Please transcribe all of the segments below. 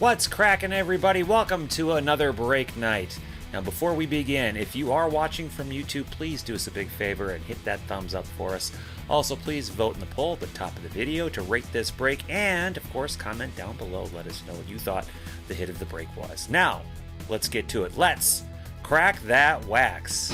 What's cracking, everybody? Welcome to another break night. Now, before we begin, if you are watching from YouTube, please do us a big favor and hit that thumbs up for us. Also, please vote in the poll at the top of the video to rate this break, and of course, comment down below. Let us know what you thought the hit of the break was. Now, let's get to it. Let's crack that wax.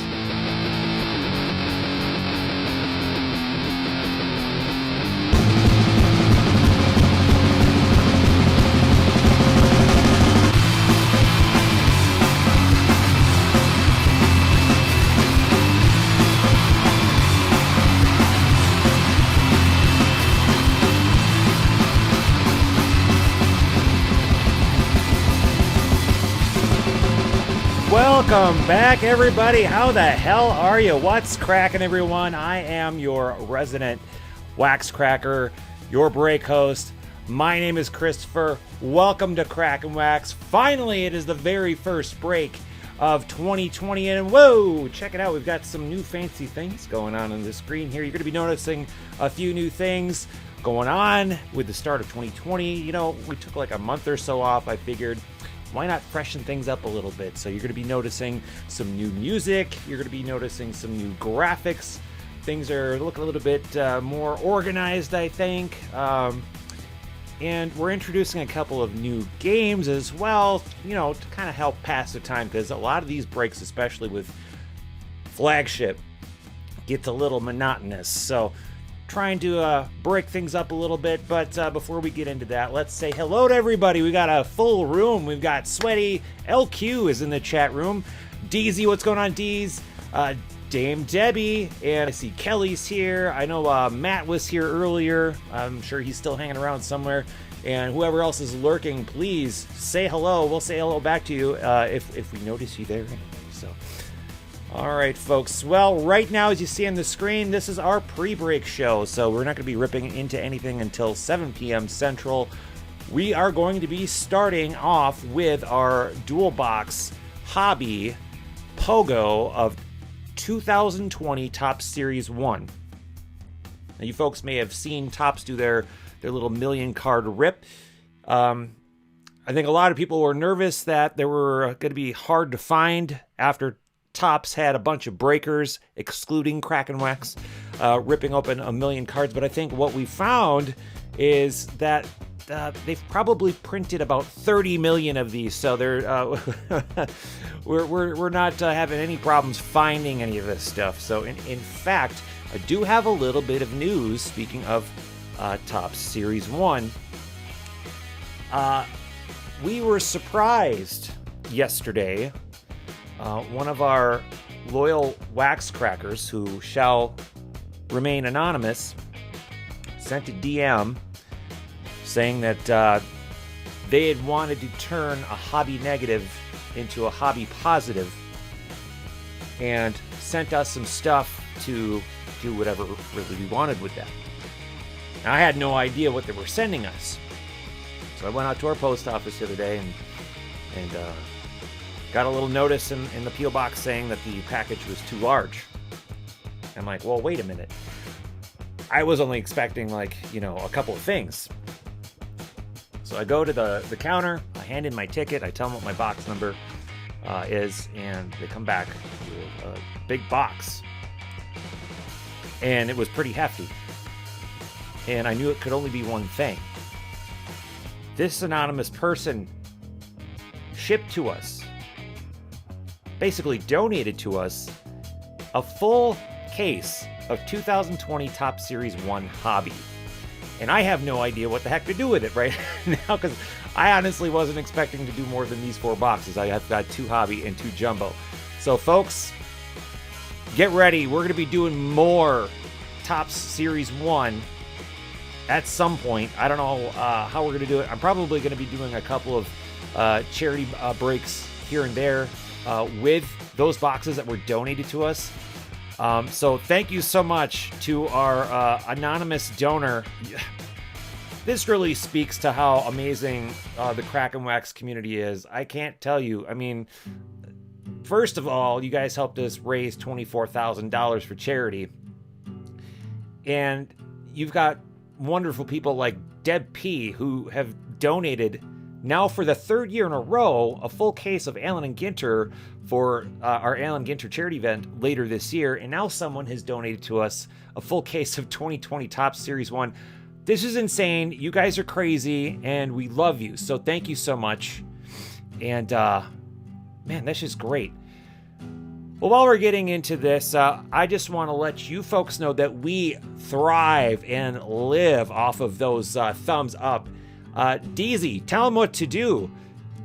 Welcome back, everybody. How the hell are you? What's cracking, everyone? I am your resident wax cracker, your break host. My name is Christopher. Welcome to Crackin' Wax. Finally, it is the very first break of 2020, and whoa, check it out. We've got some new fancy things going on the screen here. You're going to be noticing a few new things going on with the start of 2020. You know, we took like a month or so off. I figured, why not freshen things up a little bit? So you're going to be noticing some new music. You're going to be noticing some new graphics. Things are looking a little bit more organized, I think. And we're introducing a couple of new games as well, you know, to kind of help pass the time, because a lot of these breaks, especially with flagship, gets a little monotonous. So trying to break things up a little bit, but before we get into that, let's say hello to everybody. We got a full room. We've got Sweaty LQ is in the chat room. Deezy, what's going on, Deez? Dame Debbie, and I see Kelly's here. I know Matt was here earlier. I'm sure he's still hanging around somewhere. And whoever else is lurking, please say hello. We'll say hello back to you if we notice you there anyway. So, all right, folks. Well, right now, as you see on the screen, this is our pre-break show, so we're not going to be ripping into anything until 7 p.m. Central. We are going to be starting off with our dual box hobby POGO of 2020 Topps Series 1. Now, you folks may have seen Topps do their little million card rip. I think a lot of people were nervous that they were going to be hard to find after Topps had a bunch of breakers, excluding Crackin' Wax, ripping open a million cards. But I think what we found is that they've probably printed about 30 million of these. So they're we're not having any problems finding any of this stuff. So in fact, I do have a little bit of news. Speaking of Topps Series 1, we were surprised yesterday. One of our loyal wax crackers, who shall remain anonymous, sent a DM saying that they had wanted to turn a hobby negative into a hobby positive, and sent us some stuff to do whatever really we wanted with that. Now, I had no idea what they were sending us, so I went out to our post office the other day and got a little notice in the P.O. box saying that the package was too large. I'm like, well, wait a minute. I was only expecting, like, you know, a couple of things. So I go to the counter, I hand in my ticket, I tell them what my box number is, and they come back with a big box. And it was pretty hefty. And I knew it could only be one thing. This anonymous person shipped to us, basically donated to us, a full case of 2020 Topps Series 1 hobby. And I have no idea what the heck to do with it right now, because I honestly wasn't expecting to do more than these 4 boxes. I have got 2 hobby and 2 jumbo. So folks, get ready. We're going to be doing more Topps Series 1 at some point. I don't know how we're going to do it. I'm probably going to be doing a couple of charity breaks here and there with those boxes that were donated to us. So thank you so much to our anonymous donor. This really speaks to how amazing the Crackin' Wax community is. I can't tell you. I mean, first of all, you guys helped us raise $24,000 for charity. And you've got wonderful people like Deb P, who have donated Now, for the third year in a row, a full case of Allen & Ginter for our Allen & Ginter charity event later this year. And now someone has donated to us a full case of 2020 Topps Series 1. This is insane. You guys are crazy, and we love you. So thank you so much. And, man, that's just great. Well, while we're getting into this, I just want to let you folks know that we thrive and live off of those thumbs up. Deezy, tell them what to do.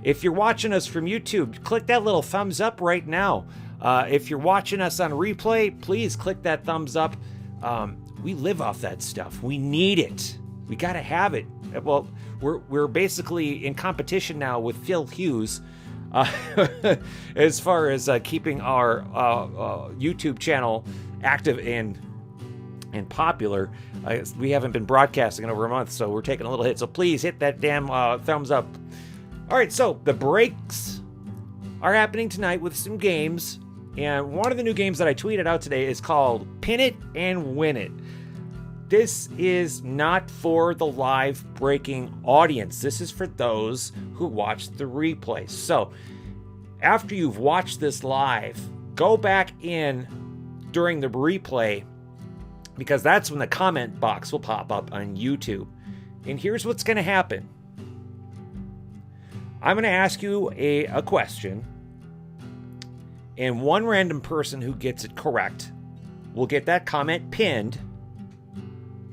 If you're watching us from YouTube, click that little thumbs up right now. If you're watching us on replay, please click that thumbs up. We live off that stuff. We need it. We got to have it. Well, we're basically in competition now with Phil Hughes as far as keeping our YouTube channel active and popular. We haven't been broadcasting in over a month, so we're taking a little hit. So please hit that damn thumbs up. All right, so the breaks are happening tonight with some games. And one of the new games that I tweeted out today is called Pin It and Win It. This is not for the live breaking audience. This is for those who watch the replay. So after you've watched this live, go back in during the replay, because that's when the comment box will pop up on YouTube. And here's what's going to happen. I'm going to ask you a question, and one random person who gets it correct will get that comment pinned,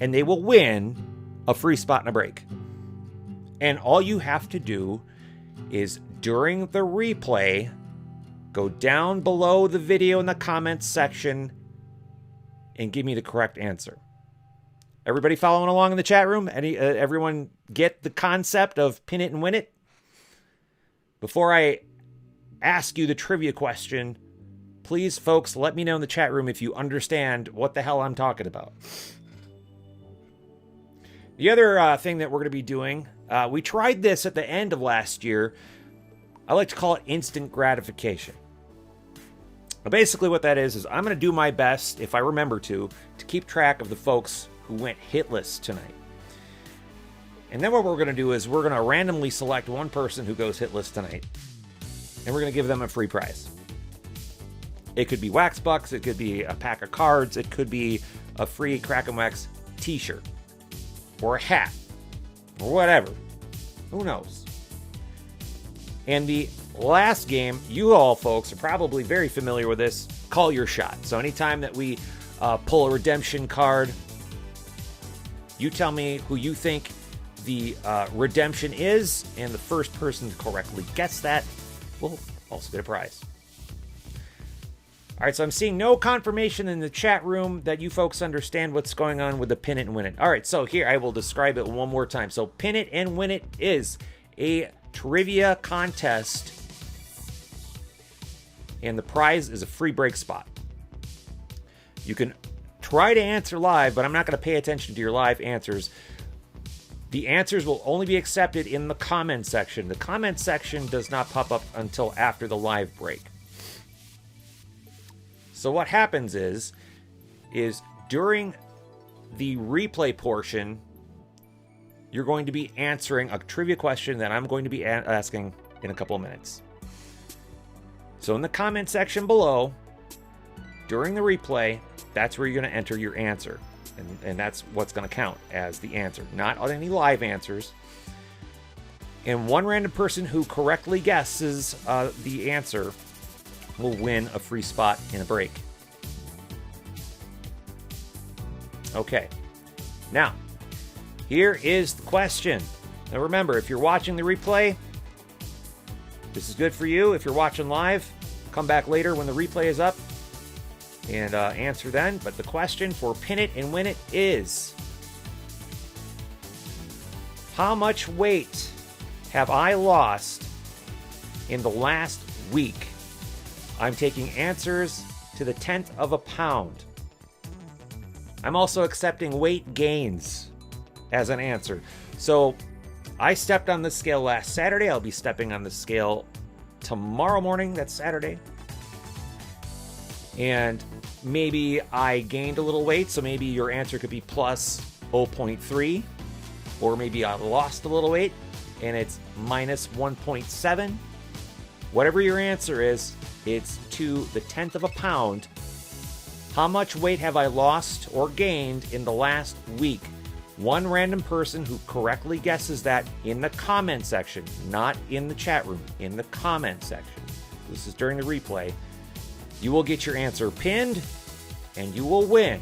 and they will win a free spot in a break. And all you have to do is, during the replay, go down below the video in the comments section and give me the correct answer. Everybody following along in the chat room? Everyone get the concept of pin it and win it? Before I ask you the trivia question, please, folks, let me know in the chat room if you understand what the hell I'm talking about. The other thing that we're going to be doing, we tried this at the end of last year. I like to call it instant gratification. Basically what that is I'm going to do my best, if I remember to keep track of the folks who went hitless tonight. And then what we're going to do is we're going to randomly select one person who goes hitless tonight, and we're going to give them a free prize. It could be Wax Bucks, it could be a pack of cards, it could be a free Crackin' Wax t-shirt, or a hat, or whatever. Who knows? And the last game, you all folks are probably very familiar with this, call your shot. So anytime that we pull a redemption card, you tell me who you think the redemption is, and the first person to correctly guess that will also get a prize. All right, so I'm seeing no confirmation in the chat room that you folks understand what's going on with the Pin It and Win It. All right, so here I will describe it one more time. So Pin It and Win It is a trivia contest, and the prize is a free break spot. You can try to answer live, but I'm not going to pay attention to your live answers. The answers will only be accepted in the comment section. The comment section does not pop up until after the live break. So what happens is during the replay portion, you're going to be answering a trivia question that I'm going to be asking in a couple of minutes. So in the comment section below, during the replay, that's where you're going to enter your answer. And that's what's going to count as the answer, not on any live answers. And one random person who correctly guesses the answer will win a free spot in a break. Okay. Now, here is the question. Now remember, if you're watching the replay, this is good for you. If you're watching live, come back later when the replay is up and answer then. But the question for Pin It and Win It is, how much weight have I lost in the last week? I'm taking answers to the 10th of a pound. I'm also accepting weight gains as an answer. So I stepped on the scale last Saturday. I'll be stepping on the scale tomorrow morning. That's Saturday. And maybe I gained a little weight. So maybe your answer could be plus 0.3. Or maybe I lost a little weight. and it's minus 1.7. Whatever your answer is, it's to the 10th of a pound. How much weight have I lost or gained in the last week? One random person who correctly guesses that in the comment section, not in the chat room, in the comment section. This is during the replay. You will get your answer pinned, and you will win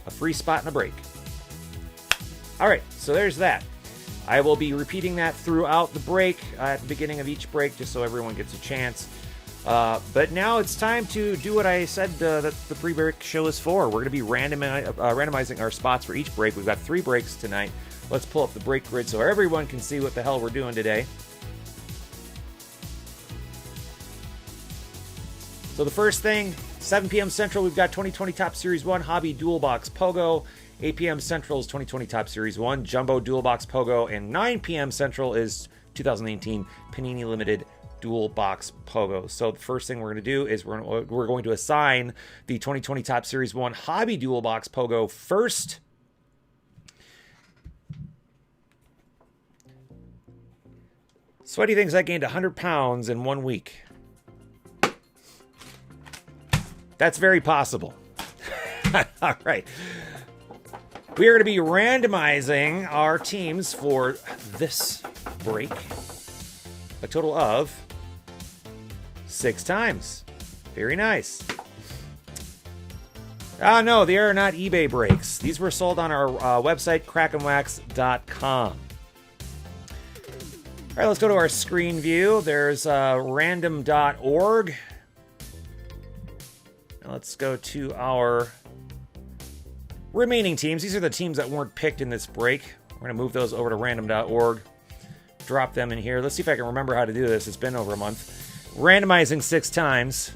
a free spot in a break. All right, so there's that. I will be repeating that throughout the break, at the beginning of each break, just so everyone gets a chance. But now it's time to do what I said that the pre-break show is for. We're going to be randomizing our spots for each break. We've got 3 breaks tonight. Let's pull up the break grid so everyone can see what the hell we're doing today. So the first thing, 7 p.m. Central, we've got 2020 Top Series 1 Hobby Dual Box POGO. 8 p.m. Central is 2020 Top Series 1 Jumbo Dual Box POGO. And 9 p.m. Central is 2018 Panini Limited Dual Box POGO. So the first thing we're going to do is we're going to assign the 2020 Top Series 1 Hobby Dual Box POGO first. Sweaty thinks I gained 100 pounds in 1 week. That's very possible. All right. We are going to be randomizing our teams for this break a total of 6 times. Very nice. Oh, no, they are not eBay breaks. These were sold on our website, crackinwax.com. All right, let's go to our screen view. There's random.org. Let's go to our remaining teams. These are the teams that weren't picked in this break. We're going to move those over to random.org. Drop them in here. Let's see if I can remember how to do this. It's been over a month. Randomizing 6 times.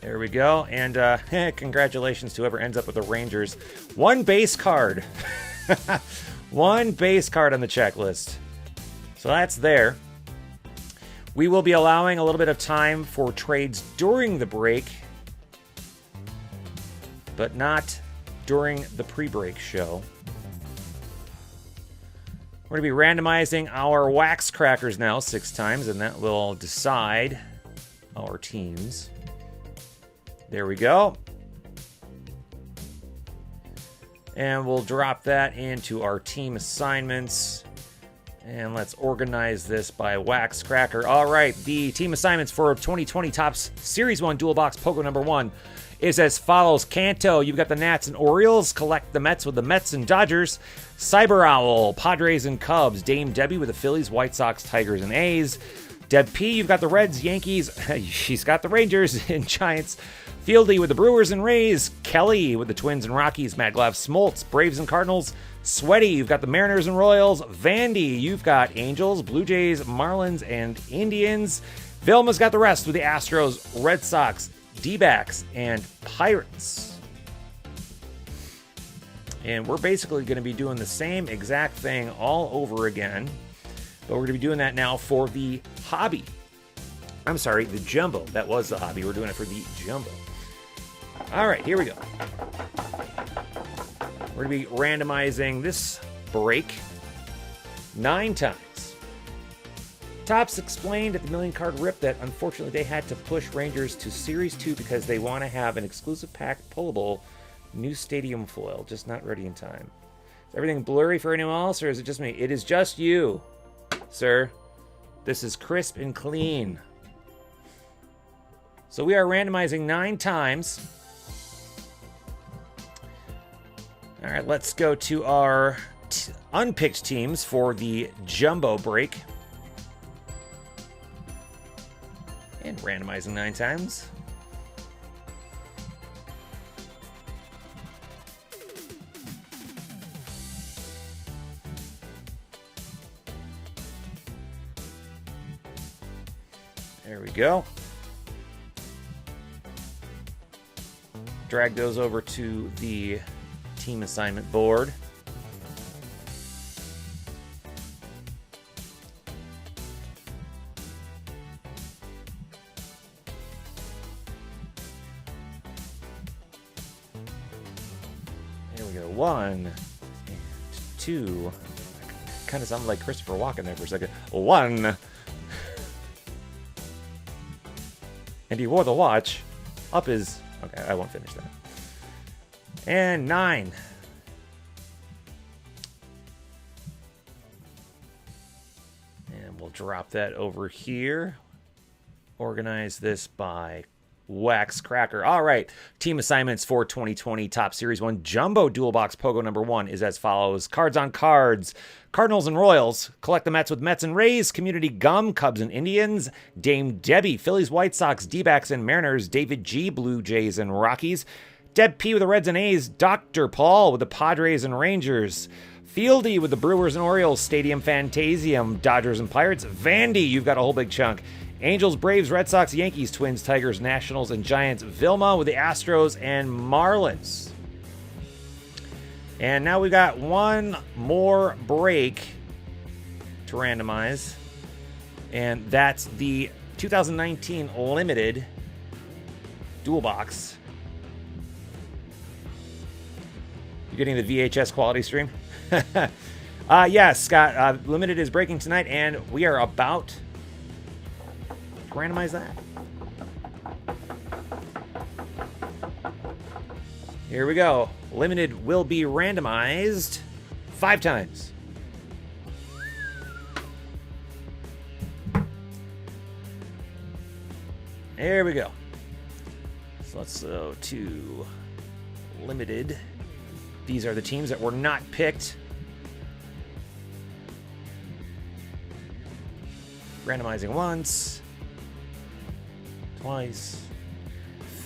There we go. And congratulations to whoever ends up with the Rangers. 1 base card. 1 base card on the checklist. So that's there. We will be allowing a little bit of time for trades during the break, but not during the pre-break show. We're going to be randomizing our wax crackers now 6 times, and that will decide our teams. There we go. And we'll drop that into our team assignments. And let's organize this by wax cracker. All right, the team assignments for 2020 Topps Series 1 Dual Box POGO number 1 is as follows. Kanto, you've got the Nats and Orioles. Collect the Mets with the Mets and Dodgers. Cyber Owl, Padres and Cubs. Dame Debbie with the Phillies, White Sox, Tigers, and A's. Deb P, you've got the Reds, Yankees. She's got the Rangers and Giants. Fieldy with the Brewers and Rays. Kelly with the Twins and Rockies. Maglav Smoltz, Braves and Cardinals. Sweaty, you've got the Mariners and Royals. Vandy, you've got Angels, Blue Jays, Marlins, and Indians. Vilma's got the rest with the Astros, Red Sox, D-backs, and Pirates. And we're basically going to be doing the same exact thing all over again. But we're going to be doing that now for the hobby. I'm sorry, the jumbo. That was the hobby. We're doing it for the jumbo. All right, here we go. We're going to be randomizing this break 9 times. Topps explained at the Million Card Rip that unfortunately they had to push Rangers to Series 2 because they want to have an exclusive pack pullable new stadium foil, just not ready in time. Is everything blurry for anyone else, or is it just me? It is just you, sir. This is crisp and clean. So we are randomizing 9 times. All right, let's go to our unpicked teams for the jumbo break. And randomizing 9 times. There we go. Drag those over to the team assignment board. we go. 1 and 2. Kind of sounded like Christopher Walken there for a second. 1. And he wore the watch up his... Okay, I won't finish that. And 9. And we'll drop that over here. Organize this by Wax Cracker. All right. Team assignments for 2020 Top Series 1 Jumbo Dual Box Pogo number 1 is as follows. Cards on Cards. Cardinals and Royals. Collect the Mets with Mets and Rays. Community Gum. Cubs and Indians. Dame Debbie. Phillies, White Sox. D-backs and Mariners. David G. Blue Jays and Rockies. Deb P. with the Reds and A's. Dr. Paul with the Padres and Rangers. Fieldy with the Brewers and Orioles. Stadium Fantasium. Dodgers and Pirates. Vandy, you've got a whole big chunk. Angels, Braves, Red Sox, Yankees, Twins, Tigers, Nationals, and Giants. Vilma with the Astros and Marlins. And now we've got one more break to randomize. And that's the 2019 Limited Dual Box. You're getting the VHS quality stream? Yes, Scott. Limited is breaking tonight, and we are about... randomize that. Here we go. Limited will be randomized 5 times. There we go. So let's go to Limited. These are the teams that were not picked. Randomizing once. Twice,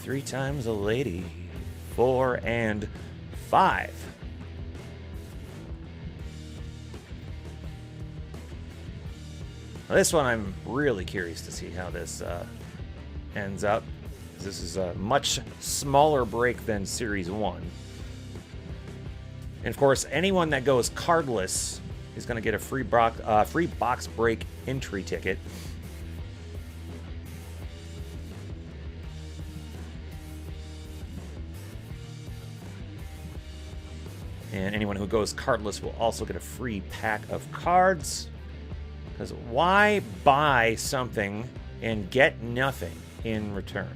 3 times a lady, 4 and 5. Now this one I'm really curious to see how this ends up. This is a much smaller break than Series 1. And of course, anyone that goes cardless is going to get a free box break entry ticket. And anyone who goes cardless will also get a free pack of cards. Because why buy something and get nothing in return?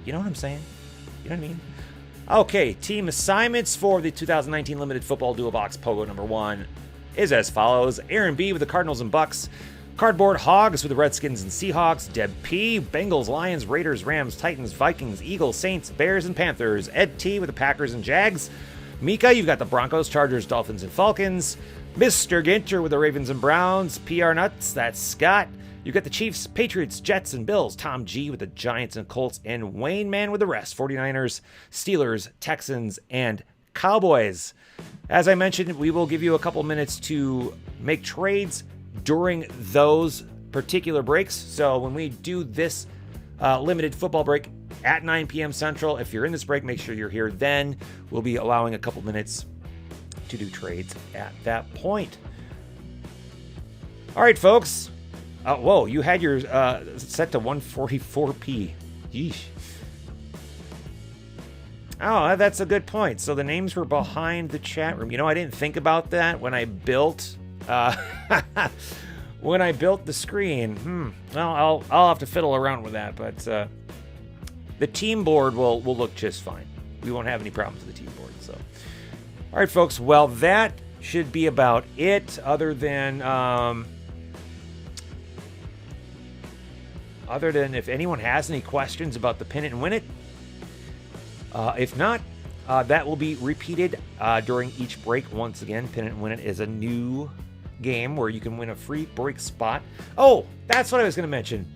You know what I'm saying? You know what I mean? Okay, team assignments for the 2019 Limited Football Dual Box Pogo number 1 is as follows. Aaron B. with the Cardinals and Bucks. Cardboard Hogs with the Redskins and Seahawks. Deb P. Bengals, Lions, Raiders, Rams, Titans, Vikings, Eagles, Saints, Bears, and Panthers. Ed T. with the Packers and Jags. Mika, you've got the Broncos, Chargers, Dolphins, and Falcons. Mr. Ginter with the Ravens and Browns. PR Nuts, that's Scott. You've got the Chiefs, Patriots, Jets, and Bills. Tom G. with the Giants and Colts. And Wayne Man with the rest. 49ers, Steelers, Texans, and Cowboys. As I mentioned, we will give you a couple minutes to make trades during those particular breaks. So when we do this limited football break at 9 p.m. Central, if you're in this break, make sure you're here then. We'll be allowing a couple minutes to do trades at that point. All right, folks. Whoa, you had your set to 144p. Yeesh. Oh, that's a good point. So the names were behind the chat room. You know, I didn't think about that when I built when I built the screen. Well, I'll have to fiddle around with that, but the team board will look just fine. We won't have any problems with the team board. So, all right, folks. Well, that should be about it. Other than if anyone has any questions about the Pin It and Win It. If not, that will be repeated during each break. Once again, Pin It and Win It is a new game where you can win a free break spot. Oh, that's what I was going to mention.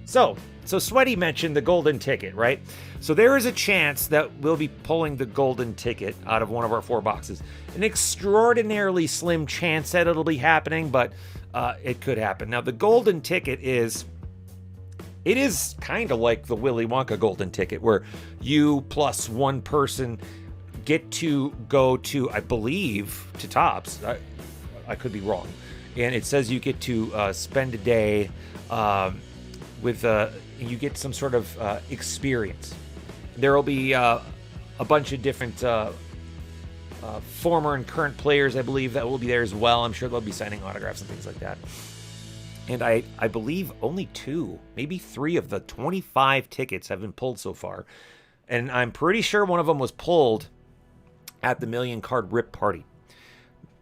So Sweaty mentioned the golden ticket, right? So there is a chance that we'll be pulling the golden ticket out of one of our 4 boxes. An extraordinarily slim chance that it'll be happening, but it could happen. Now, the golden ticket is kind of like the Willy Wonka golden ticket, where you plus one person get to go to, I believe, to Tops. I could be wrong. And it says you get to spend a day with, you get some sort of experience. There will be a a bunch of different former and current players, I believe, that will be there as well. I'm sure they'll be signing autographs and things like that. And I believe only 2, maybe 3 of the 25 tickets have been pulled so far. And I'm pretty sure one of them was pulled at the Million Card Rip Party.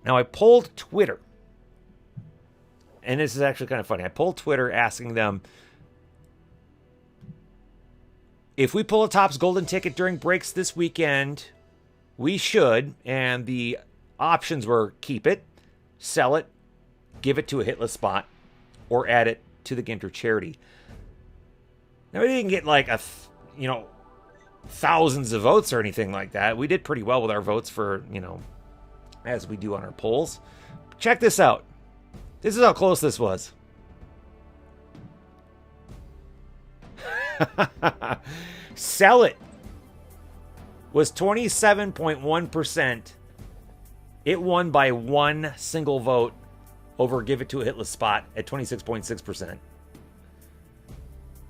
Now, I polled Twitter. And this is actually kind of funny. I polled Twitter asking them, if we pull a Topps Golden ticket during breaks this weekend, we should. And the options were keep it, sell it, give it to a hitless spot, or add it to the Ginter charity. Now, we didn't get like thousands of votes or anything like that. We did pretty well with our votes for, as we do on our polls. Check this out. This is how close this was. Sell it was 27.1%. It won by 1 single vote over give it to a hitless spot at 26.6%.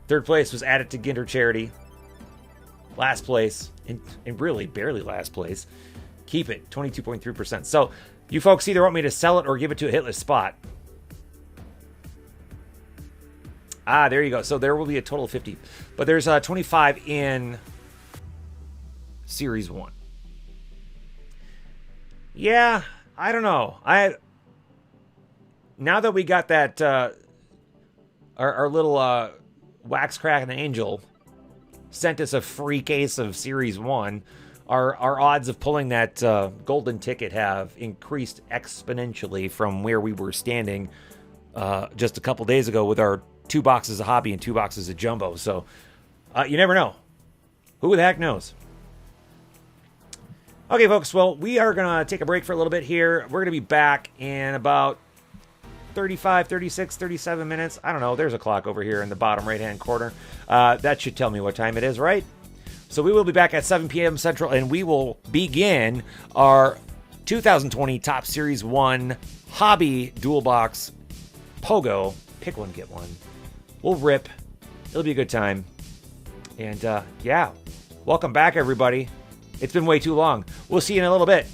Third place was add it to Ginter charity. Last place, and really barely last place, keep it, 22.3%. So you folks either want me to sell it or give it to a hitless spot. There you go. So there will be a total of 50. But there's 25 in Series 1. Yeah, I don't know. Now that we got that, our little Wax Crackin' Angel sent us a free case of Series 1, our odds of pulling that golden ticket have increased exponentially from where we were standing just a couple days ago with our 2 boxes of hobby and 2 boxes of jumbo. So you never know. Who the heck knows? Okay, folks. Well, we are going to take a break for a little bit here. We're going to be back in about 35, 36, 37 minutes. I don't know. There's a clock over here in the bottom right-hand corner. That should tell me what time it is, right? So we will be back at 7 p.m. Central, and we will begin our 2020 Topps Series 1 Hobby Dual Box POGO. Pick one, get one. We'll rip. It'll be a good time. And, yeah. Welcome back, everybody. It's been way too long. We'll see you in a little bit.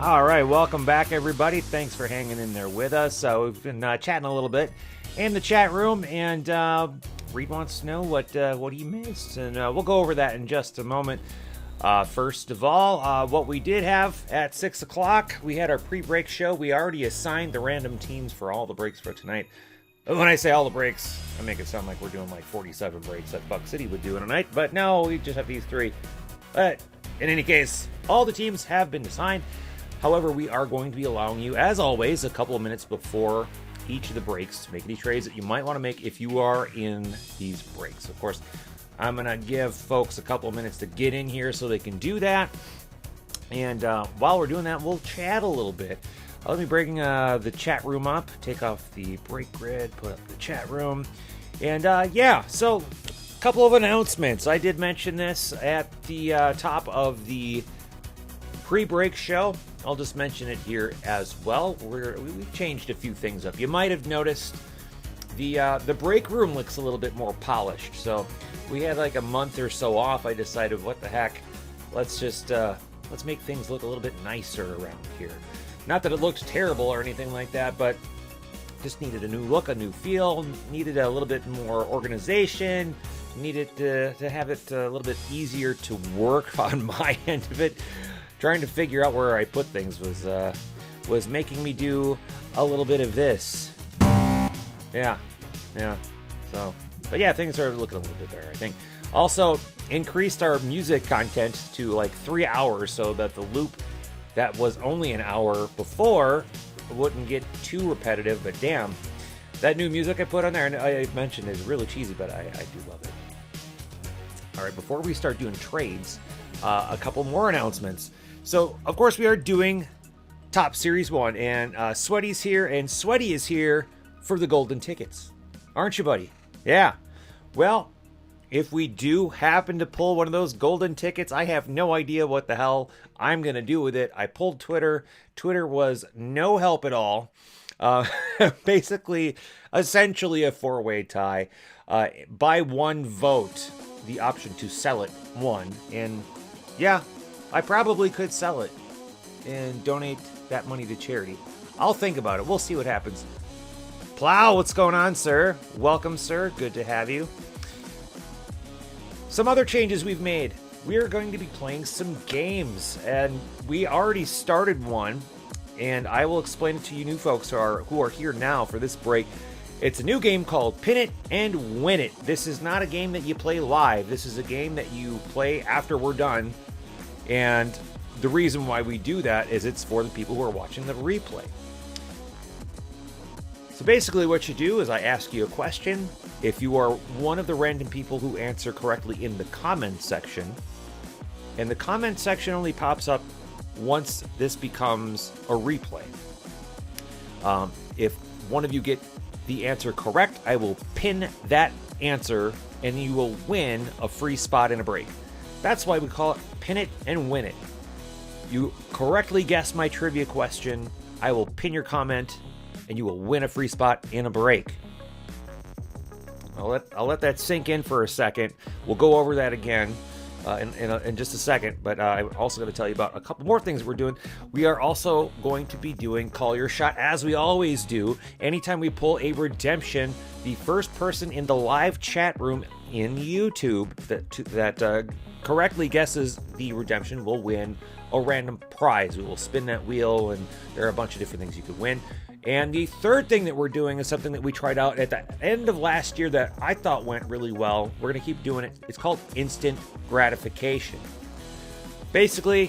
All right, welcome back, everybody. Thanks for hanging in there with us. We've been chatting a little bit in the chat room, and Reed wants to know what he missed, and we'll go over that in just a moment. First of all, what we did have at 6 o'clock, we had our pre-break show. We already assigned the random teams for all the breaks for tonight. When I say all the breaks, I make it sound like we're doing like 47 breaks that Buck City would do in a night, but no, we just have these 3. But in any case, all the teams have been assigned. However, we are going to be allowing you, as always, a couple of minutes before each of the breaks to make any trades that you might want to make if you are in these breaks. Of course, I'm going to give folks a couple of minutes to get in here so they can do that. And while we're doing that, we'll chat a little bit. Let me bring the chat room up, take off the break grid, put up the chat room. And yeah, so a couple of announcements. I did mention this at the top of the pre-break show. I'll just mention it here as well. We've changed a few things up. You might have noticed the break room looks a little bit more polished. So we had like a month or so off. I decided, what the heck, let's make things look a little bit nicer around here. Not that it looked terrible or anything like that, but just needed a new look, a new feel, needed a little bit more organization, needed to have it a little bit easier to work on my end of it. Trying to figure out where I put things was making me do a little bit of this. Yeah. So, but yeah, things are looking a little bit better, I think. Also, increased our music content to like 3 hours so that the loop that was only an hour before wouldn't get too repetitive. But damn, that new music I put on there, and I mentioned, is really cheesy, but I do love it. All right, before we start doing trades, a couple more announcements. So, of course, we are doing Top Series 1, and Sweaty's here, and Sweaty is here for the golden tickets. Aren't you, buddy? Yeah. Well, if we do happen to pull one of those golden tickets, I have no idea what the hell I'm going to do with it. I pulled Twitter. Twitter was no help at all. Basically, essentially a 4-way tie. By one vote, the option to sell it won. And yeah, I probably could sell it and donate that money to charity. I'll think about it. We'll see what happens. Plow, what's going on, sir? Welcome, sir. Good to have you. Some other changes we've made. We are going to be playing some games, and we already started one, and I will explain it to you new folks who are here now for this break. It's a new game called Pin It and Win It. This is not a game that you play live. This is a game that you play after we're done. And the reason why we do that is it's for the people who are watching the replay. So basically what you do is I ask you a question. If you are one of the random people who answer correctly in the comment section, and the comment section only pops up once this becomes a replay. If one of you get the answer correct, I will pin that answer and you will win a free spot in a break. That's why we call it Pin It and Win It. You correctly guess my trivia question, I will pin your comment, and you will win a free spot in a break. I'll let that sink in for a second. We'll go over that again in just a second, but I'm also going to tell you about a couple more things we're doing. We are also going to be doing Call Your Shot, as we always do. Anytime we pull a redemption, the first person in the live chat room in YouTube that correctly guesses the redemption will win a random prize. We will spin that wheel, and there are a bunch of different things you could win. And the third thing that we're doing is something that we tried out at the end of last year that I thought went really well. We're going to keep doing it. It's called instant gratification. Basically,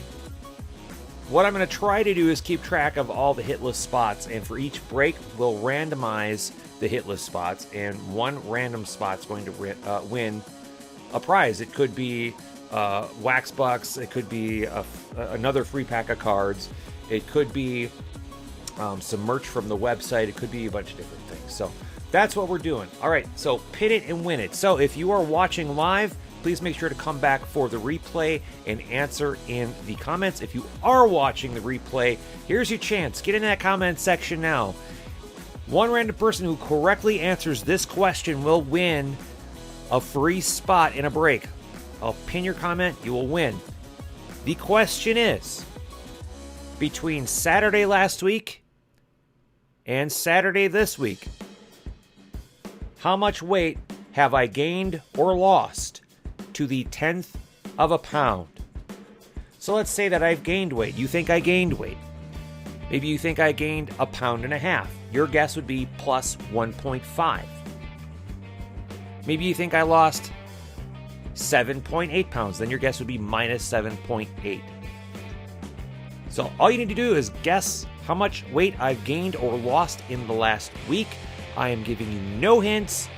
what I'm going to try to do is keep track of all the hit list spots, and for each break, we'll randomize the hit list spots, and one random spot's going to win a prize. It could be wax bucks. It could be another free pack of cards. It could be some merch from the website. It could be a bunch of different things. So that's what we're doing. All right, so pin it and win it. So if you are watching live, please make sure to come back for the replay and answer in the comments. If you are watching the replay, here's your chance. Get in that comment section now. One random person who correctly answers this question will win a free spot in a break. I'll pin your comment. You will win. The question is, between Saturday last week and Saturday this week. How much weight have I gained or lost to the 10th of a pound? So let's say that I've gained weight. You think I gained weight. Maybe you think I gained 1.5 pounds. Your guess would be plus 1.5. Maybe you think I lost 7.8 pounds. Then your guess would be minus 7.8. So all you need to do is guess how much weight I've gained or lost in the last week. I am giving you no hints.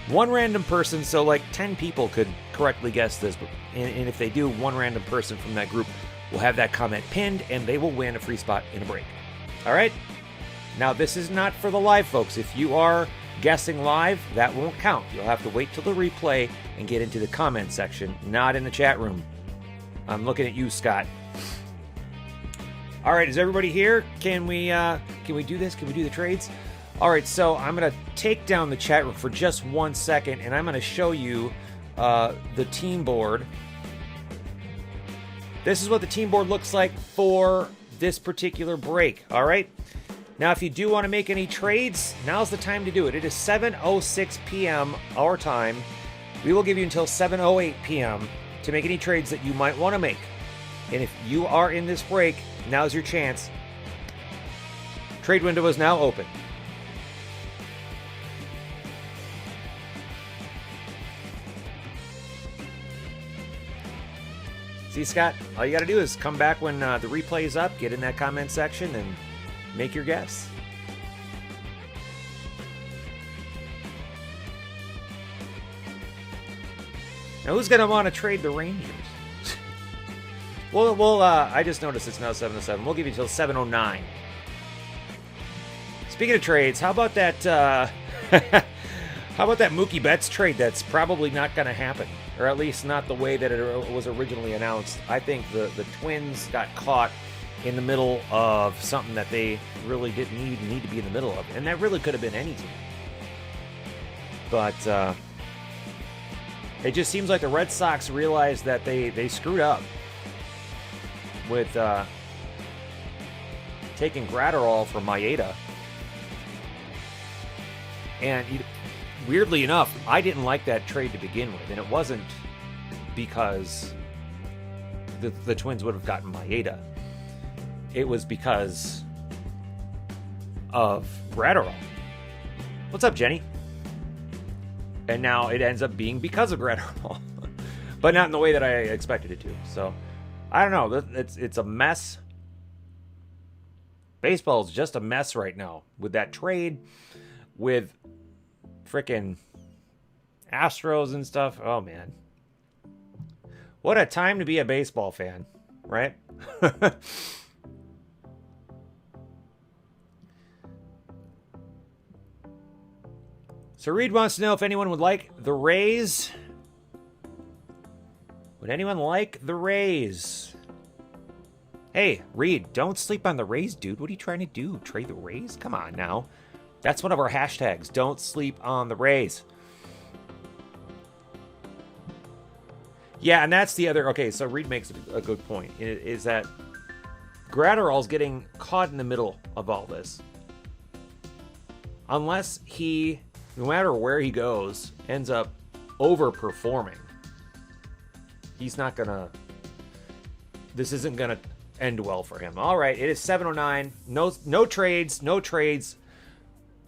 One random person, so like 10 people could correctly guess this. And if they do, one random person from that group will have that comment pinned, and they will win a free spot in a break. All right? Now, this is not for the live folks. If you are guessing live, that won't count. You'll have to wait till the replay and get into the comment section, not in the chat room. I'm looking at you, Scott. All right, is everybody here? Can we do this? Can we do the trades? All right, so I'm going to take down the chat room for just 1 second, and I'm going to show you the team board. This is what the team board looks like for this particular break, all right? Now, if you do want to make any trades, now's the time to do it. It is 7:06 p.m. our time. We will give you until 7:08 p.m. to make any trades that you might want to make. And if you are in this break, now's your chance. Trade window is now open. See, Scott, all you got to do is come back when the replay is up, get in that comment section, and make your guess. Now, who's going to want to trade the Rangers? Well, I just noticed it's now 7:07. We'll give you until 7:09. Speaking of trades, how about that? How about that Mookie Betts trade? That's probably not going to happen, or at least not the way that it was originally announced. I think the Twins got caught in the middle of something that they really didn't need to be in the middle of, and that really could have been any team. But it just seems like the Red Sox realized that they screwed up with taking Gratterall for Maeda. And weirdly enough, I didn't like that trade to begin with, and it wasn't because the Twins would have gotten Maeda. It was because of Gratterall. What's up, Jenny? And now it ends up being because of Gratterall, but not in the way that I expected it to. So I don't know. It's a mess. Baseball is just a mess right now with that trade, with frickin' Astros and stuff. Oh, man. What a time to be a baseball fan, right? So Reed wants to know if anyone would like the Rays. Would anyone like the Rays? Hey, Reed, don't sleep on the Rays, dude. What are you trying to do? Trade the Rays? Come on now. That's one of our hashtags. Don't sleep on the Rays. Yeah, and that's the other... Okay, so Reed makes a good point. Is that Gratterall's getting caught in the middle of all this. Unless he, no matter where he goes, ends up overperforming, he's not going to... This isn't going to end well for him. All right, it is 7:09. No trades. No trades.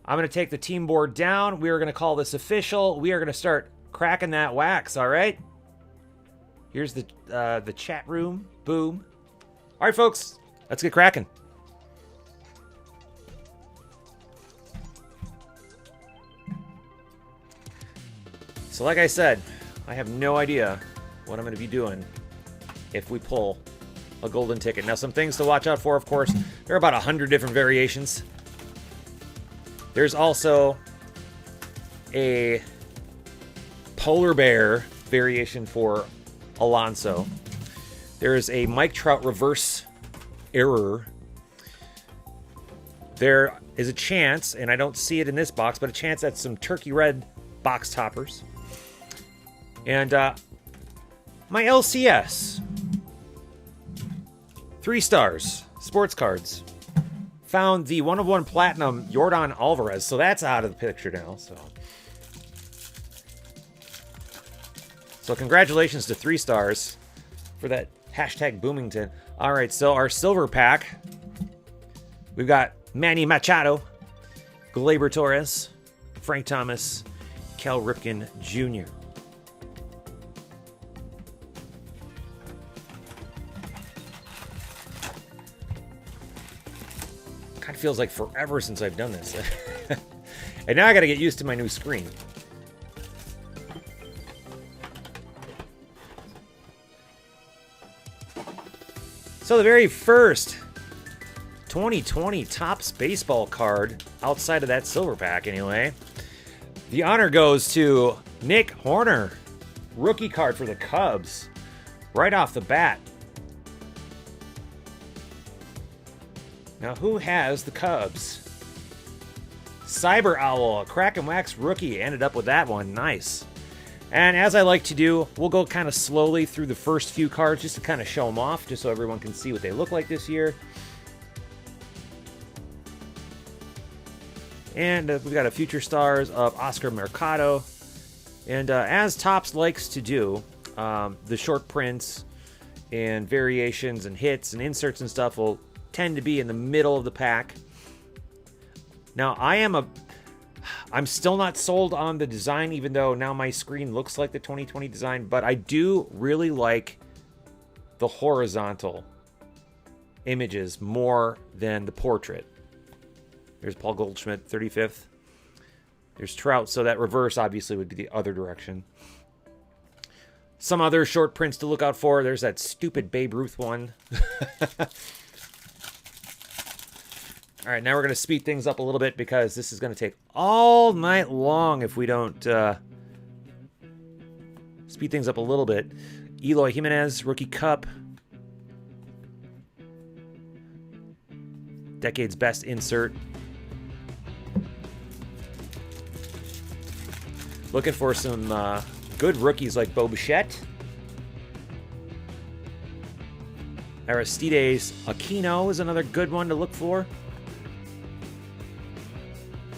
I'm going to take the team board down. We are going to call this official. We are going to start cracking that wax, all right? Here's the chat room. Boom. All right, folks, let's get cracking. So like I said, I have no idea what I'm going to be doing if we pull a golden ticket. Now, some things to watch out for, of course. There are about 100 different variations. There's also a polar bear variation for Alonso. There is a Mike Trout reverse error. There is a chance, and I don't see it in this box, but a chance at some turkey red box toppers. And my LCS. 3 stars. Sports cards. Found the 1/1 Platinum Yordan Alvarez, so that's out of the picture now. So congratulations to 3 stars for that hashtag Boomington. All right, so our silver pack, we've got Manny Machado, Gleyber Torres, Frank Thomas, Cal Ripken Jr. Kind of feels like forever since I've done this. And now I got to get used to my new screen. So the very first 2020 Topps baseball card, outside of that silver pack anyway, the honor goes to Nick Horner. Rookie card for the Cubs. Right off the bat. Now, who has the Cubs? Cyber Owl, a Crackin Wax rookie. Ended up with that one. Nice. And as I like to do, we'll go kind of slowly through the first few cards just to kind of show them off, just so everyone can see what they look like this year. And we've got a Future Stars of Oscar Mercado. And as Topps likes to do, the short prints and variations and hits and inserts and stuff will tend to be in the middle of the pack. Now, I'm still not sold on the design, even though now my screen looks like the 2020 design, but I do really like the horizontal images more than the portrait. There's Paul Goldschmidt, 35th. There's Trout, so that reverse obviously would be the other direction. Some other short prints to look out for. There's that stupid Babe Ruth one. All right, now we're going to speed things up a little bit because this is going to take all night long if we don't speed things up a little bit. Eloy Jimenez, Rookie Cup. Decade's best insert. Looking for some good rookies like Bo Bichette. Aristides Aquino is another good one to look for.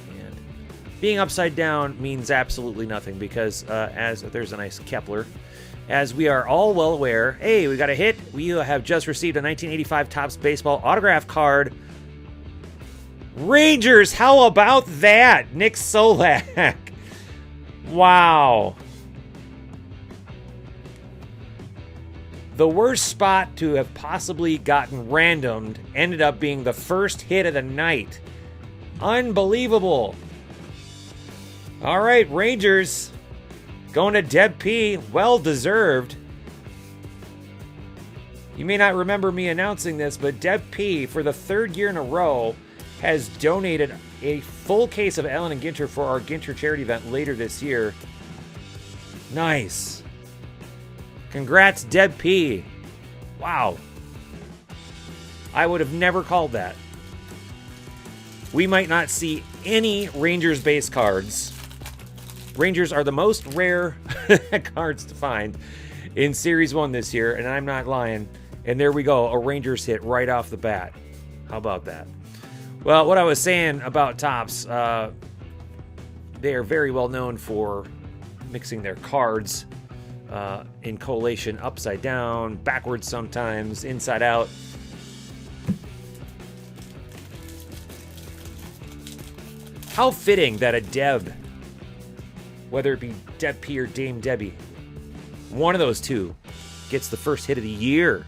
And being upside down means absolutely nothing because as there's a nice Kepler. As we are all well aware, hey, we got a hit. We have just received a 1985 Topps Baseball autograph card. Rangers, how about that? Nick Solak. Wow. The worst spot to have possibly gotten randomed ended up being the first hit of the night. Unbelievable. All right, Rangers. Going to Deb P. Well deserved. You may not remember me announcing this, but Deb P, for the third year in a row, has donated a full case of Allen & Ginter for our Ginter charity event later this year. Nice. Congrats, Deb P. Wow. I would have never called that. We might not see any Rangers base cards. Rangers are the most rare cards to find in Series 1 this year, and I'm not lying. And there we go, a Rangers hit right off the bat. How about that? Well, what I was saying about Topps, they are very well known for mixing their cards in collation upside down, backwards sometimes, inside out. How fitting that a Deb, whether it be Deb P or Dame Debbie, one of those two gets the first hit of the year.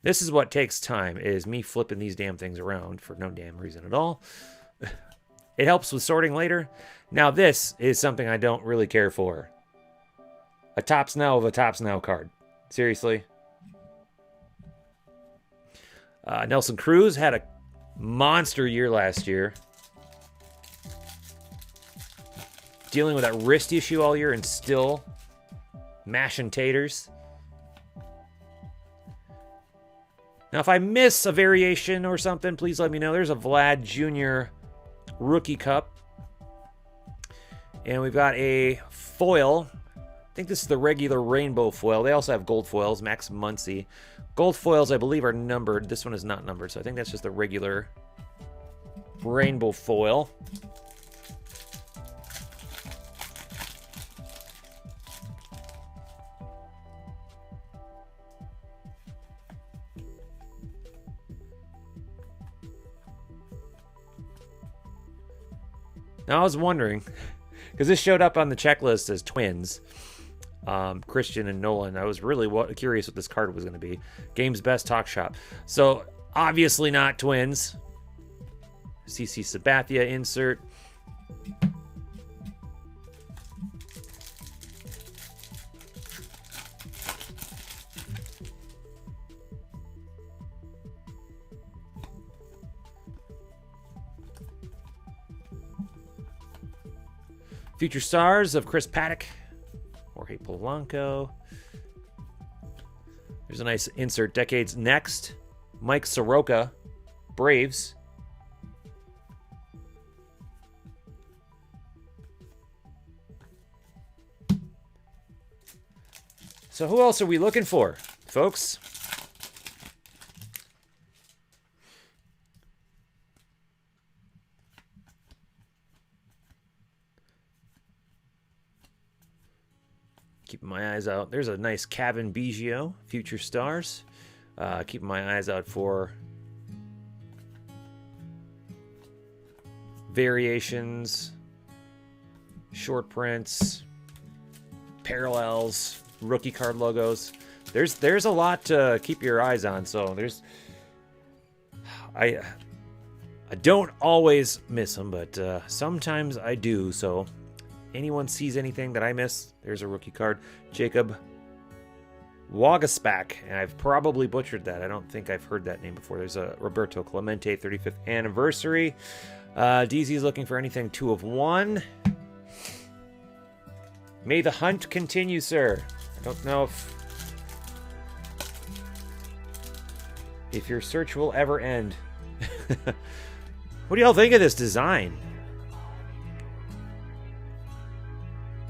This is what takes time, is me flipping these damn things around for no damn reason at all. It helps with sorting later. Now this is something I don't really care for. A Topps Now of a Topps Now card. Seriously. Nelson Cruz had a monster year last year. Dealing with that wrist issue all year and still mashing taters. Now, if I miss a variation or something, please let me know. There's a Vlad Jr. Rookie Cup. And we've got a foil think this is the regular rainbow foil. They also have gold foils, Max Muncy. Gold foils, I believe, are numbered. This one is not numbered, so I think that's just the regular rainbow foil. Now, I was wondering, because this showed up on the checklist as twins, Christian and Nolan. I was really curious what this card was going to be. Game's Best Talk Shop. So, obviously not twins. CC Sabathia insert. Future Stars of Chris Paddock. Jorge Polanco. There's a nice insert. Decades Next. Mike Soroka. Braves. So who else are we looking for, folks? Keeping my eyes out. There's a nice Kevin Biggio, Future Stars. Keeping my eyes out for variations, short prints, parallels, rookie card logos. There's a lot to keep your eyes on. So I don't always miss them, but sometimes I do. So anyone sees anything that I miss, there's a rookie card. Jacob Wagaspak, and I've probably butchered that. I don't think I've heard that name before. There's a Roberto Clemente 35th anniversary. DZ is looking for anything 2 of 1. May the hunt continue, sir. I don't know if your search will ever end. What do y'all think of this design?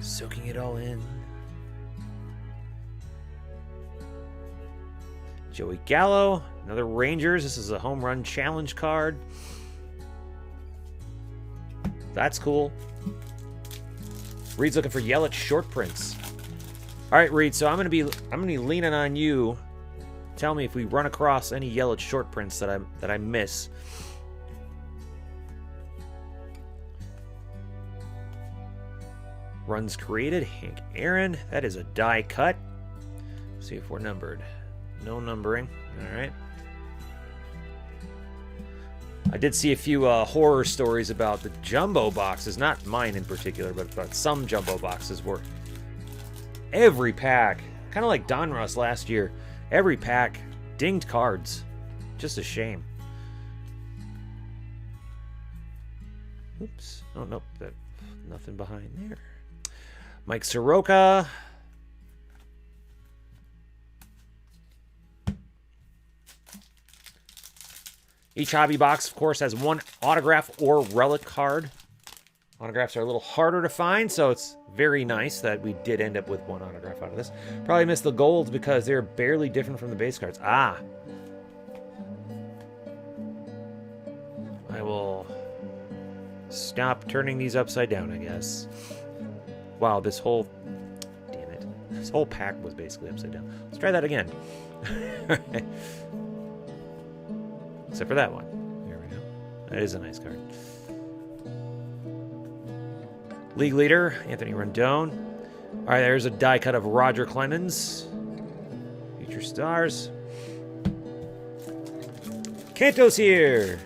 Soaking it all in. Joey Gallo, another Rangers. This is a home run challenge card. That's cool. Reed's looking for Yelich short prints. All right, Reed. So I'm gonna be leaning on you. Tell me if we run across any Yelich short prints that I miss. Runs created, Hank Aaron. That is a die cut. See if we're numbered. No numbering. All right. I did see a few horror stories about the jumbo boxes. Not mine in particular, but about some jumbo boxes where every pack, kind of like Donruss last year, every pack dinged cards. Just a shame. Oops. Oh, nope. Nothing behind there. Mike Soroka. Each hobby box, of course, has one autograph or relic card. Autographs are a little harder to find, so it's very nice that we did end up with one autograph out of this. Probably missed the golds because they're barely different from the base cards. Ah. I will stop turning these upside down, I guess. Wow, this whole... Damn it. This whole pack was basically upside down. Let's try that again. Except for that one. There we go. That is a nice card. League leader, Anthony Rendon. All right, there's a die cut of Roger Clemens. Future Stars. Canto's here.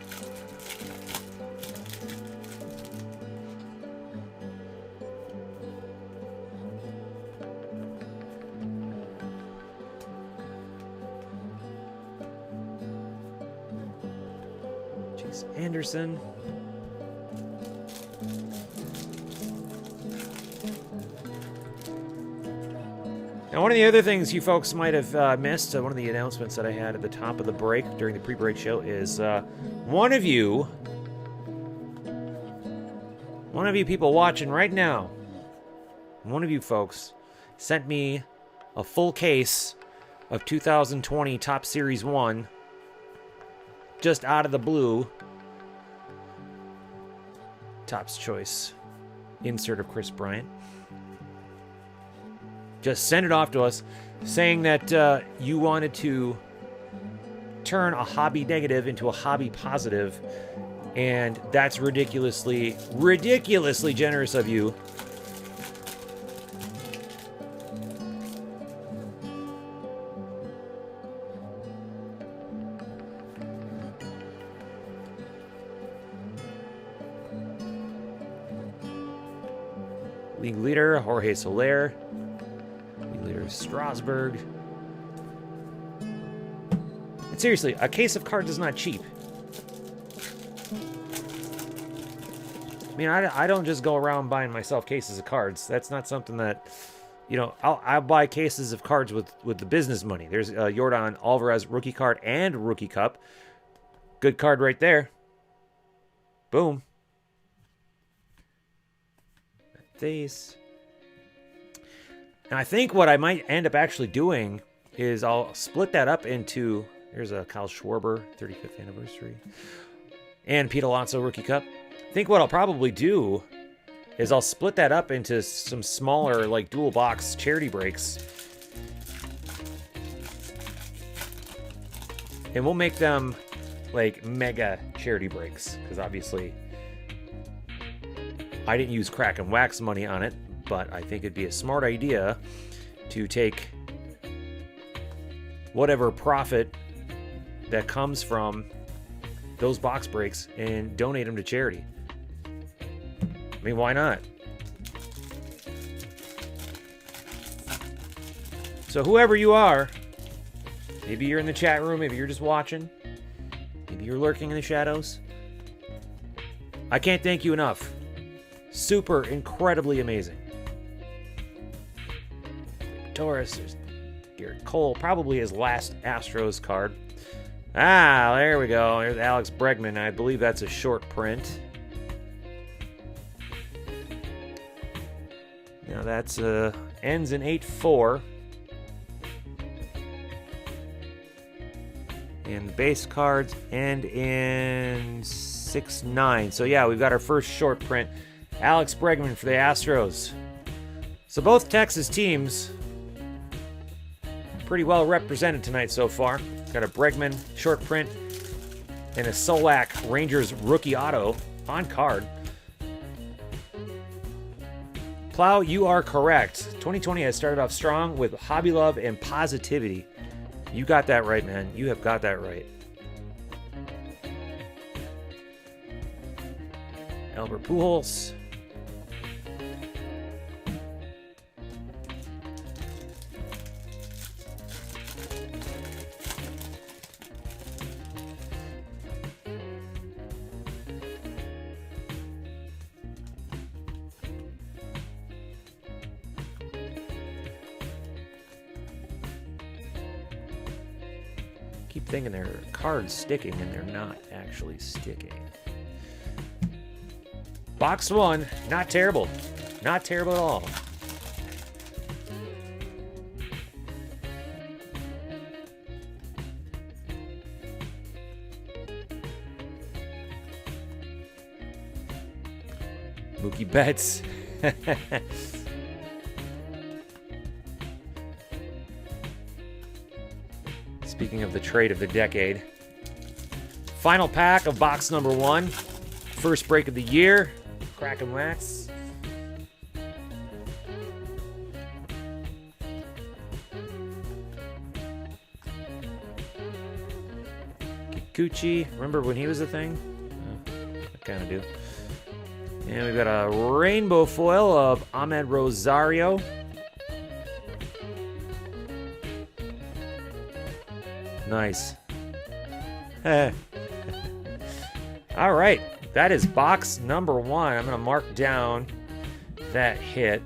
Anderson. Now, one of the other things you folks might have missed, one of the announcements that I had at the top of the break during the pre-break show is one of you people watching right now, one of you folks sent me a full case of 2020 Topps Series 1 just out of the blue. Topps Choice insert of Chris Bryant. Just send it off to us saying that you wanted to turn a hobby negative into a hobby positive, and that's ridiculously generous of you. League leader, Jorge Soler. League leader, Strasburg. And seriously, a case of cards is not cheap. I mean, I don't just go around buying myself cases of cards. That's not something that, you know, I'll buy cases of cards with the business money. There's Yordan Alvarez rookie card and rookie cup. Good card right there. Boom. These. And I think what I might end up actually doing is I'll split that up into, here's a Kyle Schwarber 35th anniversary and Pete Alonso rookie cup. I think what I'll probably do is I'll split that up into some smaller like dual box charity breaks, and we'll make them like mega charity breaks, because obviously I didn't use Crackin Wax money on it, but I think it'd be a smart idea to take whatever profit that comes from those box breaks and donate them to charity. I mean, why not? So whoever you are, maybe you're in the chat room, maybe you're just watching, maybe you're lurking in the shadows, I can't thank you enough. Super, incredibly amazing. Torres, there's Garrett Cole, probably his last Astros card. Ah, there we go. There's Alex Bregman. I believe that's a short print. Now that's ends in 8-4. And the base cards end in 6-9. So yeah, we've got our first short print. Alex Bregman for the Astros. So both Texas teams pretty well represented tonight so far. Got a Bregman short print and a Solak Rangers rookie auto on card. Plow, you are correct. 2020 has started off strong with hobby love and positivity. You got that right, man. You have got that right. Albert Pujols. Keep thinking they're cards sticking, and they're not actually sticking. Box one, not terrible. Not terrible at all. Mookie Betts. Speaking of the trade of the decade. Final pack of box number one. First break of the year. Crackin Wax. Kikuchi. Remember when he was a thing? I kind of do. And we've got a rainbow foil of Ahmed Rosario. Nice. All right. That is box number one. I'm going to mark down that hit.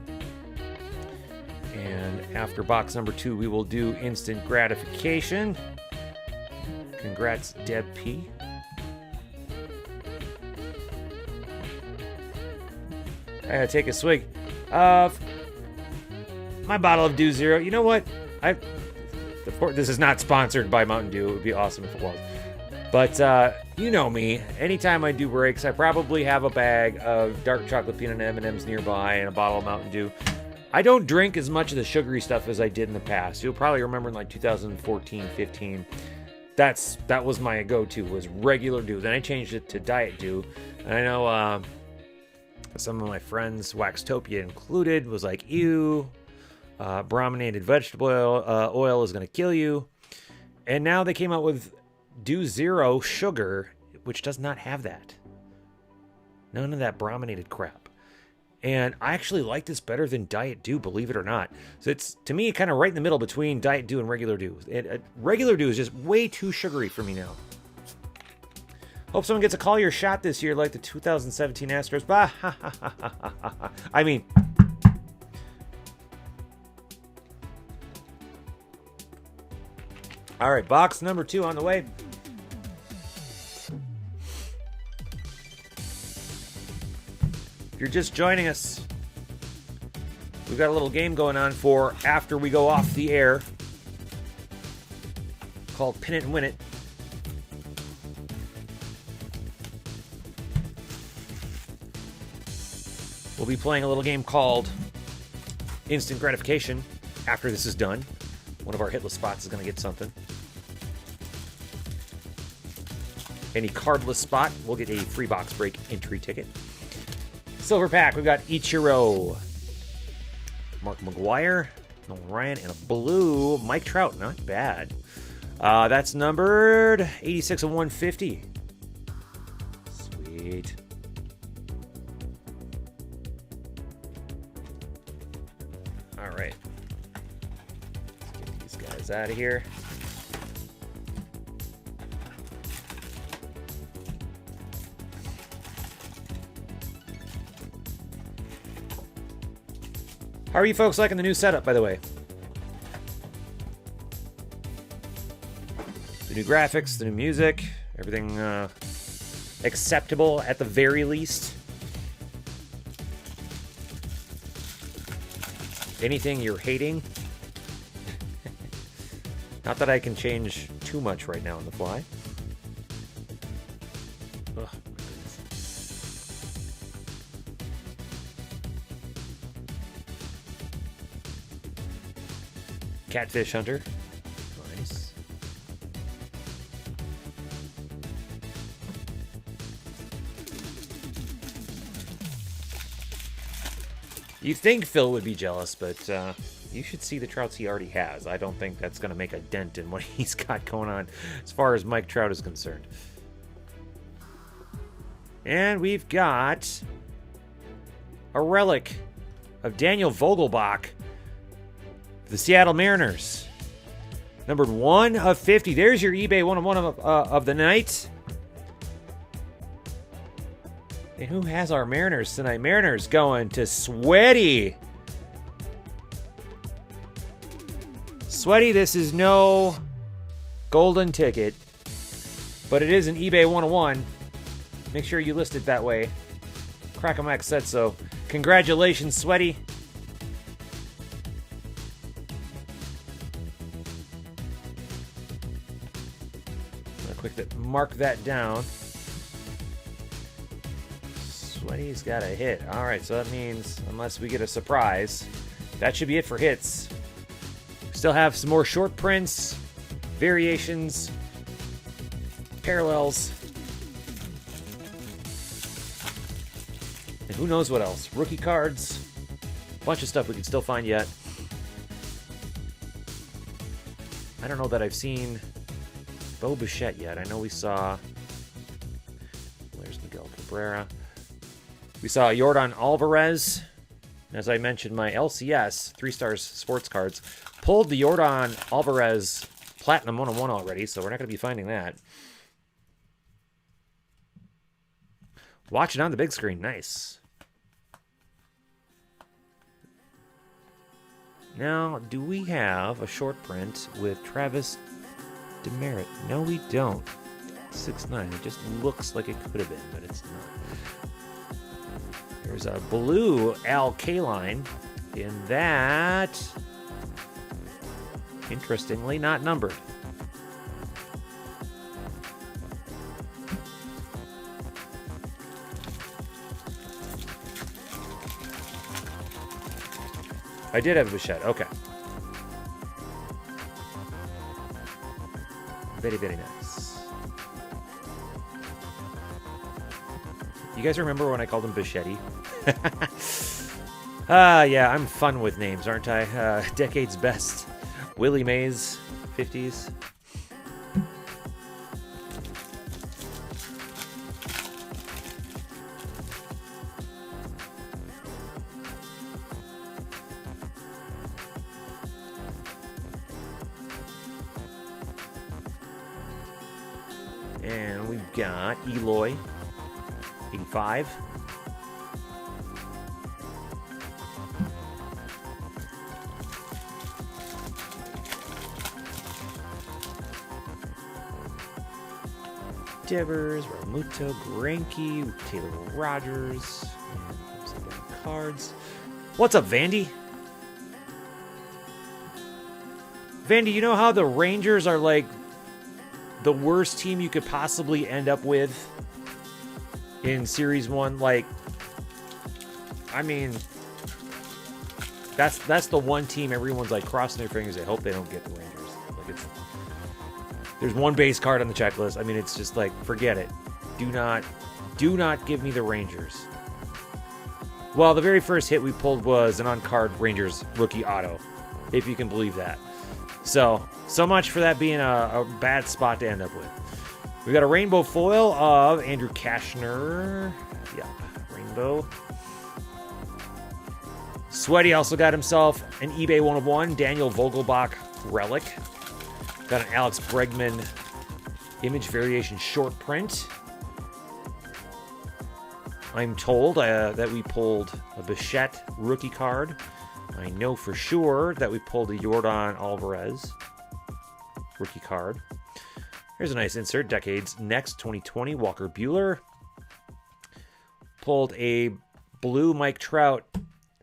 And after box number two, we will do instant gratification. Congrats, Deb P. I gotta take a swig of my bottle of Dew Zero. You know what? This is not sponsored by Mountain Dew. It would be awesome if it was. But you know me. Anytime I do breaks, I probably have a bag of dark chocolate peanut M&Ms nearby and a bottle of Mountain Dew. I don't drink as much of the sugary stuff as I did in the past. You'll probably remember in like 2014, 15. That was my go-to, was regular Dew. Then I changed it to Diet Dew. And I know some of my friends, Waxtopia included, was like, ew, brominated vegetable oil is going to kill you. And now they came out with Dew Zero Sugar, which does not have that. None of that brominated crap. And I actually like this better than Diet Dew, believe it or not. So it's, to me, kind of right in the middle between Diet Dew and regular Dew. Regular Dew is just way too sugary for me now. Hope someone gets a Collier shot this year like the 2017 Astros. Bah, ha, ha, ha, ha, ha, ha. I mean... All right, box number 2 on the way. If you're just joining us, we've got a little game going on for after we go off the air called Pin It and Win It. We'll be playing a little game called Instant Gratification after this is done. One of our hitless spots is going to get something. Any cardless spot will get a free box break entry ticket. Silver pack, we've got Ichiro, Mark McGuire, Nolan Ryan, and a blue Mike Trout. Not bad. That's numbered 86 of 150. Sweet. All right. Let's get these guys out of here. How are you folks liking the new setup, by the way? The new graphics, the new music, everything acceptable at the very least? Anything you're hating? Not that I can change too much right now on the fly. Ugh. Catfish Hunter. Nice. You'd think Phil would be jealous, but you should see the Trouts he already has. I don't think that's going to make a dent in what he's got going on as far as Mike Trout is concerned. And we've got a relic of Daniel Vogelbach, the Seattle Mariners. Numbered 1 of 50. There's your eBay 1-of-1 of the night. And who has our Mariners tonight? Mariners going to Sweaty. Sweaty, this is no golden ticket, but it is an eBay 1-of-1. Make sure you list it that way. Crackin said so. Congratulations, Sweaty. Mark that down. Sweaty's got a hit. All right, so that means unless we get a surprise, that should be it for hits. Still have some more short prints, variations, parallels, and who knows what else. Rookie cards, a bunch of stuff we can still find yet. I don't know that I've seen Bo Bichette yet. I know we saw... There's Miguel Cabrera. We saw Yordan Alvarez. As I mentioned, my LCS, 3 Stars Sports Cards, pulled the Yordan Alvarez Platinum 1-of-1 already, so we're not going to be finding that. Watch it on the big screen. Nice. Now, do we have a short print with Travis Demerit? No, we don't. 6'9". It just looks like it could have been, but it's not. There's a blue Al Kaline in that, interestingly, not numbered. I did have a Bichette. Okay. Very, very nice. You guys remember when I called him Bichetti? Yeah, I'm fun with names, aren't I? Decade's best. Willie Mays, 50s. And we've got Eloy, 85. Devers, Ramuto, Greinke, Taylor Rogers, and cards. What's up, Vandy? Vandy, you know how the Rangers are like the worst team you could possibly end up with in Series 1? Like, I mean, that's the one team everyone's like crossing their fingers. They hope they don't get the Rangers. Like, there's one base card on the checklist. I mean, it's just like, forget it. Do not give me the Rangers. Well, the very first hit we pulled was an on-card Rangers rookie auto, if you can believe that. So much for that being a bad spot to end up with. We got a rainbow foil of Andrew Kashner. Yeah, rainbow. Sweaty also got himself an eBay 1 of 1 Daniel Vogelbach relic. Got an Alex Bregman image variation short print. I'm told that we pulled a Bichette rookie card. I know for sure that we pulled a Yordan Alvarez rookie card. Here's a nice insert. Decades Next 2020 Walker Buehler. Pulled a blue Mike Trout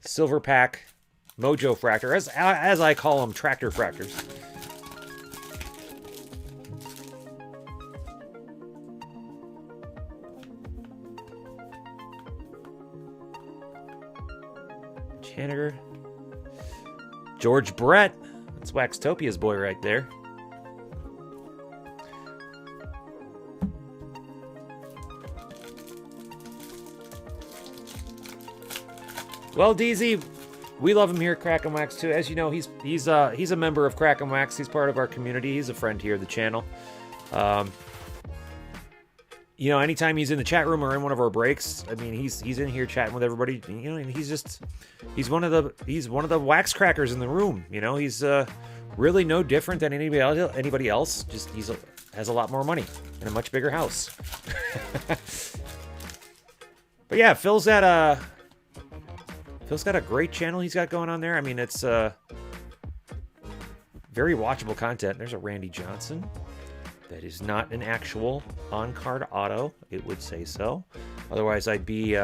silver pack Mojo Fractor, as I call them, tractor fractors. Janitor. George Brett. That's Waxtopia's boy right there. Well, DZ, we love him here at Crackin' Wax too. As you know, he's a member of Crackin' Wax. He's part of our community. He's a friend here at the channel. You know, anytime he's in the chat room or in one of our breaks, I mean, he's in here chatting with everybody. You know, and he's one of the wax crackers in the room. You know, he's really no different than anybody else. Just has a lot more money and a much bigger house. But yeah, Phil's got a great channel he's got going on there. I mean, it's very watchable content. There's a Randy Johnson. That is not an actual on-card auto. It would say so. Otherwise, I'd be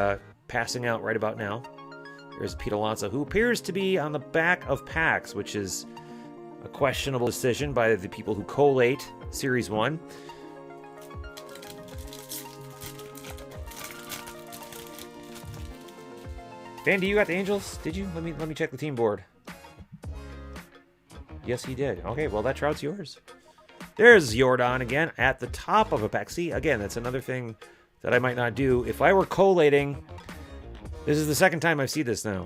passing out right about now. There's Pete Alonso, who appears to be on the back of packs, which is a questionable decision by the people who collate Series 1. Vandy, you got the Angels? Did you? Let me check the team board. Yes, he did. Okay, well, that Trout's yours. There's Yordan again at the top of a pack. See, again, that's another thing that I might not do. If I were collating, this is the second time I've seen this now.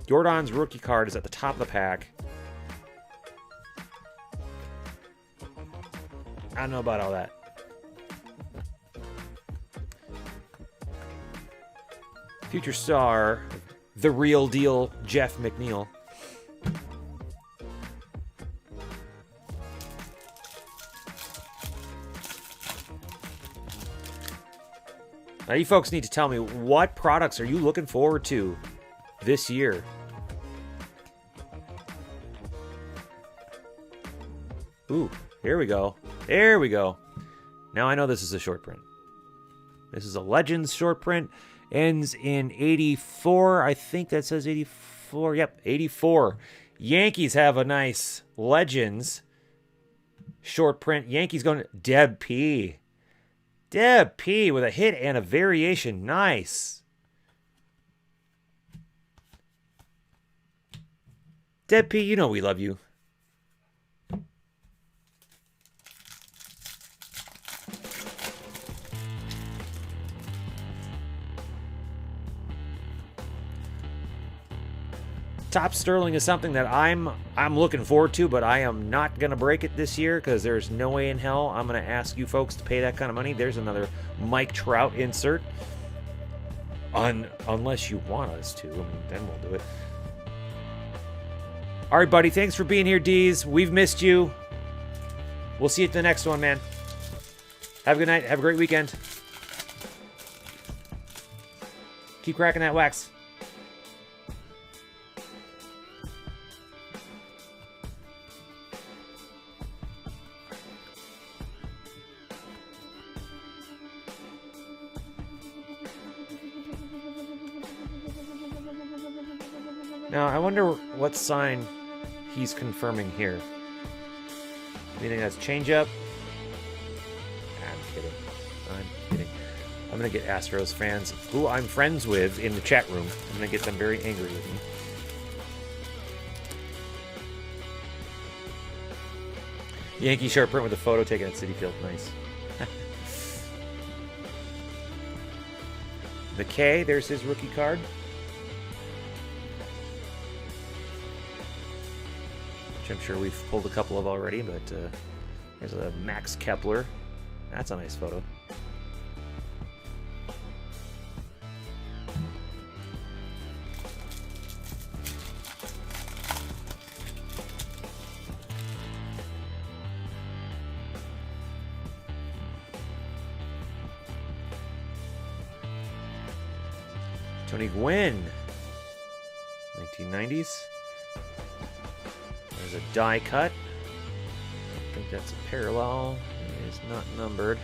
Yordan's rookie card is at the top of the pack. I don't know about all that. Future star, the real deal, Jeff McNeil. Now, you folks need to tell me, what products are you looking forward to this year? Ooh, here we go. There we go. Now I know this is a short print. This is a Legends short print. Ends in 84. I think that says 84. 84. Yep, 84. Yankees have a nice Legends short print. Yankees going to Deb P. Deb P with a hit and a variation. Nice. Deb P, you know we love you. Top Sterling is something that I'm looking forward to, but I am not going to break it this year because there's no way in hell I'm going to ask you folks to pay that kind of money. There's another Mike Trout insert. Unless you want us to. I mean, then we'll do it. All right, buddy. Thanks for being here, Deez. We've missed you. We'll see you at the next one, man. Have a good night. Have a great weekend. Keep cracking that wax. Now, I wonder what sign he's confirming here. Do you think that's changeup? I'm kidding. I'm kidding. I'm going to get Astros fans, who I'm friends with, in the chat room. I'm going to get them very angry with me. Yankee short print with a photo taken at Citi Field. Nice. The K, there's his rookie card. I'm sure we've pulled a couple of already, but there's a Max Kepler. That's a nice photo. Tony Gwynn, 1990s. There's a die cut. I think that's a parallel. It is not numbered.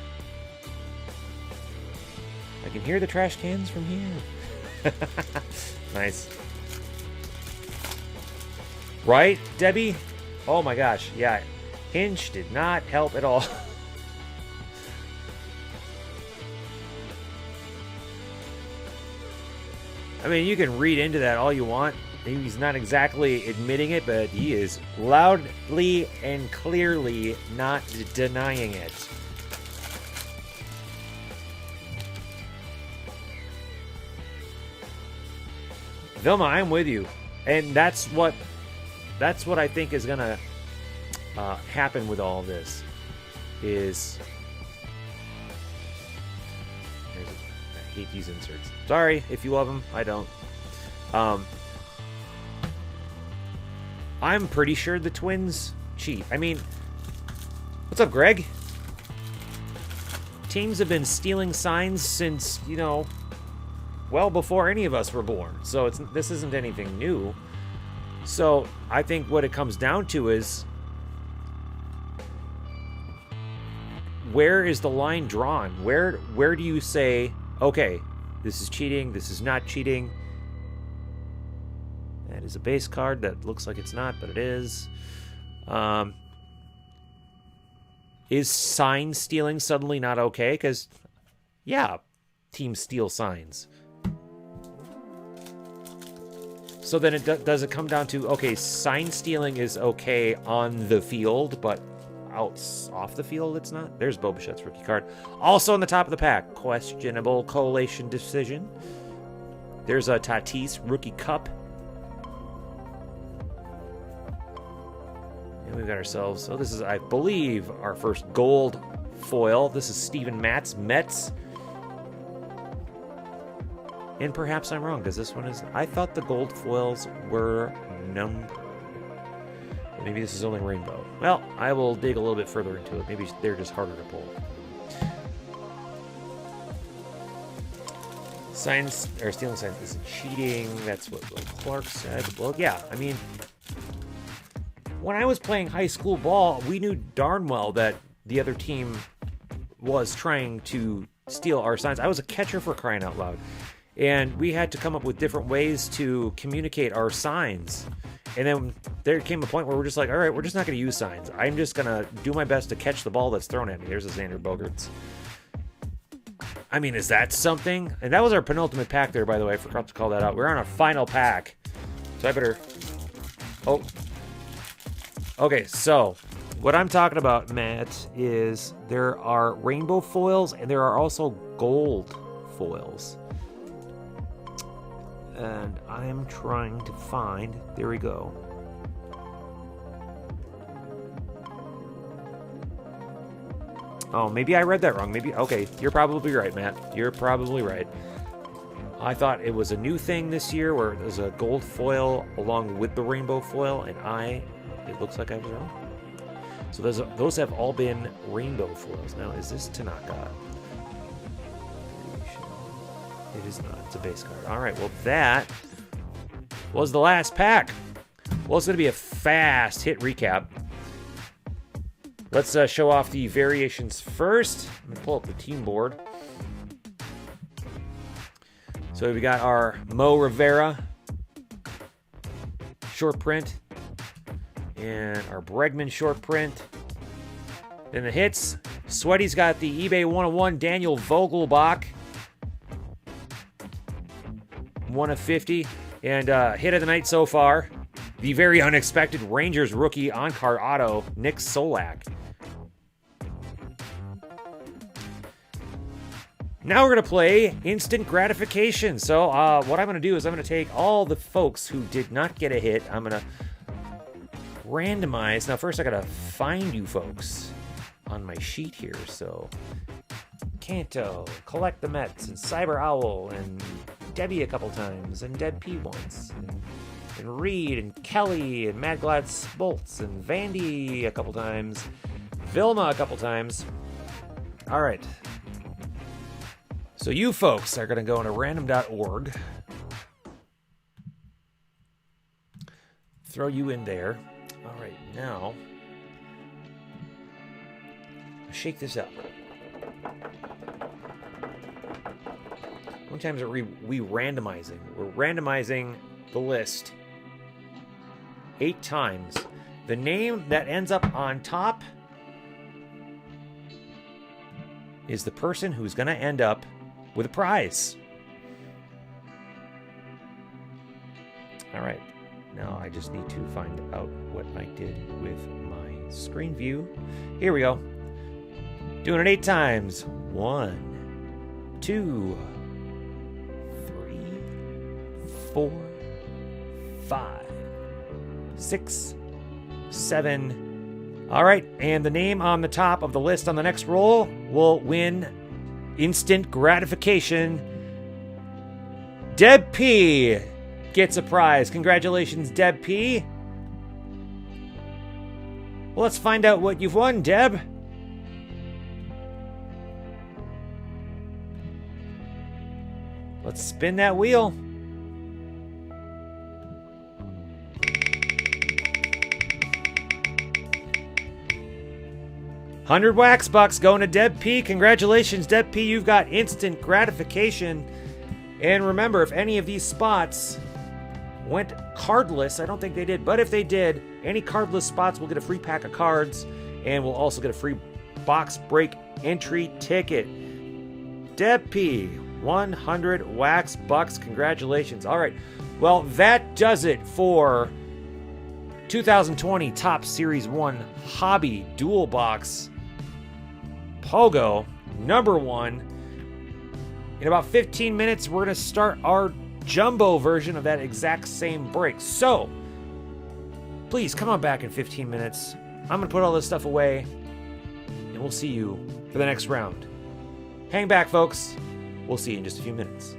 I can hear the trash cans from here. Nice. Right, Debbie? Oh my gosh, yeah. Hinch did not help at all. I mean, you can read into that all you want. He's not exactly admitting it, but he is loudly and clearly not denying it. Vilma, I'm with you. And that's what I think is going to happen with all of this. I hate these inserts. Sorry if you love them. I don't. I'm pretty sure the Twins cheat. I mean, what's up, Greg? Teams have been stealing signs since, well before any of us were born. So this isn't anything new. So I think what it comes down to is, where is the line drawn? Where do you say, okay, this is cheating, this is not cheating? That is a base card that looks like it's not, but it is. Is sign stealing suddenly not okay? Because, yeah, teams steal signs. So then does it come down to, okay, sign stealing is okay on the field, but off the field it's not? There's Bobichet's rookie card. Also on the top of the pack, questionable collation decision. There's a Tatis rookie cup. And we've got ourselves, this is, I believe, our first gold foil. This is Steven Matz, Mets. And perhaps I'm wrong, because this one is, I thought the gold foils were numbered. Maybe this is only rainbow. Well, I will dig a little bit further into it. Maybe they're just harder to pull. Signs, or stealing signs isn't cheating. That's what Will Clark said. Well, yeah, I mean, when I was playing high school ball, we knew darn well that the other team was trying to steal our signs. I was a catcher, for crying out loud. And we had to come up with different ways to communicate our signs. And then there came a point where we're just like, all right, we're just not going to use signs. I'm just going to do my best to catch the ball that's thrown at me. There's a Xander Bogaerts. I mean, is that something? And that was our penultimate pack there, by the way. I forgot to call that out. We're on our final pack. So I better... Oh. Okay, so what I'm talking about, Matt, is there are rainbow foils and there are also gold foils. And I'm trying to find... There we go. Oh, maybe I read that wrong. Maybe... Okay, you're probably right, Matt. You're probably right. I thought it was a new thing this year where there's a gold foil along with the rainbow foil, and it looks like I was wrong. So those have all been rainbow foils. Now, is this Tanaka? It is not. It's a base card. All right, well, that was the last pack. Well, it's going to be a fast hit recap. Let's show off the variations first. I'm going to pull up the team board. So we got our Mo Rivera short print and our Bregman short print. Then the hits. Sweaty's got the eBay 101 Daniel Vogelbach. 1 of 50. And hit of the night so far, the very unexpected Rangers rookie on-card auto, Nick Solak. Now we're going to play instant gratification. So what I'm going to do is I'm going to take all the folks who did not get a hit. I'm going to randomize. Now first I got to find you folks on my sheet here. So Canto, Collect the Mets, and Cyber Owl, and Debbie a couple times, and Deb P once, and Reed, and Kelly, and Mad Glad Spoltz, and Vandy a couple times, Vilma a couple times. All right. So you folks are going to go into random.org. Throw you in there. All right, now shake this up. How many times are we randomizing? We're randomizing the list 8 times. The name that ends up on top is the person who's going to end up with a prize. All right. Now I just need to find out what I did with my screen view. Here we go. Doing it 8 times. 1, 2, 3, 4, 5, 6, 7. All right. And the name on the top of the list on the next roll will win instant gratification. Deb P gets a prize. Congratulations, Deb P. Well, let's find out what you've won, Deb. Let's spin that wheel. $100 wax bucks going to Deb P. Congratulations, Deb P. You've got instant gratification. And remember, if any of these spots went cardless, I don't think they did, but if they did, any cardless spots will get a free pack of cards, and we'll also get a free box break entry ticket. Deb P, 100 wax bucks. Congratulations. All right. Well, that does it for 2020 Top Series 1 Hobby Dual Box POGO number 1. In about 15 minutes, we're going to start our jumbo version of that exact same break. So, please come on back in 15 minutes. I'm going to put all this stuff away, and we'll see you for the next round. Hang back, folks. We'll see you in just a few minutes.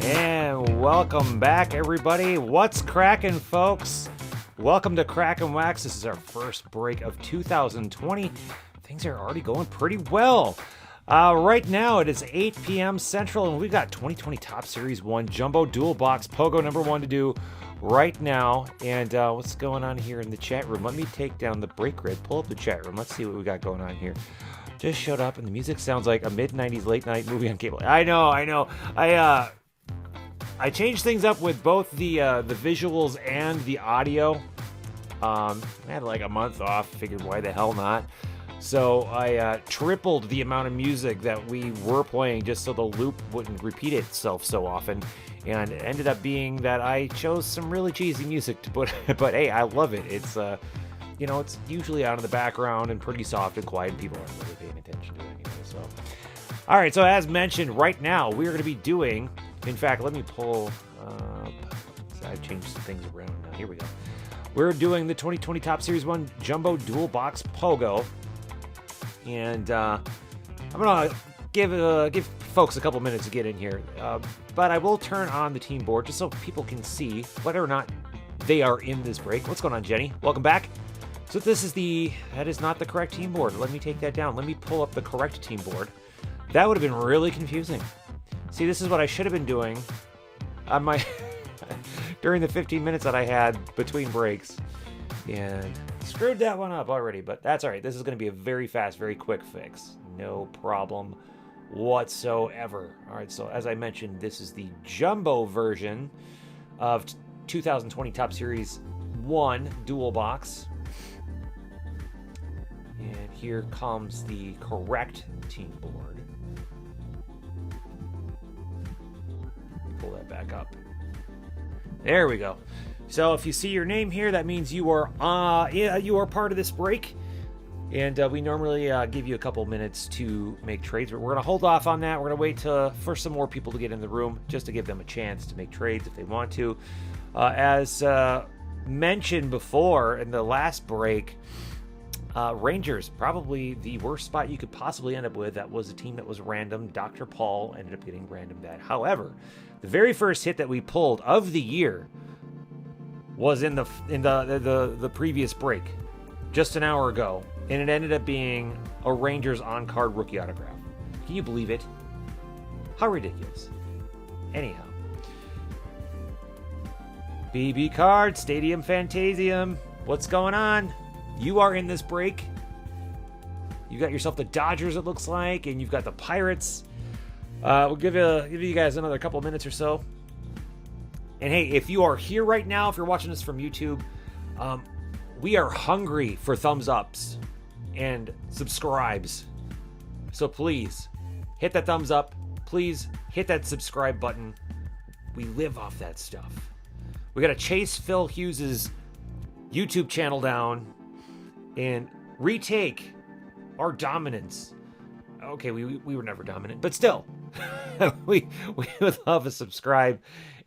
And welcome back, everybody. What's cracking, folks? Welcome to Crackin' Wax. This is our first break of 2020. Things are already going pretty well. Right now, it is 8 p.m. Central, and we've got 2020 Top Series 1 Jumbo Dual Box POGO number 1 to do right now. And what's going on here in the chat room? Let me take down the break grid, pull up the chat room. Let's see what we got going on here. Just showed up, and the music sounds like a mid-90s late-night movie on cable. I know. I changed things up with both the visuals and the audio. I had like a month off, figured why the hell not. So I tripled the amount of music that we were playing just so the loop wouldn't repeat itself so often. And it ended up being that I chose some really cheesy music to put, but hey, I love it. It's, it's usually out in the background and pretty soft and quiet, and people aren't really paying attention to it anyway, so. All right, so as mentioned, right now, we're going to be doing, in fact, let me pull up, I've changed some things around now. Here we go. We're doing the 2020 Top Series 1 Jumbo Dual Box POGO. And I'm going to give folks a couple minutes to get in here. But I will turn on the team board just so people can see whether or not they are in this break. What's going on, Jenny? Welcome back. So that is not the correct team board. Let me take that down. Let me pull up the correct team board. That would have been really confusing. See, this is what I should have been doing on my during the 15 minutes that I had between breaks. And screwed that one up already, but that's all right. This is going to be a very fast, very quick fix. No problem whatsoever. All right, so as I mentioned, this is the jumbo version of 2020 Top Series 1 Dual Box. And here comes the correct team board. Pull that back up. There we go. So if you see your name here, that means you are part of this break. And we normally give you a couple minutes to make trades, but we're going to hold off on that. We're going to wait for some more people to get in the room just to give them a chance to make trades if they want to. As mentioned before in the last break, Rangers, probably the worst spot you could possibly end up with. That was a team that was random. Dr. Paul ended up getting random that. However, the very first hit that we pulled of the year was in the previous break, just an hour ago, and it ended up being a Rangers on-card rookie autograph. Can you believe it? How ridiculous. Anyhow. BB Card, Stadium Fantasium. What's going on? You are in this break. You got yourself the Dodgers, it looks like, and you've got the Pirates. We'll give you guys another couple of minutes or so. And hey, if you are here right now, if you're watching this from YouTube, we are hungry for thumbs ups and subscribes. So please hit that thumbs up. Please hit that subscribe button. We live off that stuff. We got to chase Phil Hughes's YouTube channel down and retake our dominance. Okay, we were never dominant, but still, we would love a subscribe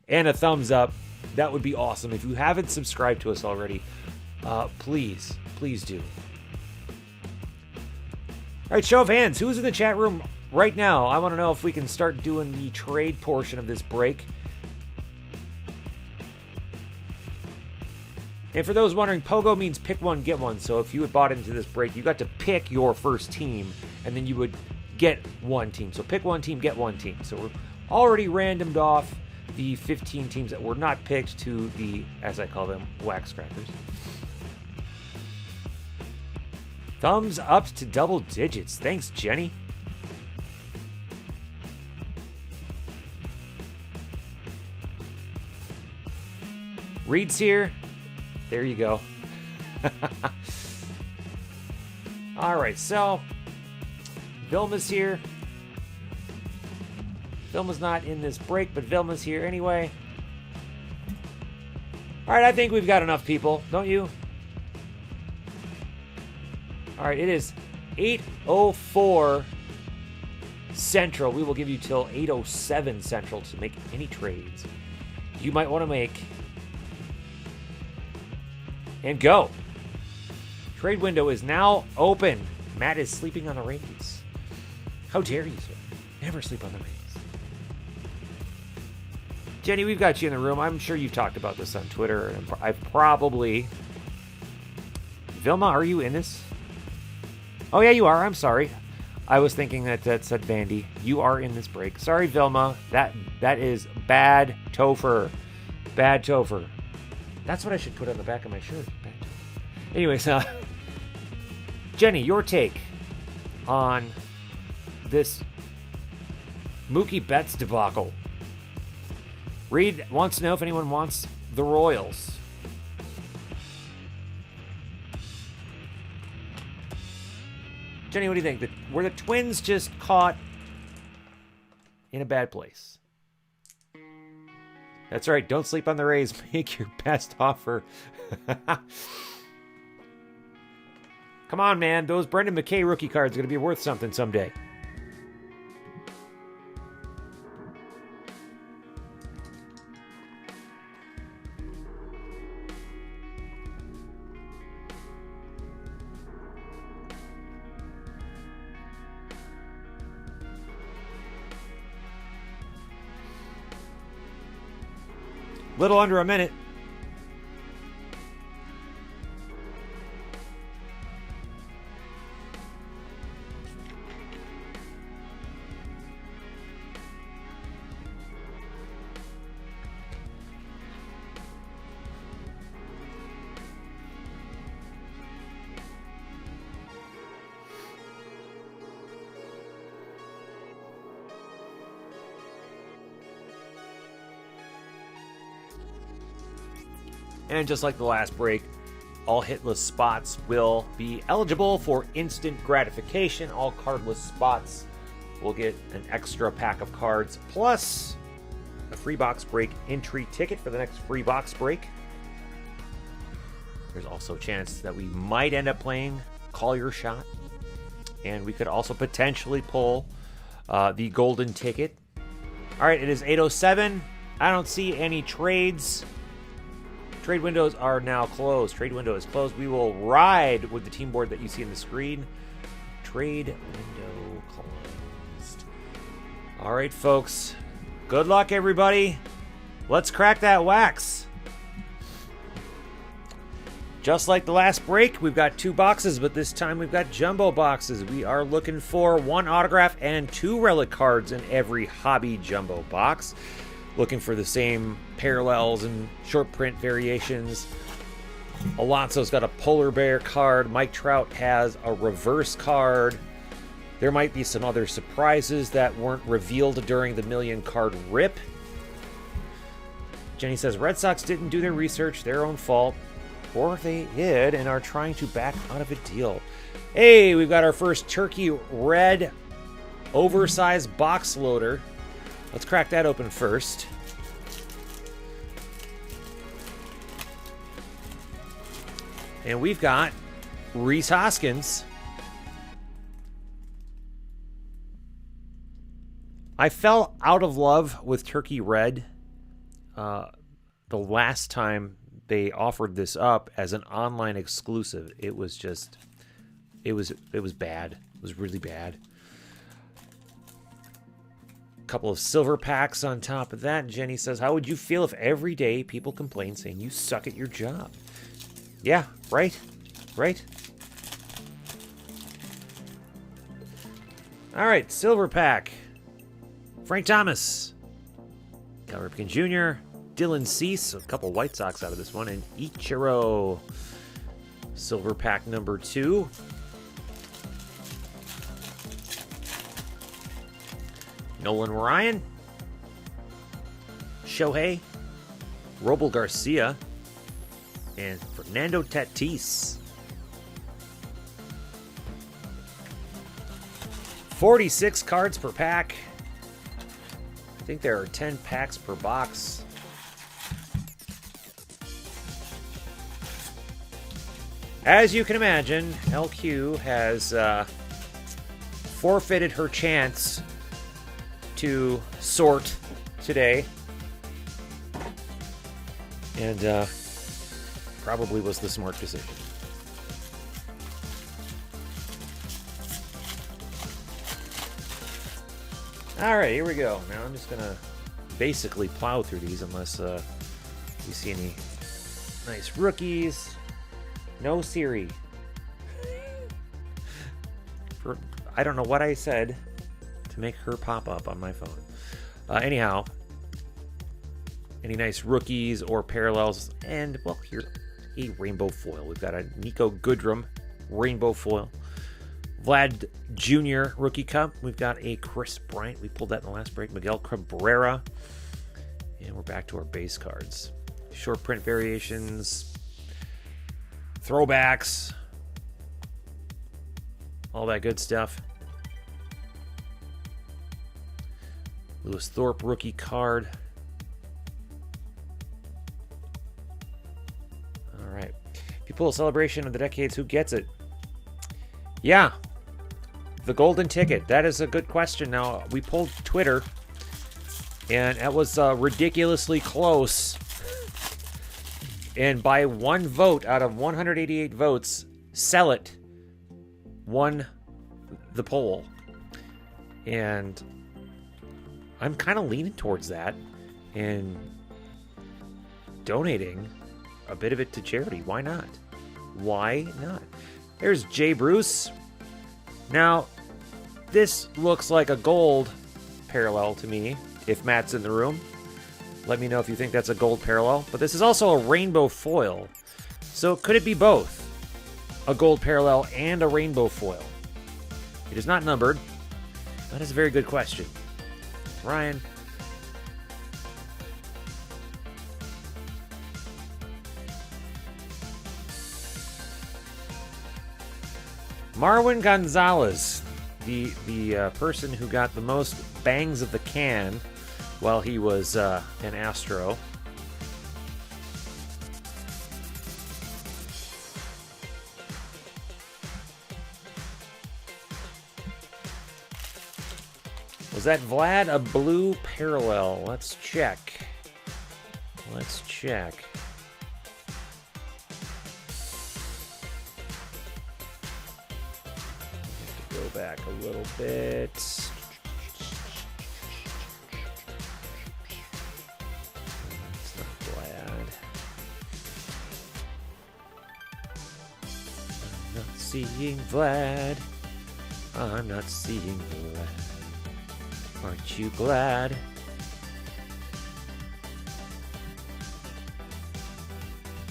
and a thumbs up. That would be awesome. If you haven't subscribed to us already, please do. All right, show of hands. Who's in the chat room right now? I want to know if we can start doing the trade portion of this break. And for those wondering, POGO means pick one, get one. So if you had bought into this break, you got to pick your first team, and then you would get one team. So pick one team, get one team. So we're already randomed off the 15 teams that were not picked to the, as I call them, wax crackers. Thumbs up to double digits. Thanks, Jenny. Reed's here. There you go. All right, so Vilma's here. Vilma's not in this break, but Vilma's here anyway. All right, I think we've got enough people, don't you? All right, it is 8:04 Central. We will give you till 8:07 Central to make any trades you might want to make. And go. Trade window is now open. Matt is sleeping on the Rays. How dare you, sir? Never sleep on the Rays. Jenny, we've got you in the room. I'm sure you've talked about this on Twitter. And I've probably... Vilma, are you in this? Oh, yeah, you are. I'm sorry. I was thinking that said Vandy. You are in this break. Sorry, Vilma. That is bad Topher. Bad Topher. That's what I should put on the back of my shirt. Bad Topher. Anyways, Jenny, your take on this Mookie Betts debacle. Reed wants to know if anyone wants the Royals. Jenny, what do you think? Were the Twins just caught in a bad place? That's right. Don't sleep on the Rays. Make your best offer. Come on, man. Those Brendan McKay rookie cards are going to be worth something someday. Little under a minute. And just like the last break, all hitless spots will be eligible for instant gratification. All cardless spots will get an extra pack of cards, plus a free box break entry ticket for the next free box break. There's also a chance that we might end up playing Call Your Shot. And we could also potentially pull the golden ticket. All right, it is 8:07. I don't see any trades. Trade windows are now closed. Trade window is closed. We will ride with the team board that you see on the screen. Trade window closed. All right, folks. Good luck, everybody. Let's crack that wax. Just like the last break, we've got 2 boxes, but this time we've got jumbo boxes. We are looking for 1 autograph and 2 relic cards in every hobby jumbo box. Looking for the same parallels and short print variations. Alonso's got a polar bear card. Mike Trout has a reverse card. There might be some other surprises that weren't revealed during the million card rip. Jenny says Red Sox didn't do their research, their own fault. Or they did and are trying to back out of a deal. Hey, we've got our first turkey red oversized box loader. Let's crack that open first. And we've got Rhys Hoskins. I fell out of love with Turkey Red the last time they offered this up as an online exclusive. It was just, it was bad. It was really bad. Couple of silver packs on top of that. Jenny says, how would you feel if every day people complain saying you suck at your job? Yeah, right? Right? All right, silver pack. Frank Thomas. Cal Ripken Jr., Dylan Cease, a couple White Sox out of this one, and Ichiro. Silver pack number 2. Nolan Ryan, Shohei, Robel Garcia, and Fernando Tatis. 46 cards per pack. I think there are 10 packs per box. As you can imagine, LQ has forfeited her chance to sort today, and probably was the smart decision. All right, here we go. Now I'm just gonna basically plow through these unless we see any nice rookies. No Siri. I don't know what I said to make her pop up on my phone. Anyhow, any nice rookies or parallels? And, well, here's a rainbow foil. We've got a Nico Goodrum rainbow foil. Vlad Jr. rookie cup. We've got a Chris Bryant. We pulled that in the last break. Miguel Cabrera. And we're back to our base cards. Short print variations. Throwbacks. All that good stuff. Lewis Thorpe rookie card. All right. If you pull a celebration of the decades, who gets it? Yeah. The golden ticket. That is a good question. Now, we pulled Twitter, and that was ridiculously close. And by one vote out of 188 votes, Sell It won the poll. And I'm kind of leaning towards that and donating a bit of it to charity. Why not? Why not? There's Jay Bruce. Now, this looks like a gold parallel to me, if Matt's in the room. Let me know if you think that's a gold parallel. But this is also a rainbow foil. So could it be both? A gold parallel and a rainbow foil? It is not numbered. That is a very good question. Ryan. Marwin Gonzalez, the person who got the most bangs of the can while he was an Astro. Was that Vlad a blue parallel? Let's check. Let's check. Have to go back a little bit. It's not Vlad. I'm not seeing Vlad. I'm not seeing Vlad. Aren't you glad?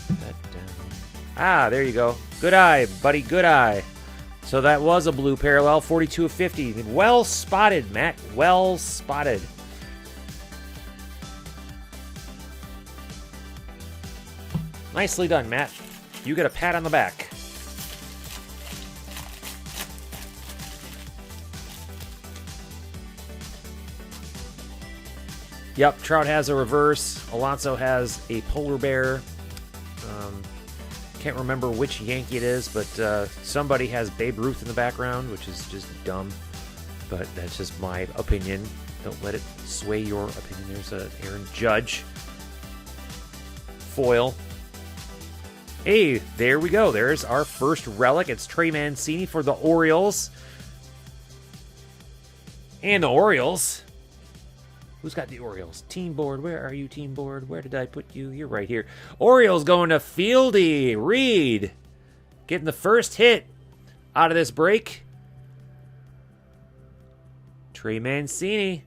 That down. Ah, there you go. Good eye, buddy. Good eye. So that was a blue parallel, 42 of 50. Well spotted, Matt. Well spotted. Nicely done, Matt. You get a pat on the back. Yep, Trout has a reverse. Alonso has a polar bear. Can't remember which Yankee it is, but somebody has Babe Ruth in the background, which is just dumb. But that's just my opinion. Don't let it sway your opinion. There's an Aaron Judge foil. Hey, there we go. There's our first relic. It's Trey Mancini for the Orioles. And the Orioles. Who's got the Orioles? Team board. Where are you, team board? Where did I put you? You're right here. Orioles going to Fieldy. Reed getting the first hit out of this break. Trey Mancini.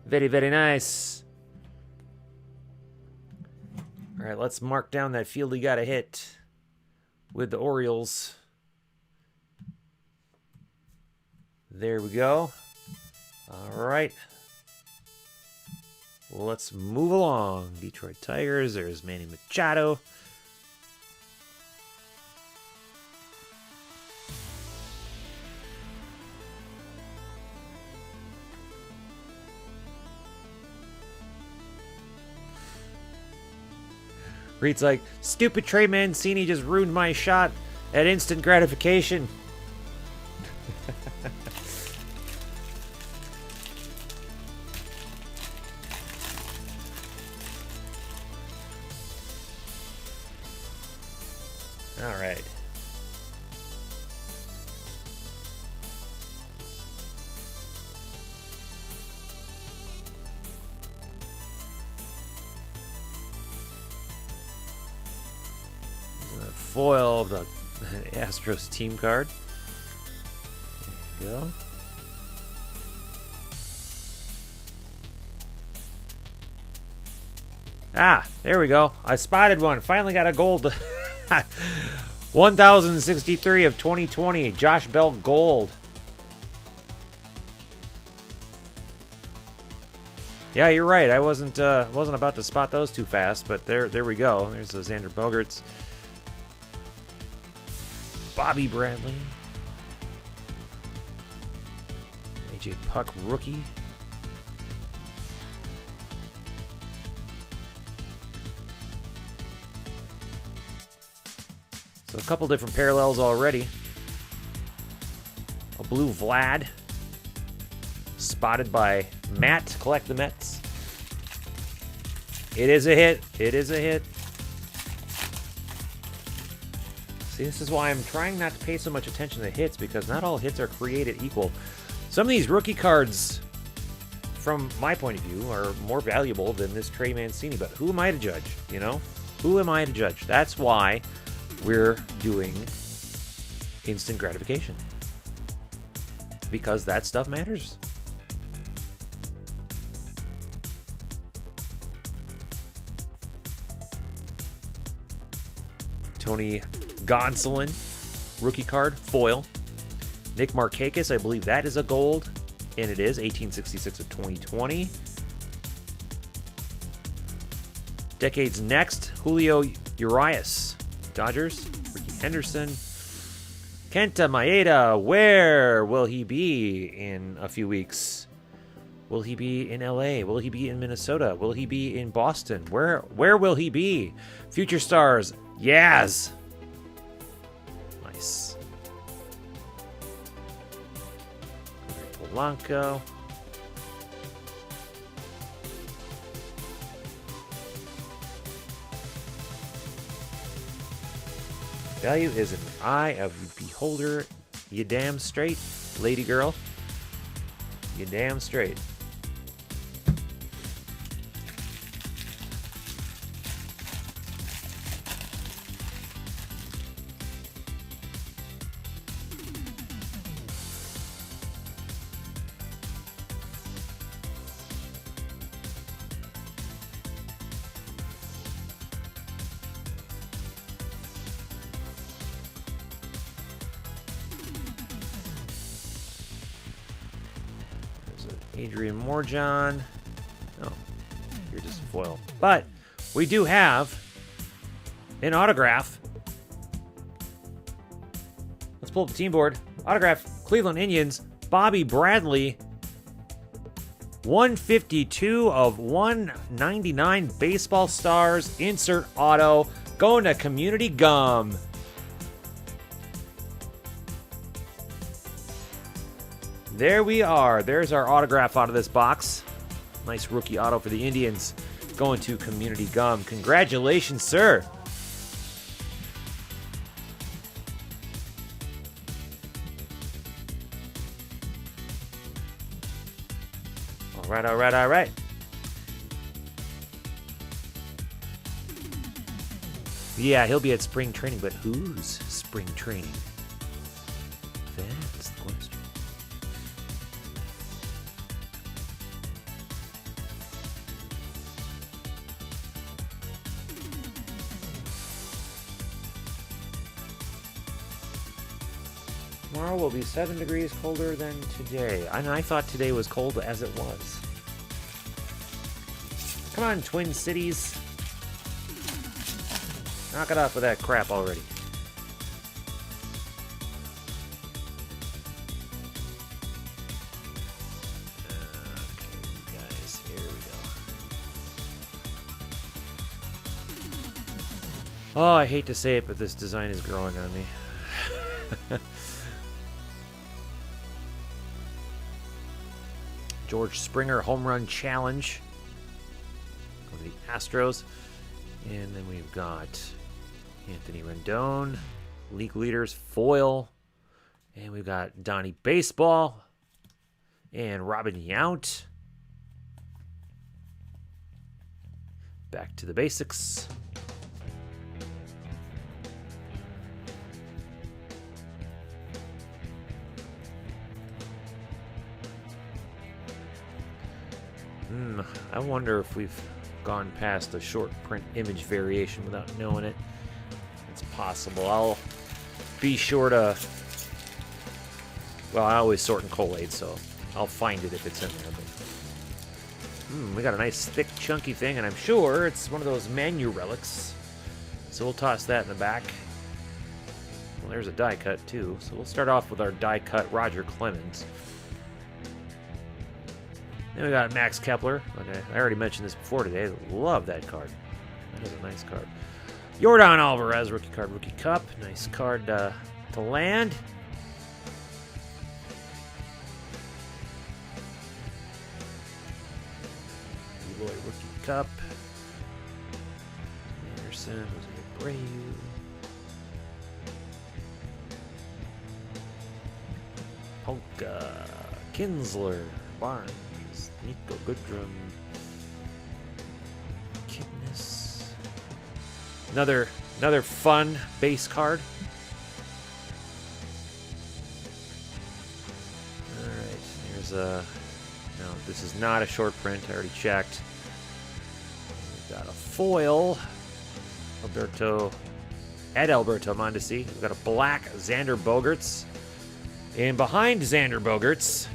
Very, very nice. All right, let's mark down that Fieldy got a hit with the Orioles. There we go. All right. Let's move along. Detroit Tigers. There's Manny Machado. Reed's like, stupid Trey Mancini just ruined my shot at instant gratification. All right. foil of the Astros team card. There you go. Ah, there we go. I spotted one. Finally got a gold. 1063 of 2020. Josh Bell gold. Yeah, you're right. I wasn't about to spot those too fast, but there we go. There's the Xander Bogaerts. Bobby Bradley. AJ Puck rookie. So a couple different parallels already. A blue Vlad. Spotted by Matt. Collect the Mets. It is a hit. It is a hit. See, this is why I'm trying not to pay so much attention to hits, because not all hits are created equal. Some of these rookie cards, from my point of view, are more valuable than this Trey Mancini, but who am I to judge, you know? Who am I to judge? That's why we're doing instant gratification. Because that stuff matters. Tony Gonsolin, rookie card, foil. Nick Markakis, I believe that is a gold. And it is, 1866 of 2020. Decades next, Julio Urias, Dodgers. Ricky Henderson. Kenta Maeda, where will he be in a few weeks? Will he be in LA? Will he be in Minnesota? Will he be in Boston? Where will he be? Future Stars, Yaz. Nice. Polanco. Value is in the eye of the beholder. You damn straight, lady girl. You damn straight. Adrian Morjon. Oh, you're just a foil. But we do have an autograph. Let's pull up the team board. Autograph, Cleveland Indians, Bobby Bradley. 152 of 199 baseball stars. Insert auto. Going to Community Gum. There we are. There's our autograph out of this box. Nice rookie auto for the Indians. Going to Community Gum. Congratulations, sir. All right, all right, all right. Yeah, he'll be at spring training, but who's spring training? That's the question. Tomorrow will be 7 degrees colder than today. And I thought today was cold as it was. Come on, Twin Cities. Knock it off with that crap already. Okay, guys, here we go. Oh, I hate to say it, but this design is growing on me. George Springer home run challenge of the Astros. And then we've got Anthony Rendon, league leaders, foil. And we've got Donnie Baseball and Robin Yount. Back to the basics. I wonder if we've gone past the short print image variation without knowing it. It's possible. I'll be sure to... Well, I always sort and collate, so I'll find it if it's in there. But... we got a nice, thick, chunky thing, and I'm sure it's one of those Manu relics. So we'll toss that in the back. Well, there's a die cut, too. So we'll start off with our die cut Roger Clemens. Then we got Max Kepler. Okay, I already mentioned this before today. Love that card. That is a nice card. Yordan Alvarez, rookie card, rookie cup. Nice card to land. Boy, rookie cup. Anderson, Jose Abreu. Polka, Kinsler, Barnes. Nico Goodrum. Kidness. Another fun base card. Alright, here's a... No, this is not a short print. I already checked. We've got a foil. Alberto Mondesi. We've got a black Xander Bogaerts. And behind Xander Bogaerts...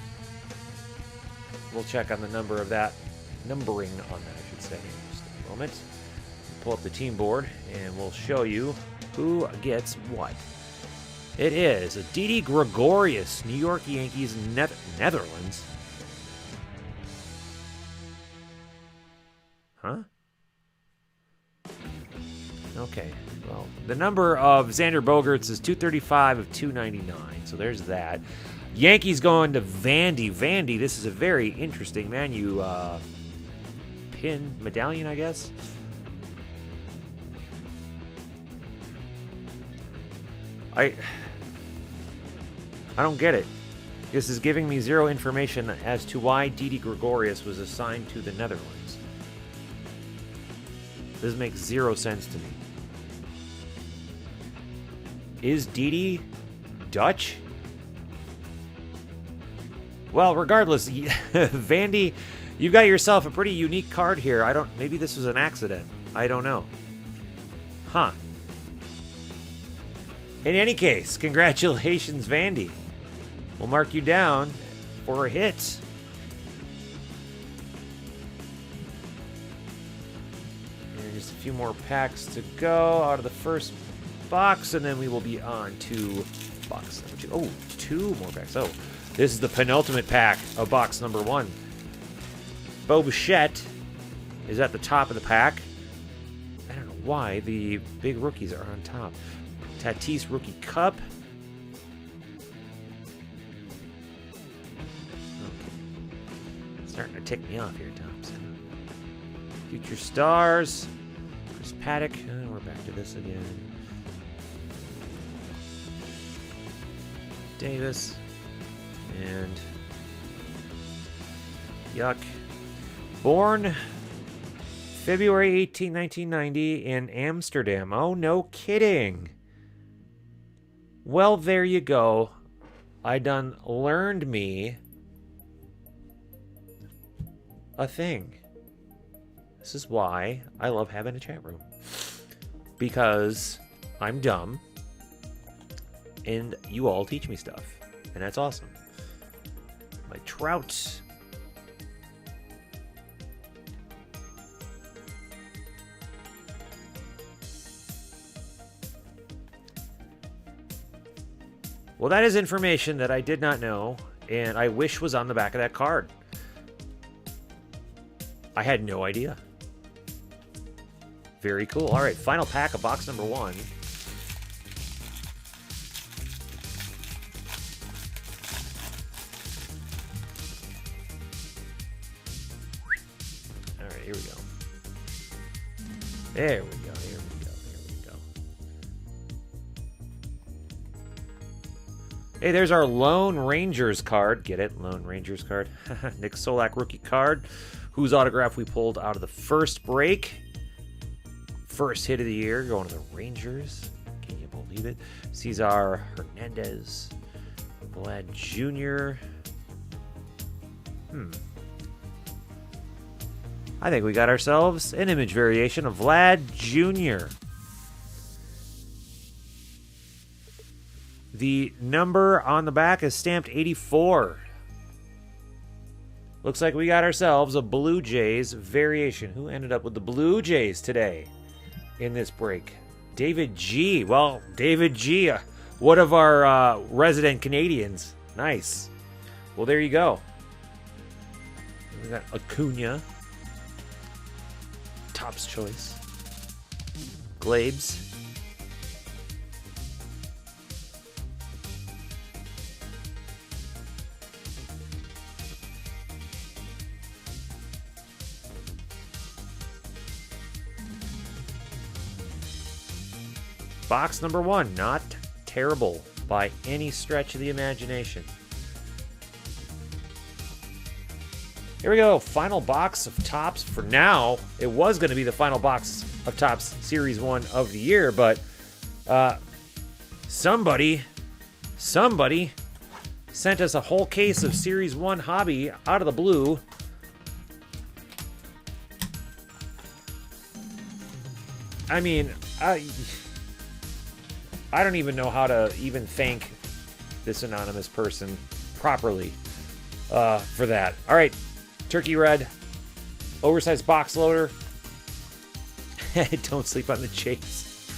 We'll check on the numbering on that, I should say, in just a moment. We'll pull up the team board, and we'll show you who gets what. It is a Didi Gregorius, New York Yankees, Netherlands. Huh? Okay, well, the number of Xander Bogaerts is 235 of 299, so there's that. Yankees going to Vandy. Vandy, this is a very interesting Manu pin medallion, I guess. I don't get it. This is giving me zero information as to why Didi Gregorius was assigned to the Netherlands. This makes zero sense to me. Is Didi Dutch? Well, regardless, Vandy, you got yourself a pretty unique card here. Maybe this was an accident. I don't know. Huh. In any case, congratulations, Vandy. We'll mark you down for a hit. And just a few more packs to go out of the first box, and then we will be on to box number 2. Oh, 2 more packs. Oh. This is the penultimate pack of box number 1. Bo Bichette is at the top of the pack. I don't know why the big rookies are on top. Tatis rookie cup. Okay. Starting to tick me off here, Thompson. Future Stars. Chris Paddock. We're back to this again. Davis. And yuck. Born February 18, 1990 in Amsterdam. Oh, no kidding. Well, there you go. I done learned me a thing. This is why I love having a chat room. Because I'm dumb and you all teach me stuff. And that's awesome. My Trout. Well, that is information that I did not know, and I wish was on the back of that card. I had no idea. Very cool. All right, final pack of box number 1. Here we go. There we go. Here we go. There we go. Hey, there's our Lone Rangers card. Get it? Lone Rangers card. Nick Solak rookie card, whose autograph we pulled out of the first break. First hit of the year going to the Rangers. Can you believe it? Cesar Hernandez. Vlad Jr. I think we got ourselves an image variation of Vlad Jr. The number on the back is stamped 84. Looks like we got ourselves a Blue Jays variation. Who ended up with the Blue Jays today in this break? David G. Well, David G., one of our resident Canadians. Nice. Well, there you go. We got Acuna. Topps Choice. Glabes. Box number 1, not terrible by any stretch of the imagination. Here we go, final box of Topps for now. It was going to be the final box of Topps Series 1 of the year, but somebody sent us a whole case of Series 1 Hobby out of the blue. I mean, I don't even know how to even thank this anonymous person properly for that. All right, Turkey Red, oversized box loader. Don't sleep on the chase.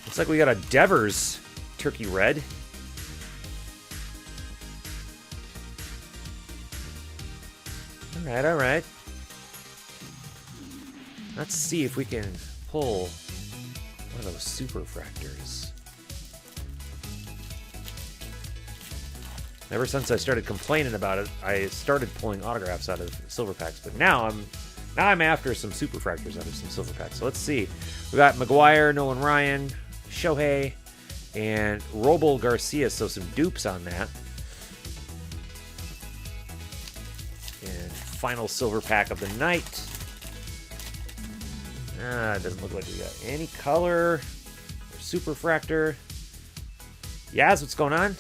Looks like we got a Devers Turkey Red. All right. Let's see if we can pull one of those super fractors. Ever since I started complaining about it, I started pulling autographs out of silver packs, but now I'm after some super fractors out of some silver packs. So let's see. We got McGuire, Nolan Ryan, Shohei, and Robel Garcia, so some dupes on that. And final silver pack of the night. It doesn't look like we got any color or super fractor. Yaz, what's going on?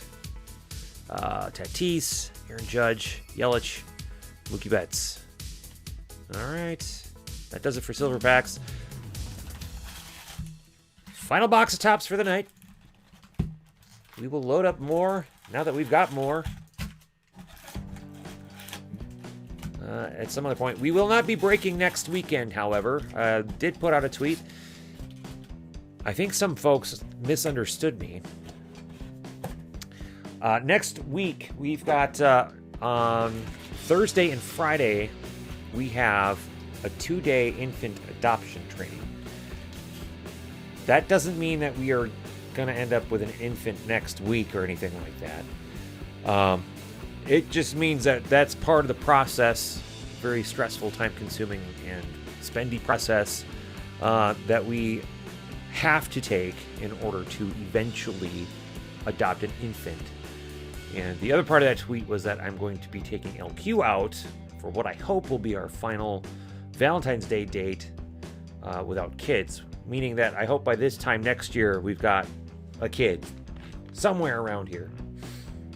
Tatis, Aaron Judge, Yelich, Mookie Betts. All right. That does it for silver packs. Final box of Topps for the night. We will load up more now that we've got more. At some other point. We will not be breaking next weekend, however. Did put out a tweet. I think some folks misunderstood me. Next week, we've got on Thursday and Friday, we have a 2-day infant adoption training. That doesn't mean that we are going to end up with an infant next week or anything like that. It just means that that's part of the process, very stressful, time-consuming, and spendy process that we have to take in order to eventually adopt an infant. And the other part of that tweet was that I'm going to be taking LQ out for what I hope will be our final Valentine's Day date without kids, meaning that I hope by this time next year we've got a kid somewhere around here.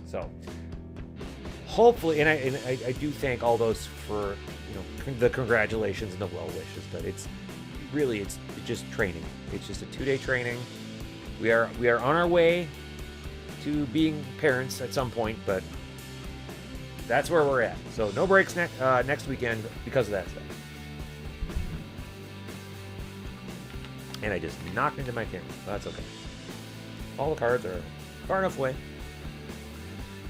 So hopefully, and I do thank all those for the congratulations and the well wishes, but it's just training. It's just a 2-day training. We are on our way to being parents at some point, but that's where we're at. So no breaks next weekend because of that stuff. And I just knocked into my camera. That's okay. All the cards are far enough away.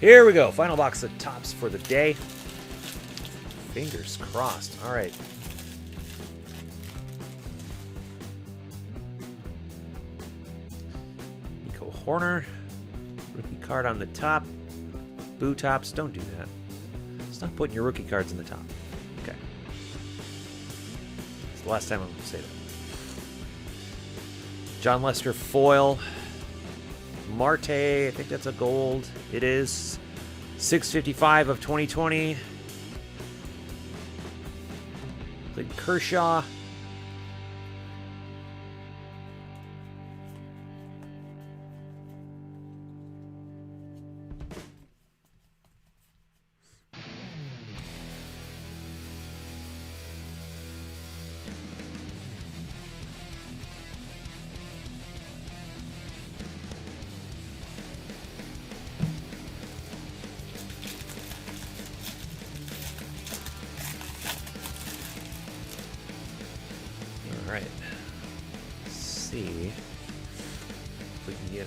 Here we go. Final box of Topps for the day. Fingers crossed. All right. Nico Horner. Rookie card on the top. Boo Tops. Don't do that. Stop putting your rookie cards in the top. Okay. It's the last time I'm going to say that. John Lester foil. Marte, I think that's a gold. It is. 655 of 2020. Clayton Kershaw.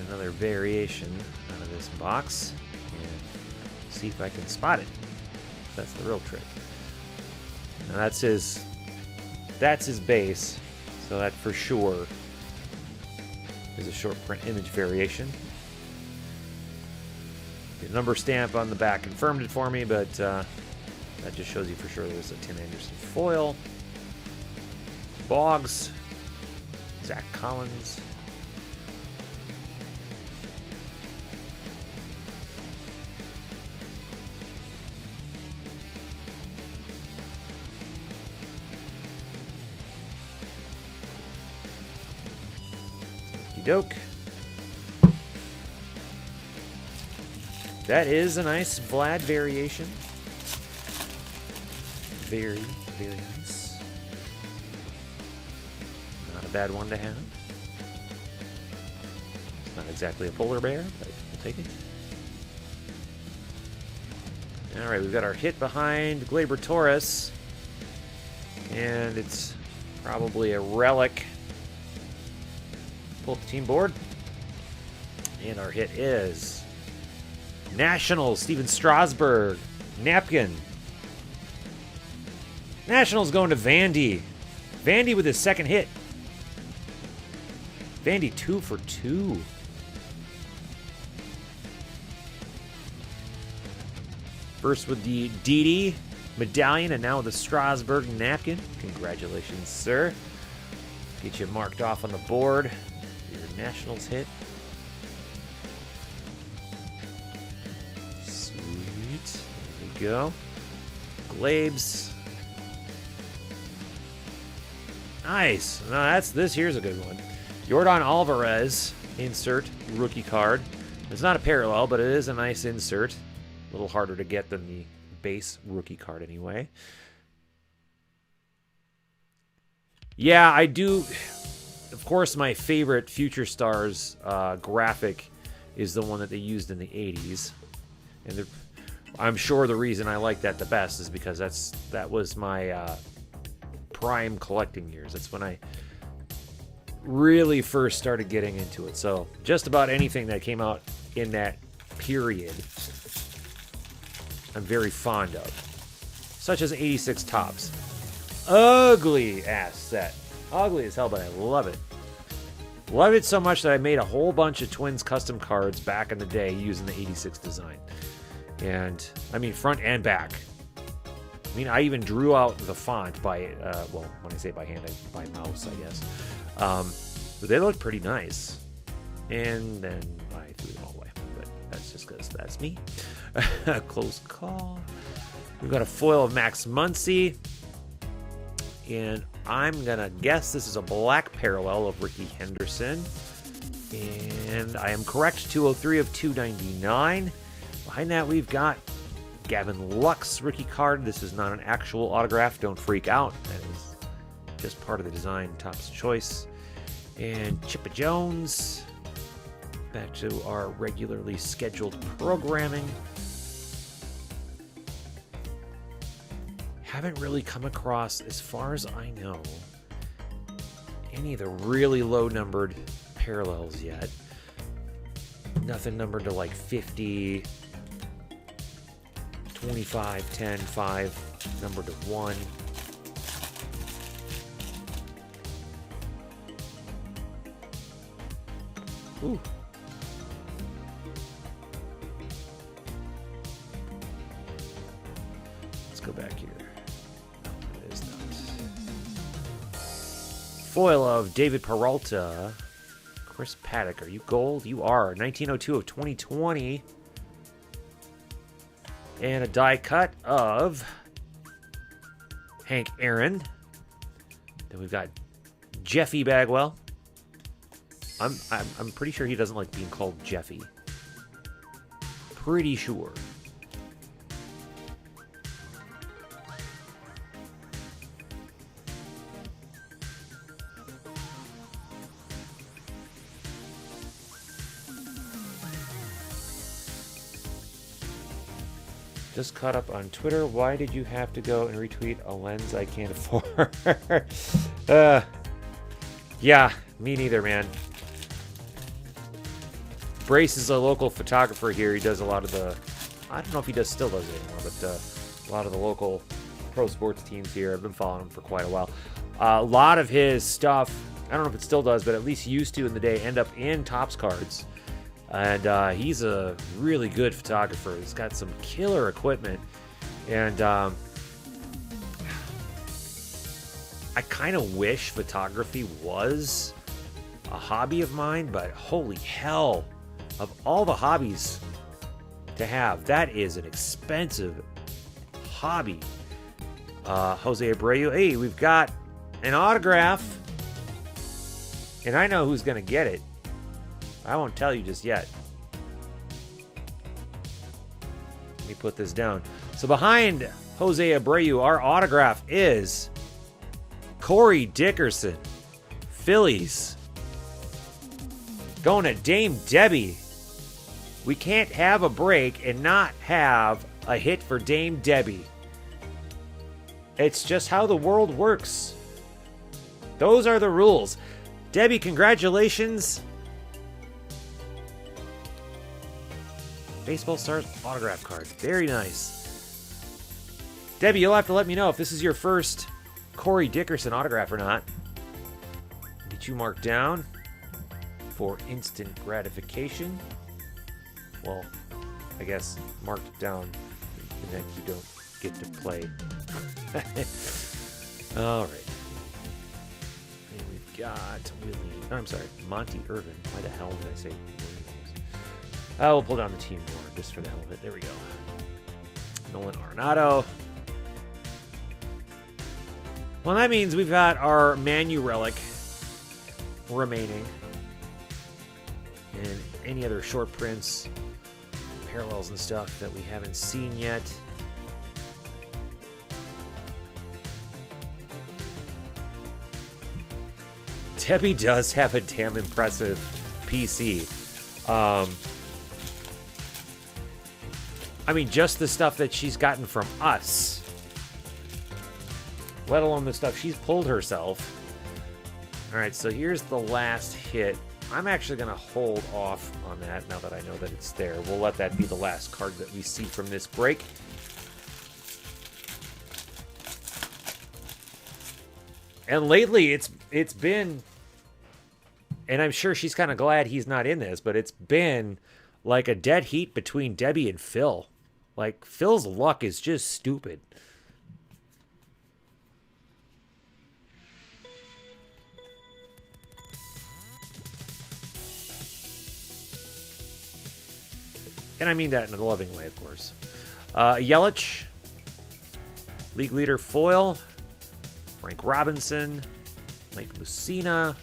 another variation out of this box and see if I can spot it. That's the real trick. Now that's his base, so that for sure is a short print image variation. The number stamp on the back confirmed it for me, but that just shows you for sure there's a Tim Anderson foil. Boggs, Zach Collins. Doke. That is a nice Vlad variation. Very, very nice. Not a bad one to have. It's not exactly a polar bear, but we'll take it. Alright, we've got our hit behind Gleyber Torres. And it's probably a relic. Pull up the team board. And our hit is Nationals, Steven Strasburg. Napkin. Nationals going to Vandy. Vandy with his second hit. Vandy 2 for 2. First with the DD medallion and now with the Strasburg napkin. Congratulations, sir. Get you marked off on the board. Your Nationals hit. Sweet. There we go. Glabes. Nice. No, this here's a good one. Yordan Alvarez insert rookie card. It's not a parallel, but it is a nice insert. A little harder to get than the base rookie card anyway. Yeah, I do. Of course, my favorite Future Stars graphic is the one that they used in the 80s. And I'm sure the reason I like that the best is because that was my prime collecting years. That's when I really first started getting into it. So just about anything that came out in that period, I'm very fond of. Such as 86 Topps. Ugly ass set. Ugly as hell, but I love it. Love it so much that I made a whole bunch of Twins custom cards back in the day using the 86 design. And, I mean, front and back. I mean, I even drew out the font by, well, when I say by hand, by mouse, I guess. But they look pretty nice. And then I threw them all away. But that's just because that's me. Close call. We've got a foil of Max Muncy. And I'm going to guess this is a black parallel of Ricky Henderson. And I am correct. 203 of 299. Behind that, we've got Gavin Lux rookie card. This is not an actual autograph. Don't freak out. That is just part of the design. Topps choice. And Chippa Jones. Back to our regularly scheduled programming. Haven't really come across, as far as I know, any of the really low numbered parallels yet. Nothing numbered to like 50, 25, 10, 5, numbered to 1. Ooh. Let's go back here. No, it is not. Foil of David Peralta. Chris Paddock, are you gold? You are. 1902 of 2020. And a die cut of Hank Aaron. Then we've got Jeffy Bagwell. I'm pretty sure he doesn't like being called Jeffy. Pretty sure. Just caught up on Twitter. Why did you have to go and retweet a lens I can't afford? Yeah, me neither, man. Brace is a local photographer here. He does a lot of the, I don't know if he still does it anymore, but a lot of the local pro sports teams here. I've been following him for quite a while. A lot of his stuff, I don't know if it still does, but at least used to in the day, end up in Topps cards. And he's a really good photographer. He's got some killer equipment. And I kind of wish photography was a hobby of mine, but holy hell, of all the hobbies to have, that is an expensive hobby. Jose Abreu. Hey, we've got an autograph, and I know who's going to get it. I won't tell you just yet. Let me put this down. So behind Jose Abreu, our autograph is Corey Dickerson, Phillies. Going to Dame Debbie. We can't have a break and not have a hit for Dame Debbie. It's just how the world works. Those are the rules. Debbie, congratulations. Baseball Stars autograph card. Very nice. Debbie, you'll have to let me know if this is your first Corey Dickerson autograph or not. Get you marked down for instant gratification. Well, I guess marked down and then you don't get to play. All right. And we've got Willie. Oh, I'm sorry, Monty Irvin. Why the hell did I say Willie? We'll pull down the team more just for the hell of it. There we go. Nolan Arenado. Well, that means we've got our Manu relic remaining. And any other short prints, parallels and stuff that we haven't seen yet. Debbie does have a damn impressive PC. I mean, just the stuff that she's gotten from us, let alone the stuff she's pulled herself. All right, so here's the last hit. I'm actually going to hold off on that now that I know that it's there. We'll let that be the last card that we see from this break. And lately, it's been, and I'm sure she's kind of glad he's not in this, but it's been like a dead heat between Debbie and Phil. Like, Phil's luck is just stupid. And I mean that in a loving way, of course. Yelich, league leader foil. Frank Robinson, Mike Lucina.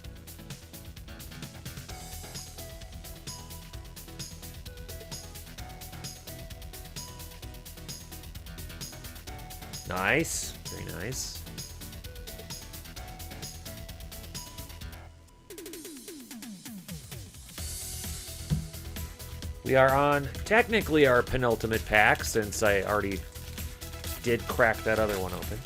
Nice. Very nice. We are on technically our penultimate pack since I already did crack that other one open.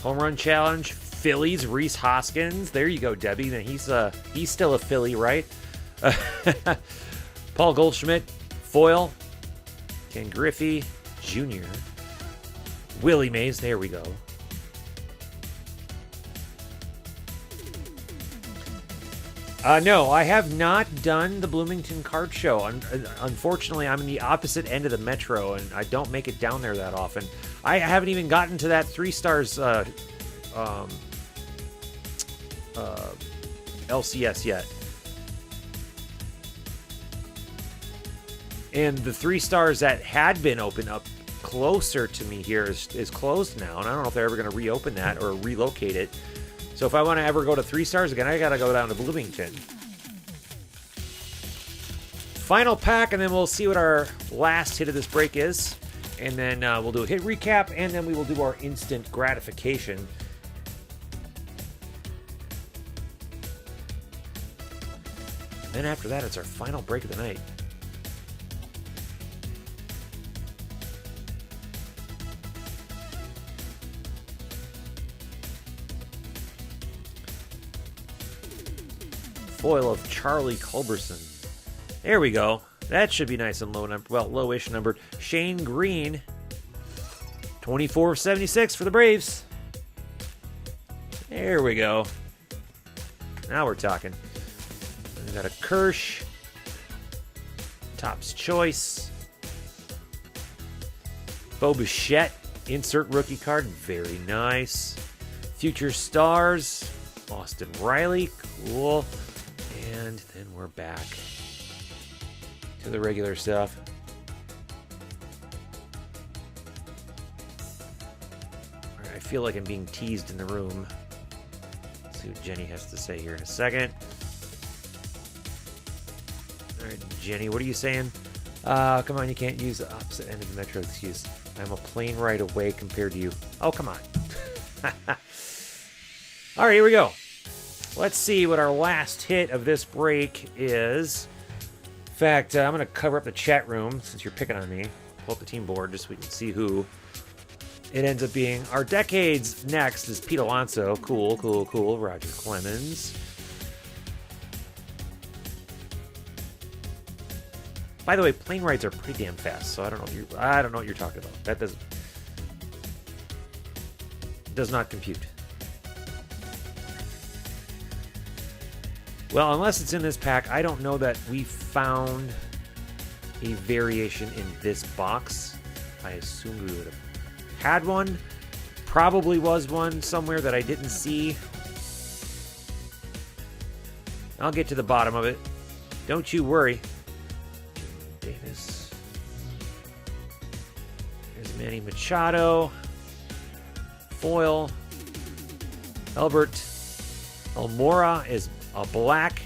Home run challenge, Phillies, Rhys Hoskins. There you go, Debbie. He's still a Philly, right? Paul Goldschmidt, foil. Ken Griffey Jr. Willie Mays. There we go. No, I have not done the Bloomington Card Show. Unfortunately, I'm in the opposite end of the metro, and I don't make it down there that often. I haven't even gotten to that 3 stars LCS yet. And the 3 stars that had been opened up closer to me here is closed now, and I don't know if they're ever going to reopen that or relocate it. So if I want to ever go to 3 stars again, I got to go down to Bloomington. Final pack, and then we'll see what our last hit of this break is. And then we'll do a hit recap, and then we will do our instant gratification. Then after that, it's our final break of the night. Foil of Charlie Culberson. There we go. That should be nice and low number. Well, lowish numbered. Shane Green. 24/76 for the Braves. There we go. Now we're talking. We got a Kirsch. Topps Choice. Bo Bichette. Insert rookie card. Very nice. Future Stars. Austin Riley. Cool. And then we're back to the regular stuff. All right, I feel like I'm being teased in the room. Let's see what Jenny has to say here in a second. All right, Jenny, what are you saying? Come on, you can't use the opposite end of the metro excuse. I'm a plane ride away compared to you. Oh, come on. All right, here we go. Let's see what our last hit of this break is. In fact, I'm going to cover up the chat room since you're picking on me. Pull up the team board just so we can see who it ends up being. Our decades next is Pete Alonso. Cool, cool, cool. Roger Clemens. By the way, plane rides are pretty damn fast, so I don't know what you're talking about. That does not compute. Well, unless it's in this pack, I don't know that we found a variation in this box. I assumed we would have had one. Probably was one somewhere that I didn't see. I'll get to the bottom of it. Don't you worry. Davis. There's Manny Machado. Foil. Albert Almora is a black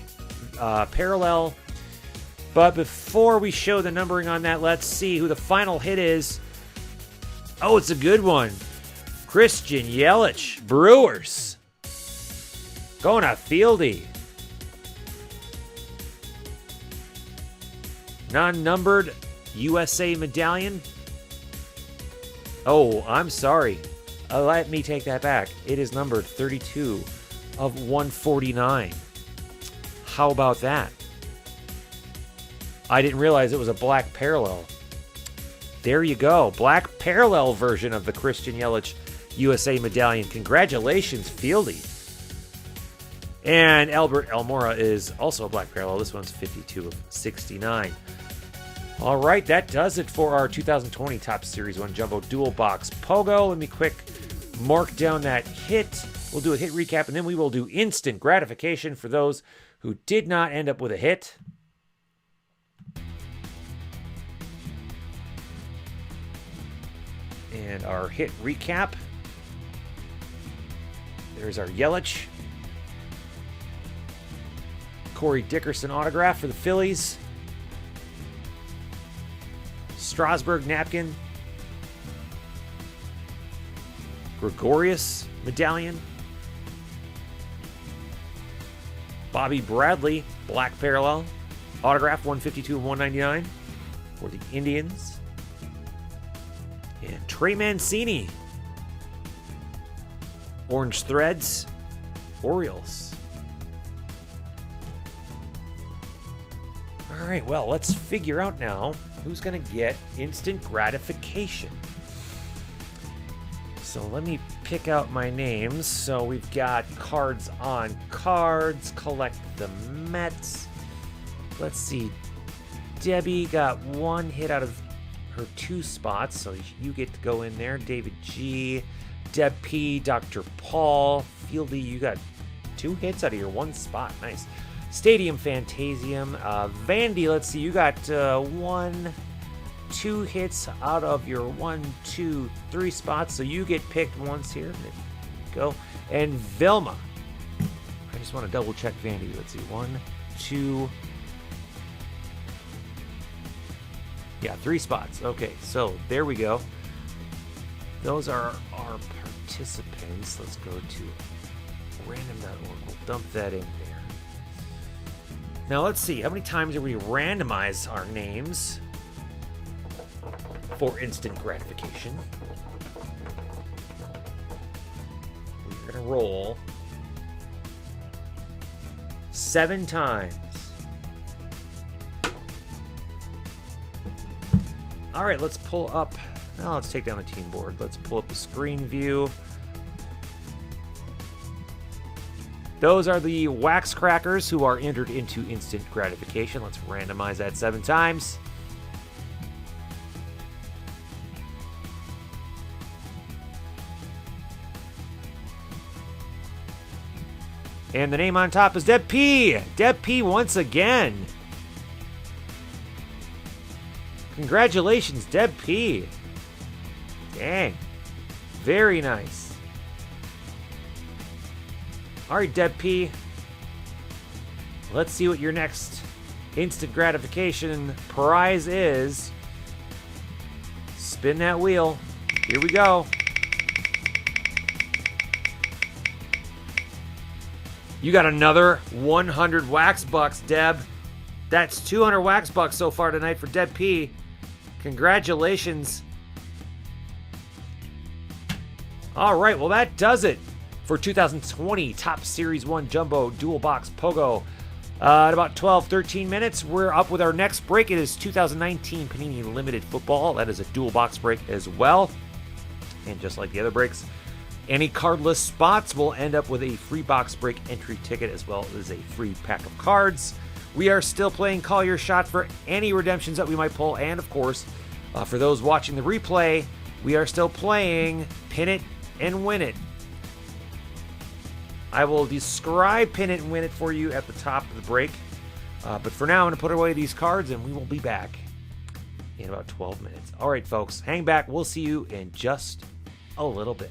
parallel. But before we show the numbering on that, let's see who the final hit is. Oh, it's a good one. Christian Yelich, Brewers. Going to Fieldy. Non-numbered USA medallion. Oh, I'm sorry. Let me take that back. It is numbered 32 of 149. How about that? I didn't realize it was a black parallel. There you go. Black parallel version of the Christian Yelich USA medallion. Congratulations, Fieldy. And Albert Almora is also a black parallel. This one's 52 of 69. All right, that does it for our 2020 Topps Series 1 Jumbo Dual Box Pogo. Let me quick mark down that hit. We'll do a hit recap, and then we will do instant gratification for those who did not end up with a hit. And our hit recap. There's our Yelich. Corey Dickerson autograph for the Phillies. Strasburg napkin. Gregorius medallion. Bobby Bradley, black parallel. Autograph 152 and 199 for the Indians. And Trey Mancini. Orange threads. Orioles. All right, well, let's figure out now who's going to get instant gratification. So let me pick out my names. So we've got cards on cards. Collect the Mets. Let's see. Debbie got one hit out of her 2 spots, so you get to go in there. David G, Deb P, Dr. Paul, Fieldy, you got 2 hits out of your 1 spot. Nice. Stadium Fantasium. Vandy, let's see, you got 2 hits out of your 1, 2, 3 spots, so you get picked once here. There you go. And Vilma. I just want to double check Vandy. Let's see, 1, 2. Yeah, 3 spots. Okay, so there we go. Those are our participants. Let's go to random.org. We'll dump that in there. Now let's see, how many times do we randomize our names for instant gratification? We're gonna roll 7 times. All right, let's pull up. Now let's take down the team board. Let's pull up the screen view. Those are the Wax Crackers who are entered into instant gratification. Let's randomize that 7 times. And the name on top is Deb P. Deb P once again. Congratulations, Deb P. Dang. Very nice. All right, Deb P. Let's see what your next instant gratification prize is. Spin that wheel. Here we go. You got another 100 Wax Bucks, Deb. That's 200 Wax Bucks so far tonight for Deb P. Congratulations. All right, well, that does it for 2020 Top Series 1 Jumbo Dual Box Pogo. At about 12-13 minutes, we're up with our next break. It is 2019 Panini Limited Football. That is a dual box break as well. And just like the other breaks, any cardless spots will end up with a free box break entry ticket as well as a free pack of cards. We are still playing Call Your Shot for any redemptions that we might pull. And of course, for those watching the replay, we are still playing Pin It and Win It. I will describe Pin It and Win It for you at the top of the break. But for now, I'm going to put away these cards and we will be back in about 12 minutes. All right, folks, hang back. We'll see you in just a little bit.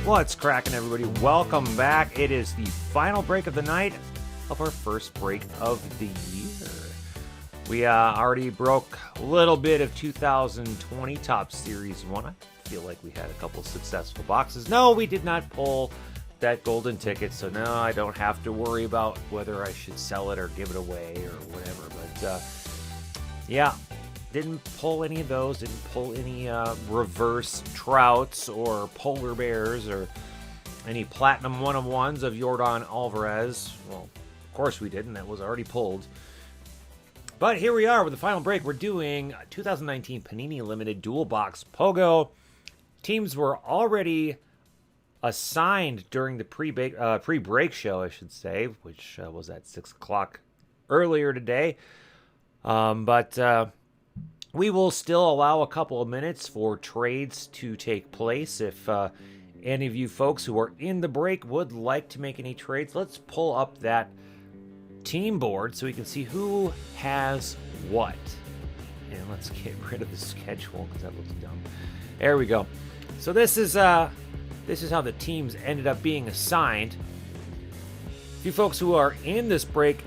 What's cracking, everybody? Welcome back. It is the final break of the night of our first break of the year. We already broke a little bit of 2020 Top Series 1. I feel like we had a couple successful boxes. No, we did not pull that golden ticket, so no, I don't have to worry about whether I should sell it or give it away or whatever. But yeah, didn't pull any of those. Didn't pull any reverse trouts or polar bears or any platinum one-of-ones of Jordan Alvarez. Well, of course we didn't. That was already pulled. But here we are with the final break. We're doing 2019 Panini Limited Dual Box POGO. Teams were already assigned during the pre-break show, I should say, which was at 6 o'clock earlier today. But we will still allow a couple of minutes for trades to take place. If any of you folks who are in the break would like to make any trades, let's pull up that team board so we can see who has what. And let's get rid of the schedule because that looks dumb. There we go. So this is how the teams ended up being assigned. If you folks who are in this break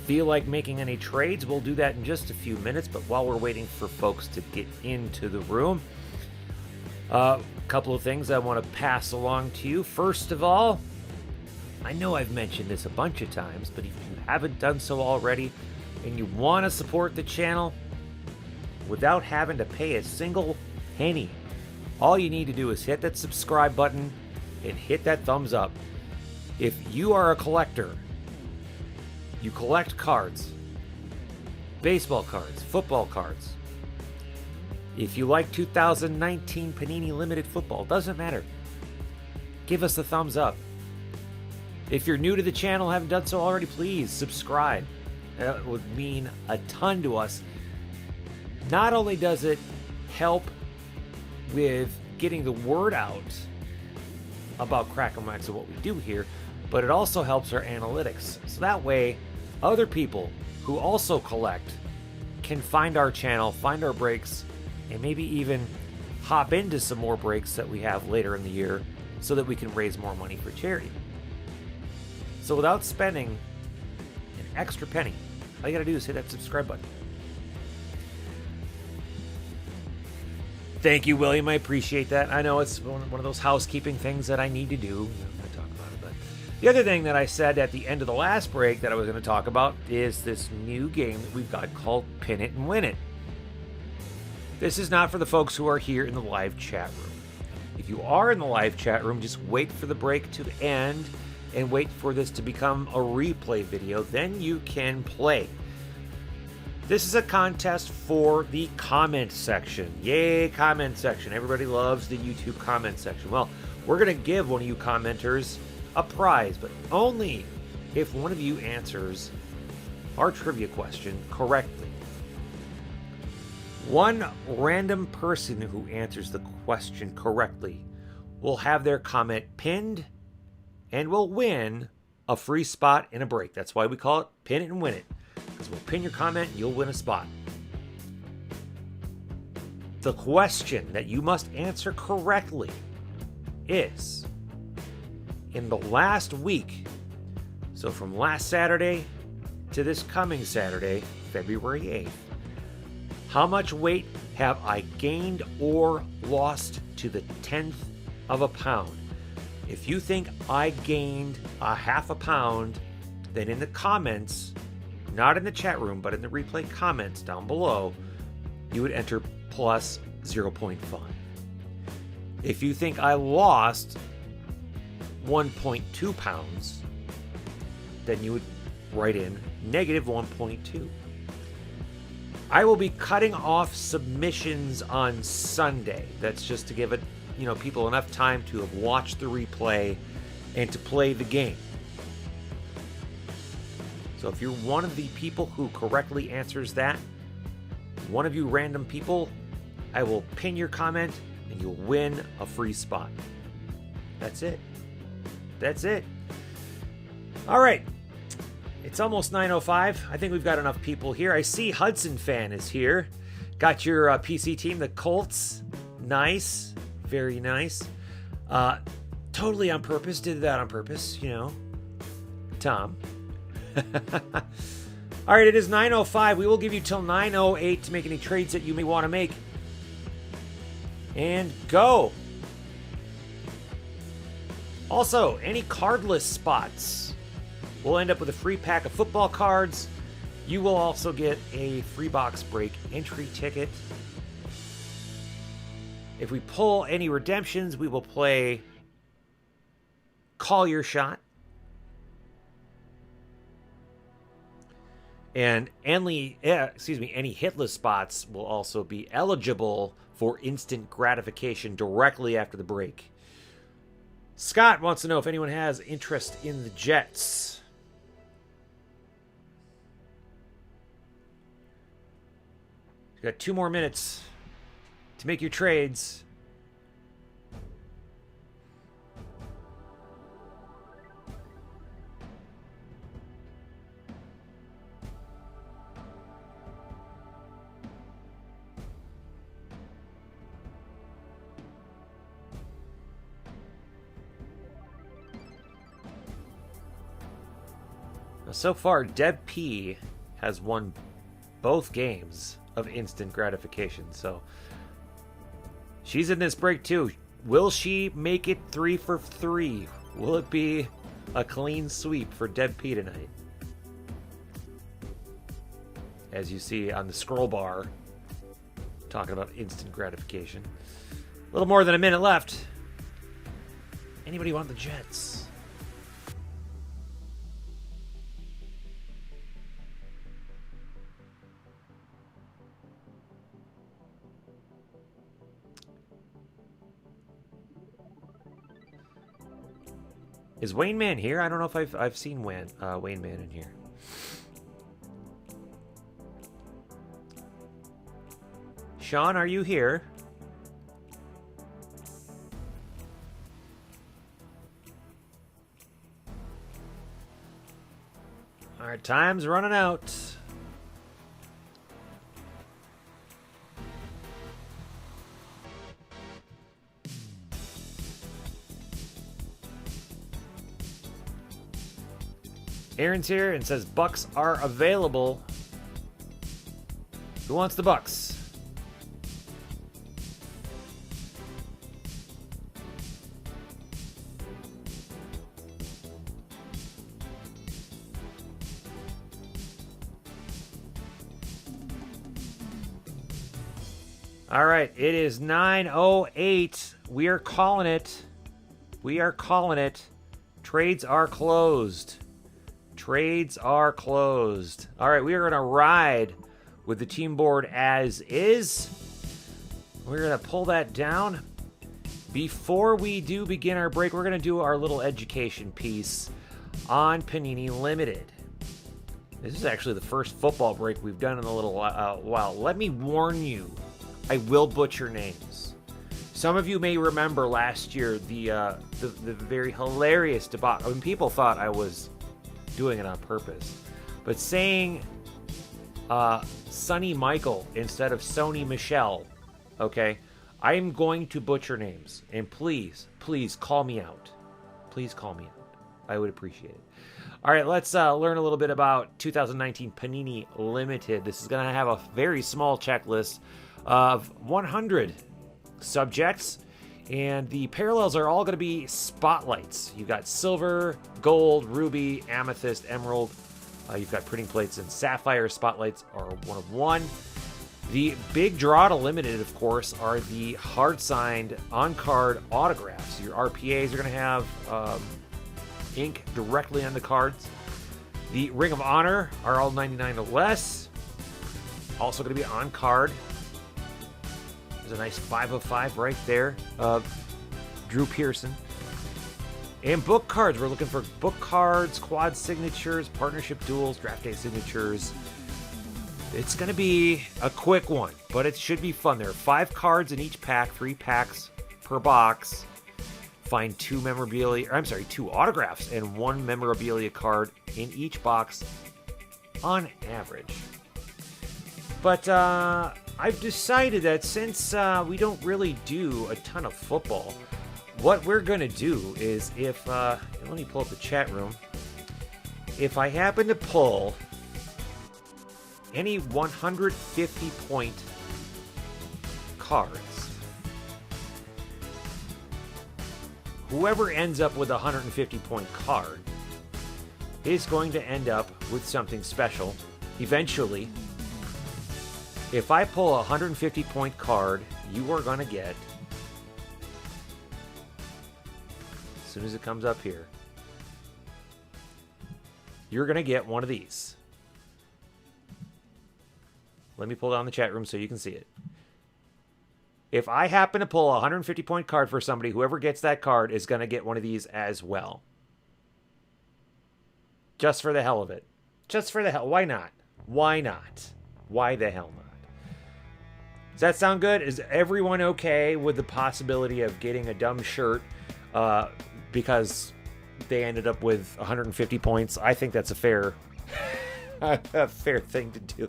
feel like making any trades, we'll do that in just a few minutes. But while we're waiting for folks to get into the room, a couple of things I want to pass along to you. First of all, I know I've mentioned this a bunch of times, but if you haven't done so already and you want to support the channel without having to pay a single penny, all you need to do is hit that subscribe button and hit that thumbs up. If you are a collector, you collect cards, baseball cards, football cards. If you like 2019 Panini Limited Football, doesn't matter. Give us a thumbs up. If you're new to the channel, haven't done so already, please subscribe. That would mean a ton to us. Not only does it help with getting the word out about Crackin' Wax and what we do here, but it also helps our analytics. So that way, other people who also collect can find our channel, find our breaks, and maybe even hop into some more breaks that we have later in the year so that we can raise more money for charity. So without spending an extra penny, all you gotta do is hit that subscribe button. Thank you, William. I appreciate that. I know it's one of those housekeeping things that I need to do. I'm going to talk about it. But the other thing that I said at the end of the last break that I was going to talk about is this new game that we've got called Pin It and Win It. This is not for the folks who are here in the live chat room. If you are in the live chat room, just wait for the break to end and wait for this to become a replay video. Then you can play. This is a contest for the comment section. Yay, comment section. Everybody loves the YouTube comment section. Well, we're going to give one of you commenters a prize, but only if one of you answers our trivia question correctly. One random person who answers the question correctly will have their comment pinned and will win a free spot in a break. That's why we call it Pin It and Win It. Because we'll pin your comment and you'll win a spot. The question that you must answer correctly is, in the last week, so from last Saturday to this coming Saturday, February 8th, how much weight have I gained or lost to the 10th of a pound? If you think I gained a half a pound, then in the comments, not in the chat room, but in the replay comments down below, you would enter plus 0.5. If you think I lost 1.2 pounds, then you would write in negative 1.2. I will be cutting off submissions on Sunday. That's just to give it, people enough time to have watched the replay and to play the game. So if you're one of the people who correctly answers that, one of you random people, I will pin your comment and you'll win a free spot. That's it. That's it. All right. It's almost 9:05. I think we've got enough people here. I see Hudson Fan is here. Got your PC team, the Colts. Nice. Very nice. Totally on purpose. Did that on purpose, you know. Tom. All right, it is 9:05. We will give you till 9:08 to make any trades that you may want to make. And go. Also, any cardless spots will end up with a free pack of football cards. You will also get a free box break entry ticket. If we pull any redemptions, we will play Call Your Shot. And any hitless spots will also be eligible for instant gratification directly after the break. Scott wants to know if anyone has interest in the Jets. You got 2 more minutes to make your trades. So far, Deb P has won both games of instant gratification, so she's in this break too. Will she make it 3 for 3? Will it be a clean sweep for Deb P tonight? As you see on the scroll bar, talking about instant gratification. A little more than a minute left. Anybody want the Jets? Is Wayne Man here? I don't know if I've seen Wayne Man in here. Sean, are you here? All right, time's running out. Aaron's here and says Bucks are available. Who wants the Bucks? All right, it is 9:08. We are calling it. We are calling it. Trades are closed. Trades are closed. All right, we are going to ride with the team board as is. We're going to pull that down. Before we do begin our break, we're going to do our little education piece on Panini Limited. This is actually the first football break we've done in a little while. Let me warn you, I will butcher names. Some of you may remember last year the very hilarious debacle. I mean, people thought I was doing it on purpose, but saying Sonny Michael instead of Sony Michelle, okay? I am going to butcher names, and please call me out. Please call me out. I would appreciate it. All right, let's learn a little bit about 2019 Panini Limited. This is going to have a very small checklist of 100 subjects, and the parallels are all going to be spotlights. You've got silver, gold, ruby, amethyst, emerald. You've got printing plates and sapphire. Spotlights are 1 of 1. The big draw to limited, of course, are the hard-signed on-card autographs. Your RPAs are going to have ink directly on the cards. The Ring of Honor are all 99 or less. Also going to be on-card. There's a nice 5 of 5 right there of Drew Pearson. And book cards. We're looking for book cards, quad signatures, partnership duels, draft day signatures. It's going to be a quick one, but it should be fun. There are 5 cards in each pack, 3 packs per box. Find 2 autographs and 1 memorabilia card in each box on average. But I've decided that since we don't really do a ton of football, what we're going to do is if, let me pull up the chat room. If I happen to pull any 150-point cards, whoever ends up with a 150-point card is going to end up with something special eventually. If I pull a 150-point card, you are going to get, as soon as it comes up here, you're going to get one of these. Let me pull down the chat room so you can see it. If I happen to pull a 150-point card for somebody, whoever gets that card is going to get one of these as well. Just for the hell of it. Just for the hell. Why not? Why not? Why the hell not? Does that sound good? Is everyone okay with the possibility of getting a dumb shirt because they ended up with 150 points? I think that's a fair thing to do.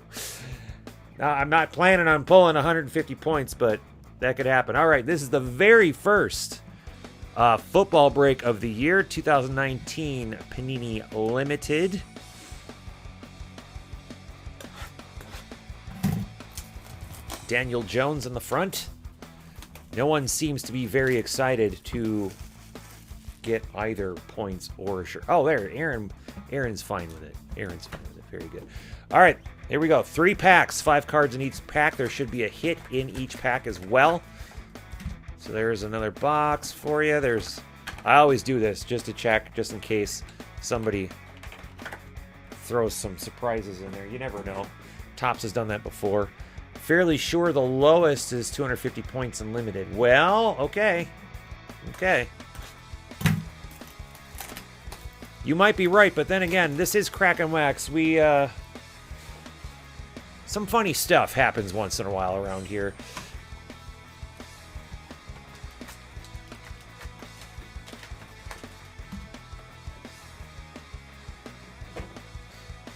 I'm not planning on pulling 150 points, but that could happen. All right, this is the very first football break of the year, 2019 Panini Limited. Daniel Jones in the front. No one seems to be very excited to get either points or a shirt. Oh, there, Aaron's fine with it. Aaron's fine with it. Very good. All right, here we go. 3 packs, 5 cards in each pack. There should be a hit in each pack as well. So there's another box for you. I always do this just to check, just in case somebody throws some surprises in there. You never know. Topps has done that before. Fairly sure the lowest is 250 points in limited. Well, okay. Okay. You might be right, but then again, this is Crackin' Wax. Some funny stuff happens once in a while around here.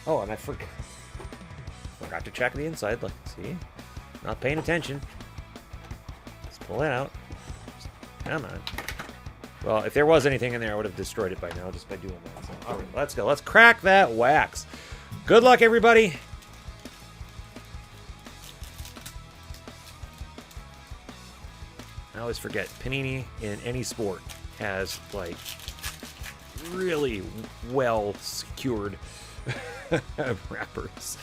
Oh, and I forgot to check the inside. Look, see? Not paying attention. Let's pull it out. Come on. Well, if there was anything in there, I would have destroyed it by now just by doing that. So, all right, let's go. Let's crack that wax. Good luck, everybody. I always forget, Panini in any sport has, like, really well secured wrappers.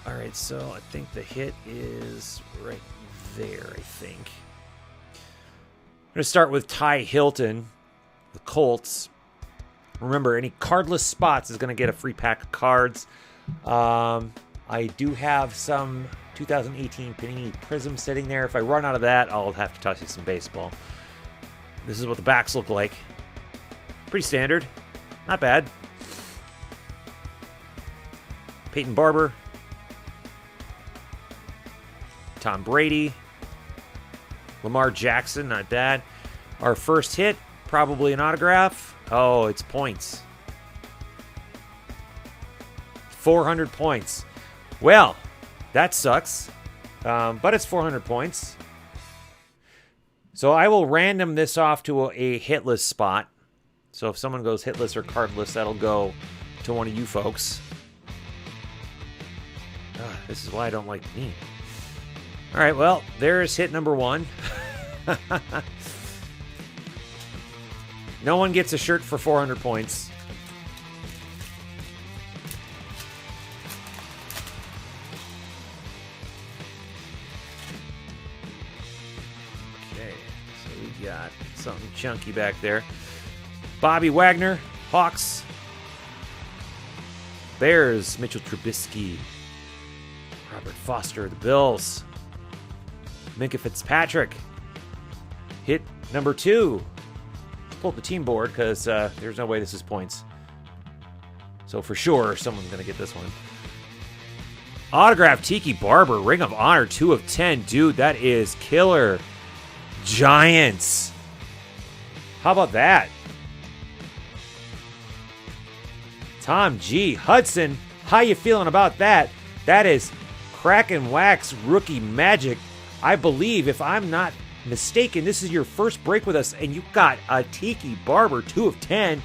All right, so I think the hit is right there, I think. I'm going to start with Ty Hilton, the Colts. Remember, any cardless spots is going to get a free pack of cards. I do have some 2018 Panini Prism sitting there. If I run out of that, I'll have to toss you some baseball. This is what the backs look like. Pretty standard. Not bad. Peyton Barber. Tom Brady. Lamar Jackson, not bad. Our first hit, probably an autograph. Oh, it's points. 400 points. Well, that sucks. But it's 400 points. So I will random this off to a hitless spot. So if someone goes hitless or cardless, that'll go to one of you folks. This is why I don't like me. All right, well, there's hit number 1. No one gets a shirt for 400 points. Okay, so we got something chunky back there. Bobby Wagner, Hawks. Bears, Mitchell Trubisky. Robert Foster, the Bills. Minka Fitzpatrick. Hit number 2. Pull up the team board because there's no way this is points. So for sure, someone's going to get this one. Autograph Tiki Barber, Ring of Honor, 2 of 10. Dude, that is killer. Giants. How about that? Tom G. Hudson, how you feeling about that? That is Crackin' Wax Rookie Magic. I believe, if I'm not mistaken, this is your first break with us, and you got a Tiki Barber 2 of 10.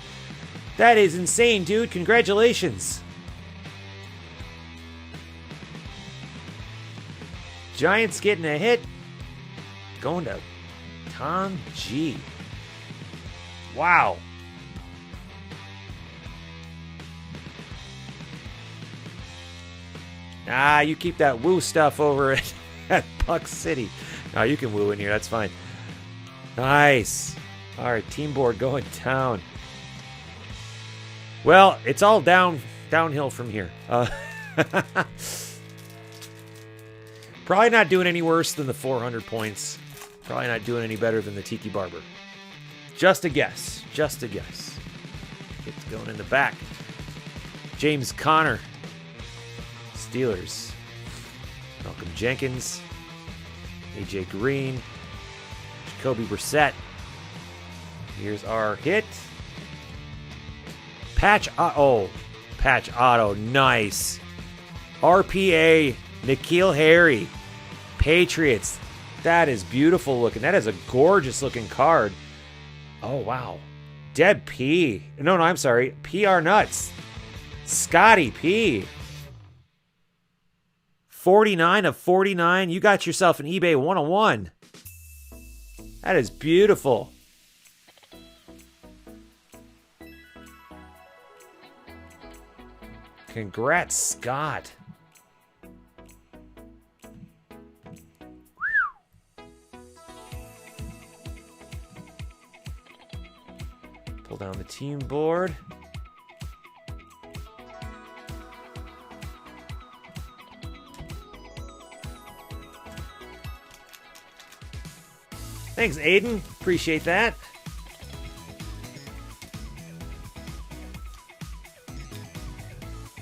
That is insane, dude. Congratulations. Giants getting a hit. Going to Tom G. Wow. Ah, you keep that woo stuff over at Puck City. No, you can woo in here. That's fine. Nice. All right, team board going down. Well, it's all downhill from here. Probably not doing any worse than the 400 points. Probably not doing any better than the Tiki Barber. Just a guess. Just a guess. It's going in the back. James Conner. Steelers. Malcolm Jenkins. AJ Green. Jacoby Brissett. Here's our hit. Patch Auto. Nice. RPA. N'Keal Harry. Patriots. That is beautiful looking. That is a gorgeous looking card. Oh, wow. Deb P. No, I'm sorry. PR Nuts. Scotty P. 49 of 49. You got yourself an eBay 101. That is beautiful. Congrats, Scott. Pull down the team board. Thanks, Aiden. Appreciate that.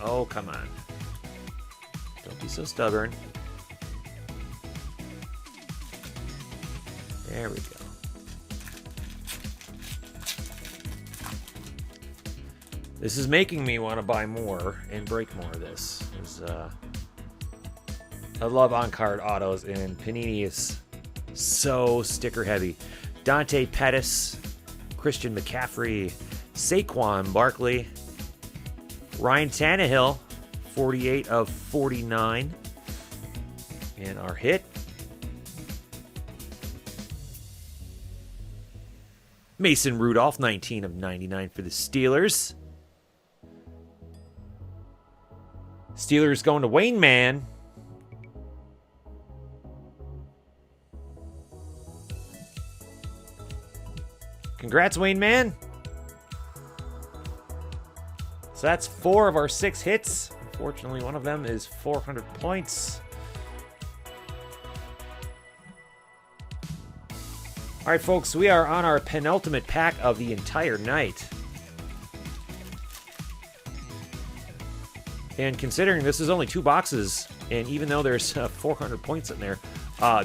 Oh, come on. Don't be so stubborn. There we go. This is making me want to buy more and break more of this. I love on-card autos, and Panini is so sticker heavy. Dante Pettis, Christian McCaffrey, Saquon Barkley, Ryan Tannehill, 48 of 49. And our hit, Mason Rudolph, 19 of 99 for the Steelers. Steelers going to Wayne Man. Congrats, Wayne Man. So that's 4 of our 6 hits. Unfortunately, one of them is 400 points. All right, folks, we are on our penultimate pack of the entire night. And considering this is only 2 boxes, and even though there's 400 points in there,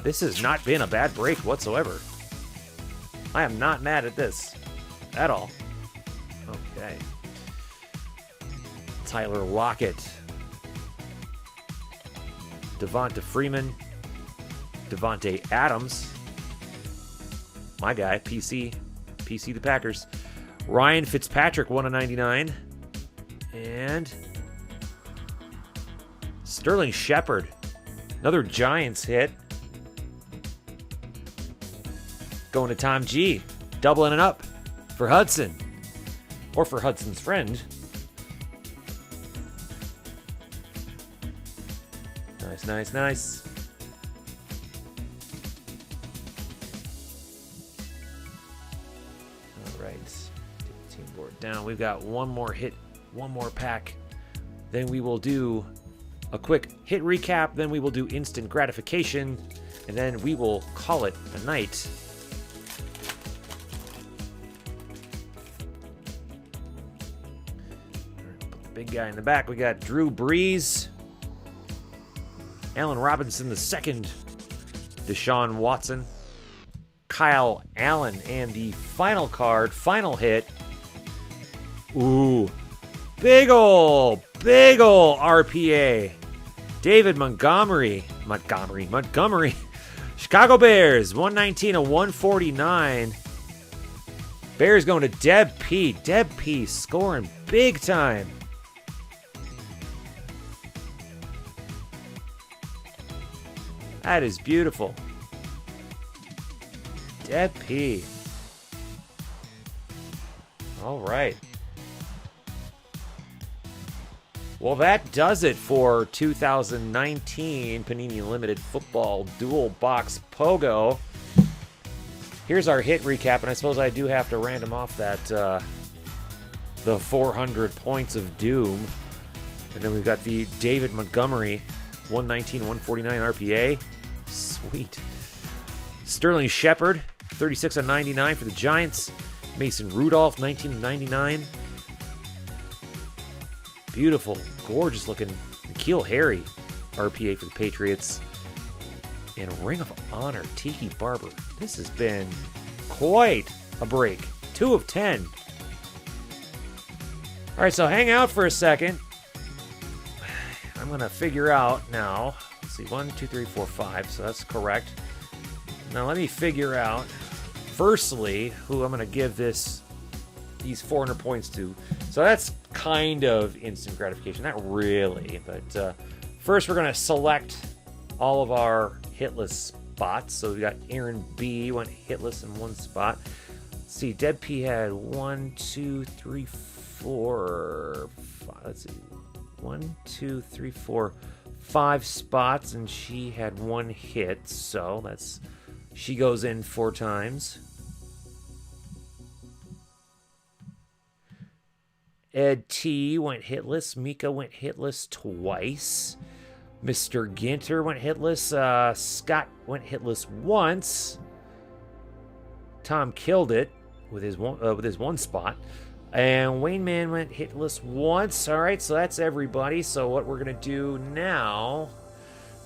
this has not been a bad break whatsoever. I am not mad at this at all. Okay. Tyler Lockett. Devonta Freeman. Devontae Adams. My guy, PC the Packers. Ryan Fitzpatrick, 1 of 99. And Sterling Shepard. Another Giants hit. Going to Tom G. Doubling it up for Hudson. Or for Hudson's friend. Nice, nice. All right. Take the team board down. We've got one more hit, one more pack. Then we will do a quick hit recap. Then we will do instant gratification. And then we will call it a night. Put the big guy in the back. We got Drew Brees. Allen Robinson II, Deshaun Watson, Kyle Allen, and the final card, final hit. Ooh, big ol' RPA. David Montgomery. Chicago Bears, 119 of 149. Bears going to Deb P. Deb P scoring big time. That is beautiful. Deb P. All right. Well, that does it for 2019 Panini Limited Football Dual Box Pogo. Here's our hit recap, and I suppose I do have to random off that the 400 points of doom. And then we've got the David Montgomery 119, 149 RPA. Sweet. Sterling Shepard 36 of 99 for the Giants. Mason Rudolph 19 of 99. Beautiful, gorgeous looking N'Keal Harry RPA for the Patriots. And Ring of Honor, Tiki Barber. This has been quite a break. 2 of 10. All right, so hang out for a second. I'm going to figure out now. Let's see, 1, 2, 3, 4, 5. So that's correct. Now let me figure out, firstly, who I'm going to give these 400 points to. So that's kind of instant gratification. Not really, but first we're going to select all of our hitless spots. So we got Aaron B. went hitless in one spot. Let's see, Deb P had 1, 2, 3, 4, 5. Let's see, 1, 2, 3, 4, 5 spots, and she had 1 hit. So she goes in 4 times. Ed T went hitless. Mika went hitless twice. Mr. Ginter went hitless. Scott went hitless once. Tom killed it with his one spot. And Wayne Man went hitless once. All right, so that's everybody. So what we're going to do now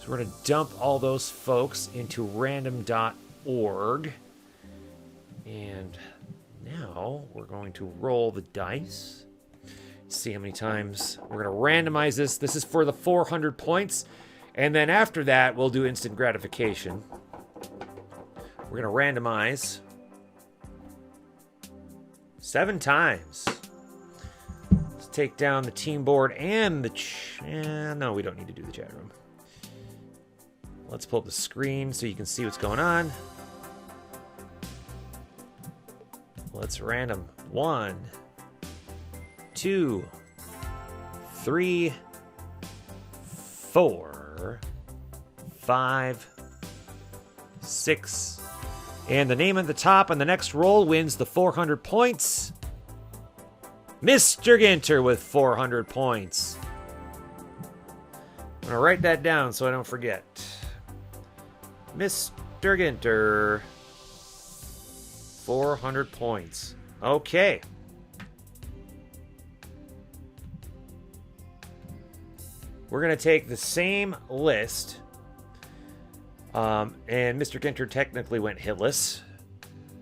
is we're going to dump all those folks into random.org. And now we're going to roll the dice. See how many times we're going to randomize this. This is for the 400 points. And then after that, we'll do instant gratification. We're going to randomize 7 times. Let's take down the team board and the no, we don't need to do the chat room. Let's pull up the screen so you can see what's going on. Let's random. 1, 2, 3, 4, 5, 6. And the name at the top on the next roll wins the 400 points. Mr. Ginter with 400 points. I'm going to write that down so I don't forget. Mr. Ginter, 400 points. Okay. We're going to take the same list, and Mr. Ginter technically went hitless,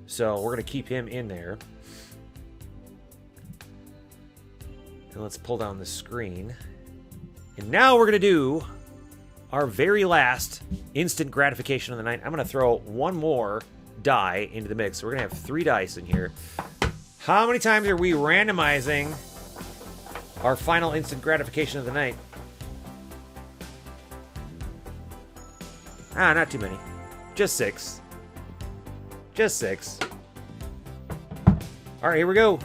so we're going to keep him in there. And let's pull down the screen. And now we're going to do our very last instant gratification of the night. I'm going to throw one more die into the mix. So we're going to have 3 dice in here. How many times are we randomizing our final instant gratification of the night? Not too many. Just 6. Just 6. All right, here we go.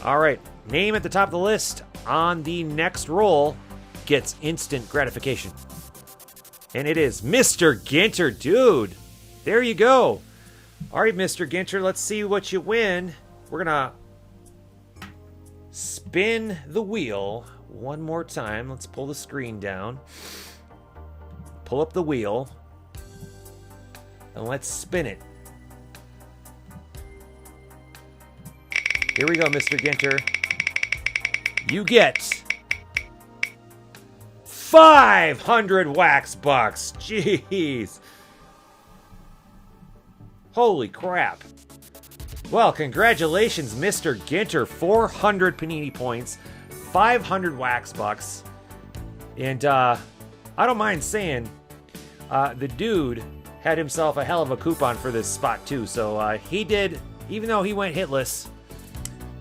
All right, name at the top of the list on the next roll gets instant gratification. And it is Mr. Ginter, dude. There you go. All right, Mr. Ginter, let's see what you win. We're going to spin the wheel one more time. Let's pull the screen down. Pull up the wheel. And let's spin it. Here we go, Mr. Ginter. You get 500 wax bucks. Jeez. Holy crap. Well, congratulations, Mr. Ginter. 400 Panini points, 500 wax bucks. And I don't mind saying, the dude had himself a hell of a coupon for this spot, too. So he did, even though he went hitless.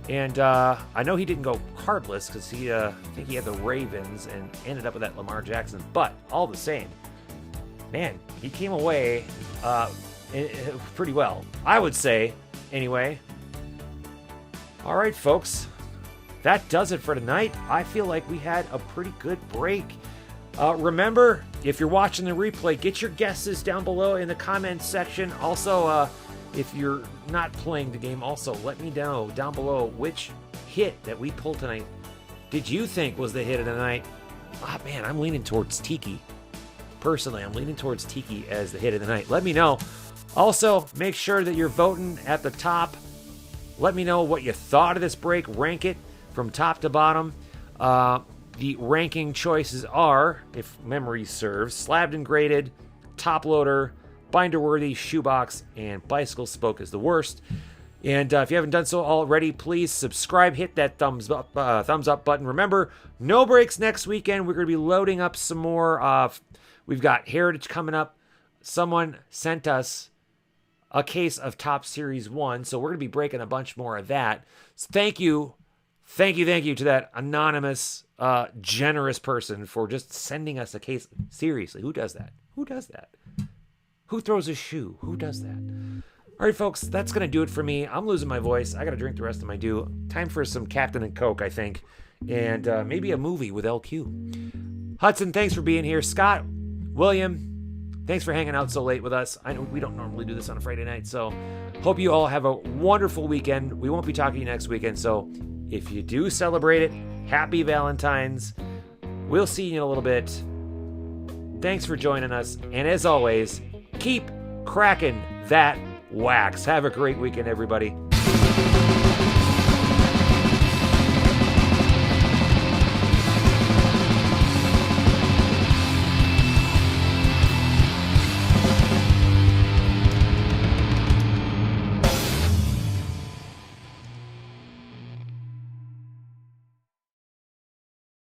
And I know he didn't go cardless because I think he had the Ravens and ended up with that Lamar Jackson. But all the same, man, he came away pretty well, I would say, anyway. All right, folks, that does it for tonight. I feel like we had a pretty good break. Remember, if you're watching the replay, get your guesses down below in the comments section. Also, if you're not playing the game, also let me know down below which hit that we pulled tonight did you think was the hit of the night. Man, I'm leaning towards Tiki. Personally, I'm leaning towards Tiki as the hit of the night. Let me know. Also, make sure that you're voting at the top. Let me know what you thought of this break. Rank it from top to bottom. The ranking choices are, if memory serves, Slabbed and Graded, Top Loader, Binder Worthy, Shoebox, and Bicycle Spoke is the worst. And if you haven't done so already, please subscribe, hit that thumbs up button. Remember, no breaks next weekend. We're going to be loading up some more. We've got Heritage coming up. Someone sent us a case of Top Series 1, so we're going to be breaking a bunch more of that. So thank you to that anonymous, generous person for just sending us a case. Seriously, who does that? Who throws a shoe? Who does that? All right, folks, that's going to do it for me. I'm losing my voice. I got to drink the rest of my dew. Time for some Captain and Coke, I think, and maybe a movie with LQ. Hudson, thanks for being here. Scott, William, thanks for hanging out so late with us. I know we don't normally do this on a Friday night, so hope you all have a wonderful weekend. We won't be talking to you next weekend, so if you do celebrate it, happy Valentine's. We'll see you in a little bit. Thanks for joining us, and as always, keep cracking that wax. Have a great weekend, everybody.